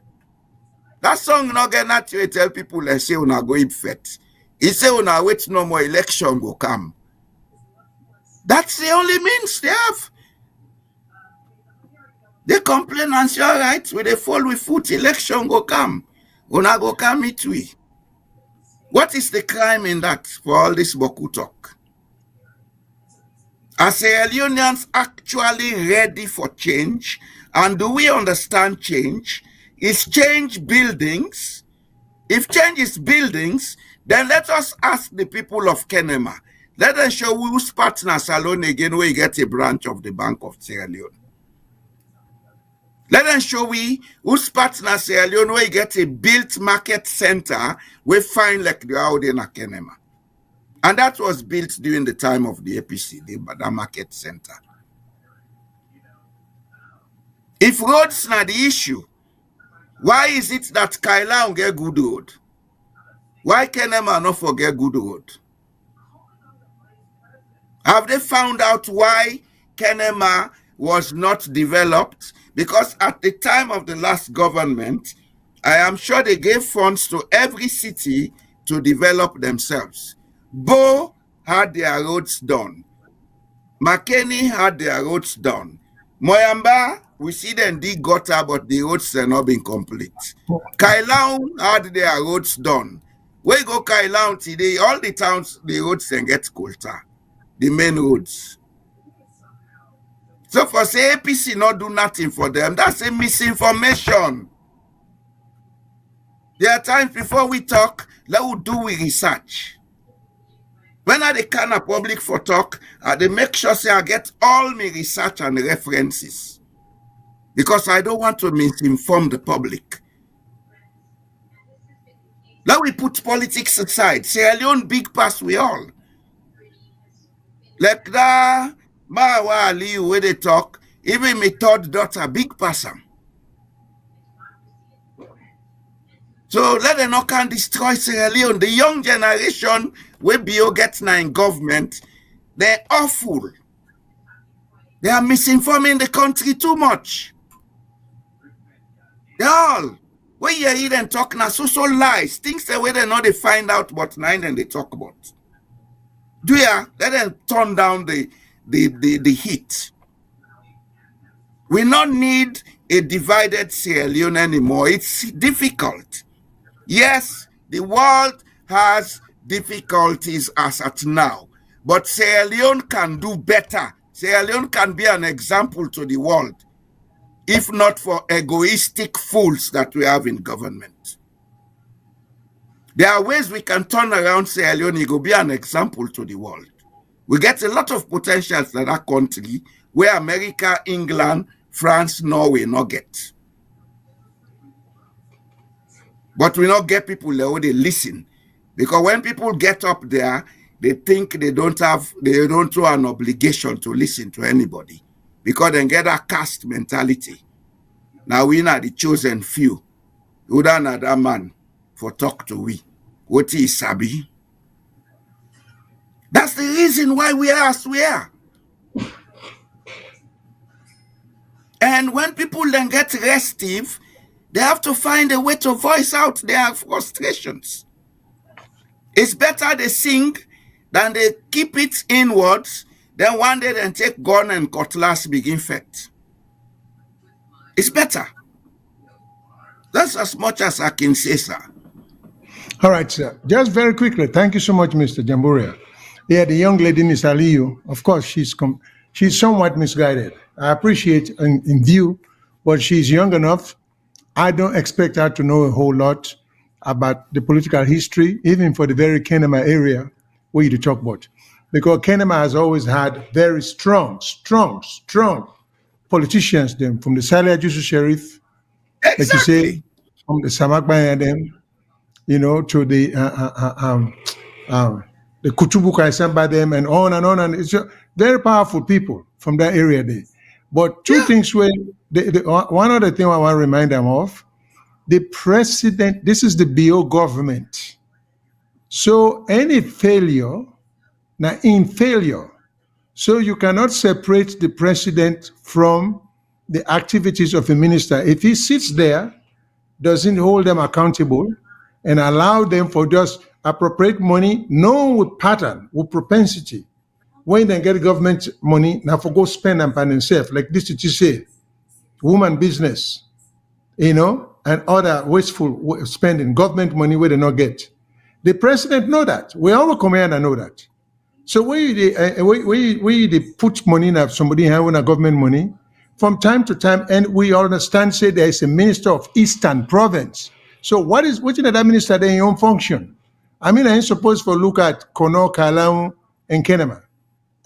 That song not get that you tell people and say una go infect. He say una wait no more election go come. That's the only means they have. They complain and say, all right, we they fall with foot, election go come. Una go come it we. What is the crime in that for all this Boku talk? Are Sierra Leoneans actually ready for change? And do we understand change? Is change buildings? If change is buildings, then let us ask the people of Kenema. Let them show whose partners alone again where you get a branch of the Bank of Sierra Leone. Let them show we whose partners Sierra Leone where you get a built market center we find like the out in Kenema. And that was built during the time of the APC, the market center. If roads not the issue, why is it that Kailahun get good road? Why Kenema not forget good road? Have they found out why Kenema was not developed? Because at the time of the last government, I am sure they gave funds to every city to develop themselves. Bo had their roads done. Makeni had their roads done. Moyamba, we see them dig gutter, but the roads have not been complete. Kailahun had their roads done. Where go Kailahun today, all the towns, the roads can get colder. The main roads. So for say APC not do nothing for them, that's a misinformation. There are times before we talk, let us do we research. When I can a public for talk, they make sure say I get all my research and references. Because I don't want to misinform the public. Let we put politics aside. Sierra Leone big pass we all. Like that Mawa Aliyu where they talk, even my third daughter big person. So let them not can destroy Sierra Leone. The young generation where Bio gets now in government, they're awful. They are misinforming the country too much. They all. Where you hear them talk now, so lies. Things that way they know they find out what nine and they talk about. Do ya? Let them turn down the heat. We not need a divided Sierra Leone anymore. It's difficult. Yes, the world has difficulties as at now. But Sierra Leone can do better. Sierra Leone can be an example to the world, if not for egoistic fools that we have in government. There are ways we can turn around Sierra Leone. It will be an example to the world. We get a lot of potentials in that country where America, England, France, Norway not get. But we not get people there who they listen. Because when people get up there, they think they don't have an obligation to listen to anybody. Because they get a caste mentality. Now we are the chosen few. You don't know that man for talk to we. What is Sabi? That's the reason why we are as we are. And when people then get restive, they have to find a way to voice out their frustrations. It's better they sing than they keep it inwards. Then one day they take gun and cutlass begin fight. It's better. That's as much as I can say, sir. All right, sir. Just very quickly, thank you so much, Mr. Jamburia. Yeah, the young lady, Miss Aliyu, of course, she's somewhat misguided. I appreciate in view, but she's young enough. I don't expect her to know a whole lot about the political history, even for the very Kenema area where you talk about. Because Kenema has always had very strong politicians, them from the Salia Jusu Sheriff, exactly. Like you say, from the Samakbaya them, to the Kutubu Kaisamba them, and on and on. And it's just very powerful people from that area there. But two things were, one other thing I want to remind them of, the president, this is the BO government. So any failure, now in failure, so you cannot separate the president from the activities of a minister. If he sits there, doesn't hold them accountable, and allow them for just appropriate money, known with pattern, with propensity. When they get government money, now for go spend them by themselves, like this you say, woman business, and other wasteful spending, government money where they not get. The president know that. We all come here and know that. So we they put money in somebody having a government money from time to time, and we understand say there is a minister of Eastern Province. So what is that minister their own function? I mean, I'm supposed to look at Kono, Kailahun, and Kenema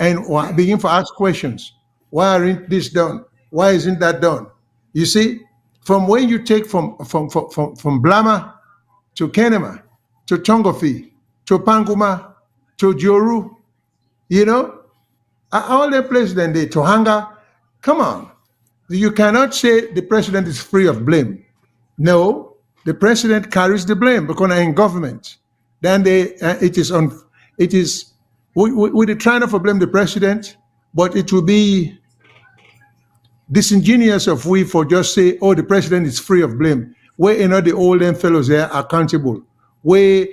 and begin to ask questions. Why aren't this done? Why isn't that done? You see, from when you take from Blama to Kenema, to Tongofi, to Panguma, to Joru, all the places then they to Hanga. Come on. You cannot say the president is free of blame. No, the president carries the blame because in government. Then we're trying to blame the president, but it will be disingenuous of we for just say, oh, the president is free of blame. Where the old fellows there are accountable. Where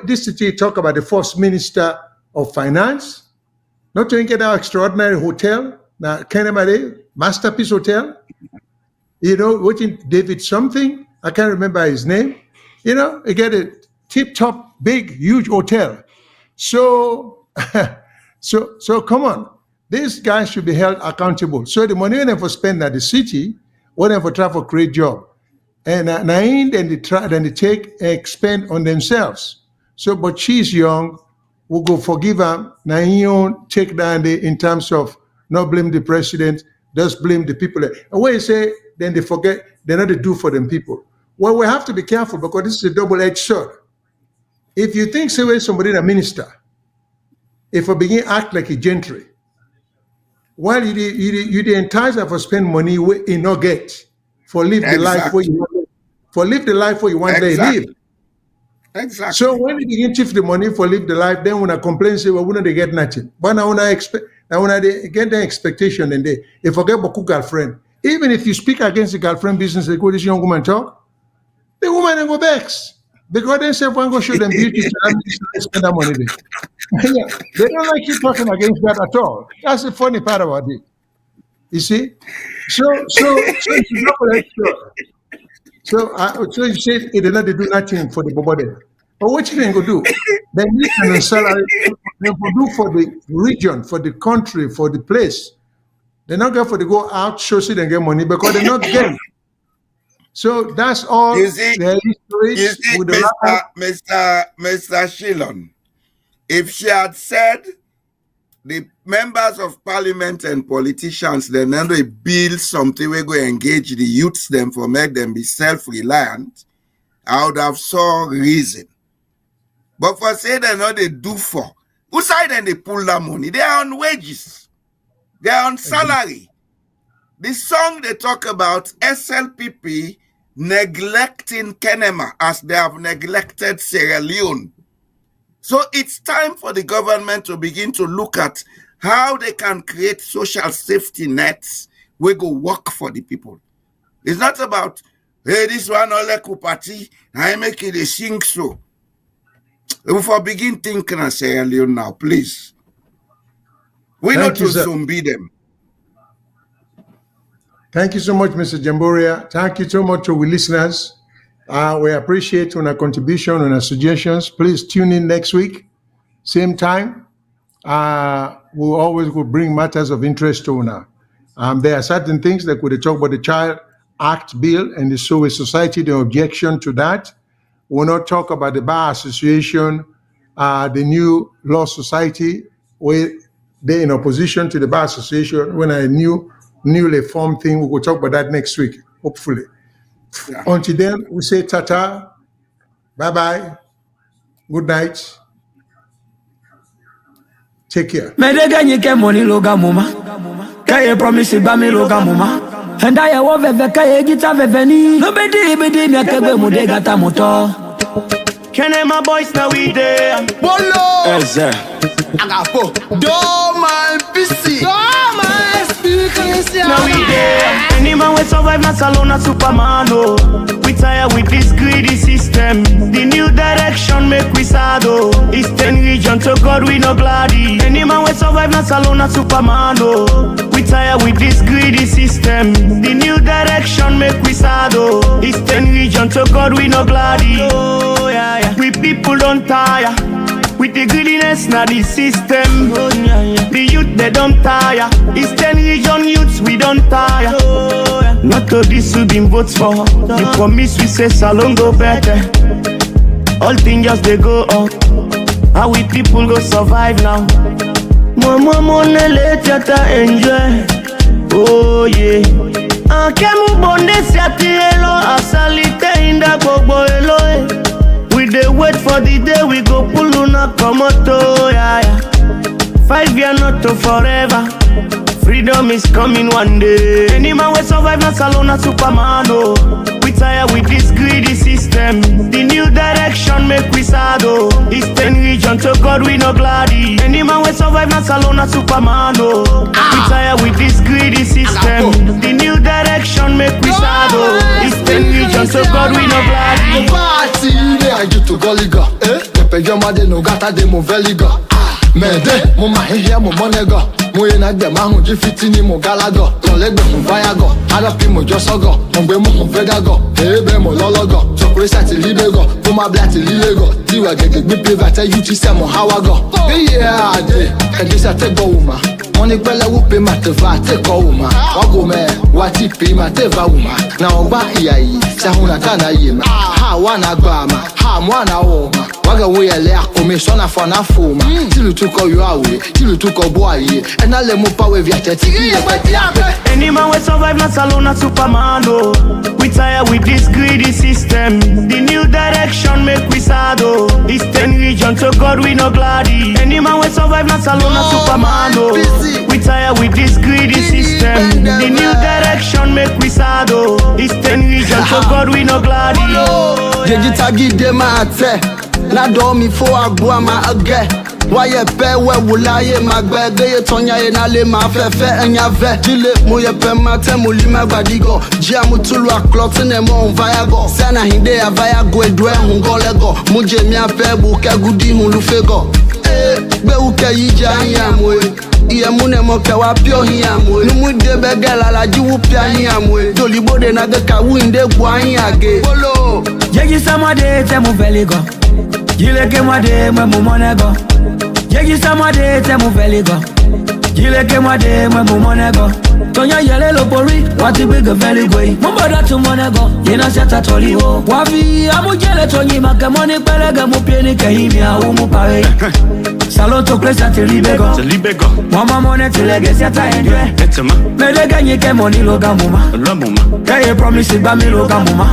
this city talk about the first minister of finance, not to get our extraordinary hotel, now Kenema Masterpiece Hotel, watching David something, I can't remember his name, you get a tip-top, big, huge hotel. So, so come on. These guys should be held accountable. So the money they for spend at the city, what they for try for create job. And then they take expend on themselves. So, but she's young, we'll go forgive her. Now he won't take down in terms of not blame the president, just blame the people. And when you say, then they forget, they're not to do for them people. Well, we have to be careful because this is a double-edged sword. If you think somebody a minister, if I begin act like a gentry, while you the entice her for spend money where you not get, for live the life where you want, for live the life where you want they live. Exactly. So when you begin chief the money for live the life, then when I complain, say, well, when they get nothing. But now when I get the expectation, and they forget about girlfriend. Even if you speak against the girlfriend business, they go this young woman talk, the woman and go vex. Because they say, one go show them beauty, spend that money there. Yeah, they don't like you talking against that at all. That's the funny part about it. You see? So it's double-edged sword. So you said it did not do nothing for the body. But what you going to do? Then you can salary they could do for the region, for the country, for the place. They're not going for to go out, show it and get money because they're not getting. So that's all. You see, with the Mr. Shillon, if she had said the members of parliament and politicians, then they build something we go engage the youths them for make them be self-reliant, I would have saw reason. But for say they know they do for, who side then they pull that money? They are on wages. They are on salary. The song they talk about SLPP neglecting Kenema as they have neglected Sierra Leone. So it's time for the government to begin to look at how they can create social safety nets we go work for the people. It's not about, hey, this one ole kupati, I make it a sing so. If I begin thinking of Sierra Leone now, please. We not to zombie them. Thank you so much, Mr. Jamboria. Thank you so much to our listeners. We appreciate your contribution and our suggestions. Please tune in next week, same time. We'll always bring matters of interest to now. There are certain things that we talk about the Child Act Bill and the Sowe Society, the objection to that. We'll not talk about the Bar Association, the new Law Society, where they're in opposition to the Bar Association. When a newly formed thing, we will talk about that next week, hopefully. Yeah. Until then, we say tata, bye-bye, good night, take care. Medeganyike money loga muma, kaye promise bami loga muma, and I have veve kaye gita veveni, no bedi mi akebe mudegata moto. Kene my boys now we there. Bolo. Eze. Agapo. Do my PC. Do my speakers. Now we there. Any man we survive na salona Superman oh. We tired with this greedy system. The new direction make we sad oh. Eastern region to God we no gladdy. Any man we survive na salona Superman oh. We tired with this greedy system. The new direction make we sad oh. Eastern region to God we no gladdy. Oh yeah yeah. We people don't tire. With the greediness na the system. Oh, yeah, yeah. The youth they don't tire. Eastern region youths we don't tire. Oh, yeah. Not to this we been votes for. The promise we say salon go better. All things just they go up. How we people go survive now? Mama money let you enjoy. Oh yeah. Kemu bonde siati elo asalite inda bobo elo. We dey wait for the day we go pull una komoto, yeah, yeah. 5 years not to forever. Freedom is coming one day. Any man we survive na salona Superman oh. We tired with this greedy system. The new direction make we sad oh. Eastern region to God we no gladdy. Any man we survive na salona Superman oh. We tired with this greedy system. The new direction make we sad oh. Eastern region to God we no gladdy. I get to Goliga, the pejama de no gata de mo veliga. Mede, mo mahia mo monego. Mo yena de mahu jifitini mo galago. Tolegbe mo vayago. Adapi mo josogo. Mongbe mo vegago. Ebe mo lologo. Chokwe sati libego. Puma blati lilego. Tiwa gege gbipe vate yuti se mo hawago. Yeah, ade. Kadisa te go uma. Money kwele wupe mateva te ko uma. Wago me, wati pi mateva uma. Na ogba iyayi, sahuna kana yema. Ha wana gbama, ha mwana oma. Waga we ele commissiona fana fuma. Tilu tuko yuawe, tilu tuko boaye. Ena le mo pawe via teti. Any man we survive na salona Superman oh. We tired with this greedy system. The new direction make we sad oh. Eastern region to God we no gladdy. Any man we survive na salona Superman oh. We tired with this greedy system. The new direction make we sad oh. Eastern region to God we no gladdy. Jegitagi de mate. Na do mi fo agbo ma age. Waye pe we wulaye magbege ye tonya ye na le ma fefe enya ve. Dile mo ye pe mate mo li magbadigo. Jia mo tulu aklot ne mo vayago. Sana hinde ya vayago edwe ngolego. Mo je mi ape bu ke gudi hun lu fego. Be u ke yija yamwe. Iye mune mo ke wa pio yamwe. Nu mu de begela la jiwu pia yamwe. Doli bode na de ka wu inde gwa yage. Bolo. Yeji sama de te mo veligo. Jile ke ma de mo monego. Jegi samade te mu veligo. Jile ke mwade mwe mu monego. Tonya yele lo pori, wati bige veligo. Mumboda tu monego, yena seta toliwo. Wavi amu jele tonyi make moni pelege mu pieni ke himia umu pare. Salon to klesa te libego. Mama mone te lege seta enjwe. Mede ganyi ke moni loga muma. Kaya promise ba mi loga muma.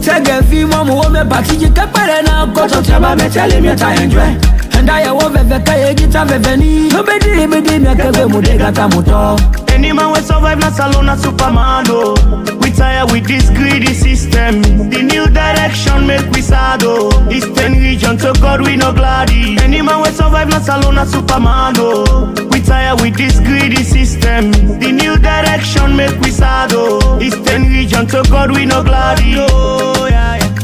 Tege fi momu ome batiji ke pere na koto chaba me tele mi ta enjwe. And I will never kaya gita veveni. Nobody me kebe mudega tamuto. Any man will survive, not alone, a Superman. Oh. We tired with this greedy system. The new direction make we sad. Oh. It's 10 region to God we no gladdy. Any man will survive, not alone, a Superman. Oh. We tired with this greedy system. The new direction make we sad. Oh. It's 10 region to God we no gladdy. Oh yeah, yeah.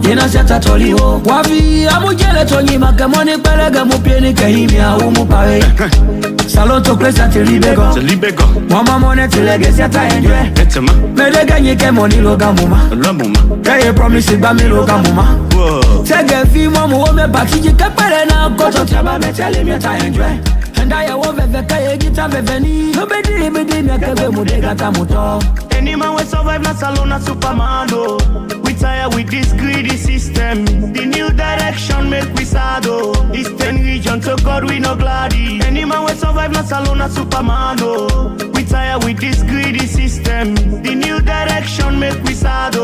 Yena seta toliwo. Wavi amu jele tonyi make moni pelege mu pieni ke himia umu pare. Salon to klesa te libego. Mama mone te lege seta enjwe. Mede ganyi ke moni loga muma. Kaya promise ba mi loga muma. Tege fi momu ome batiji ke pere na koto chaba me tele mi ta enjwe. And I will never kaya gita veveni. Nobody me kebe mudega tamuto. Any man will survive, not alone, a Superman. Oh. We tired with this greedy system. The new direction make we sad. Oh. It's 10 region to God we no gladdy. Any man will survive, not alone, a Superman. Oh. We tired with this greedy system. The new direction make we sad. Oh.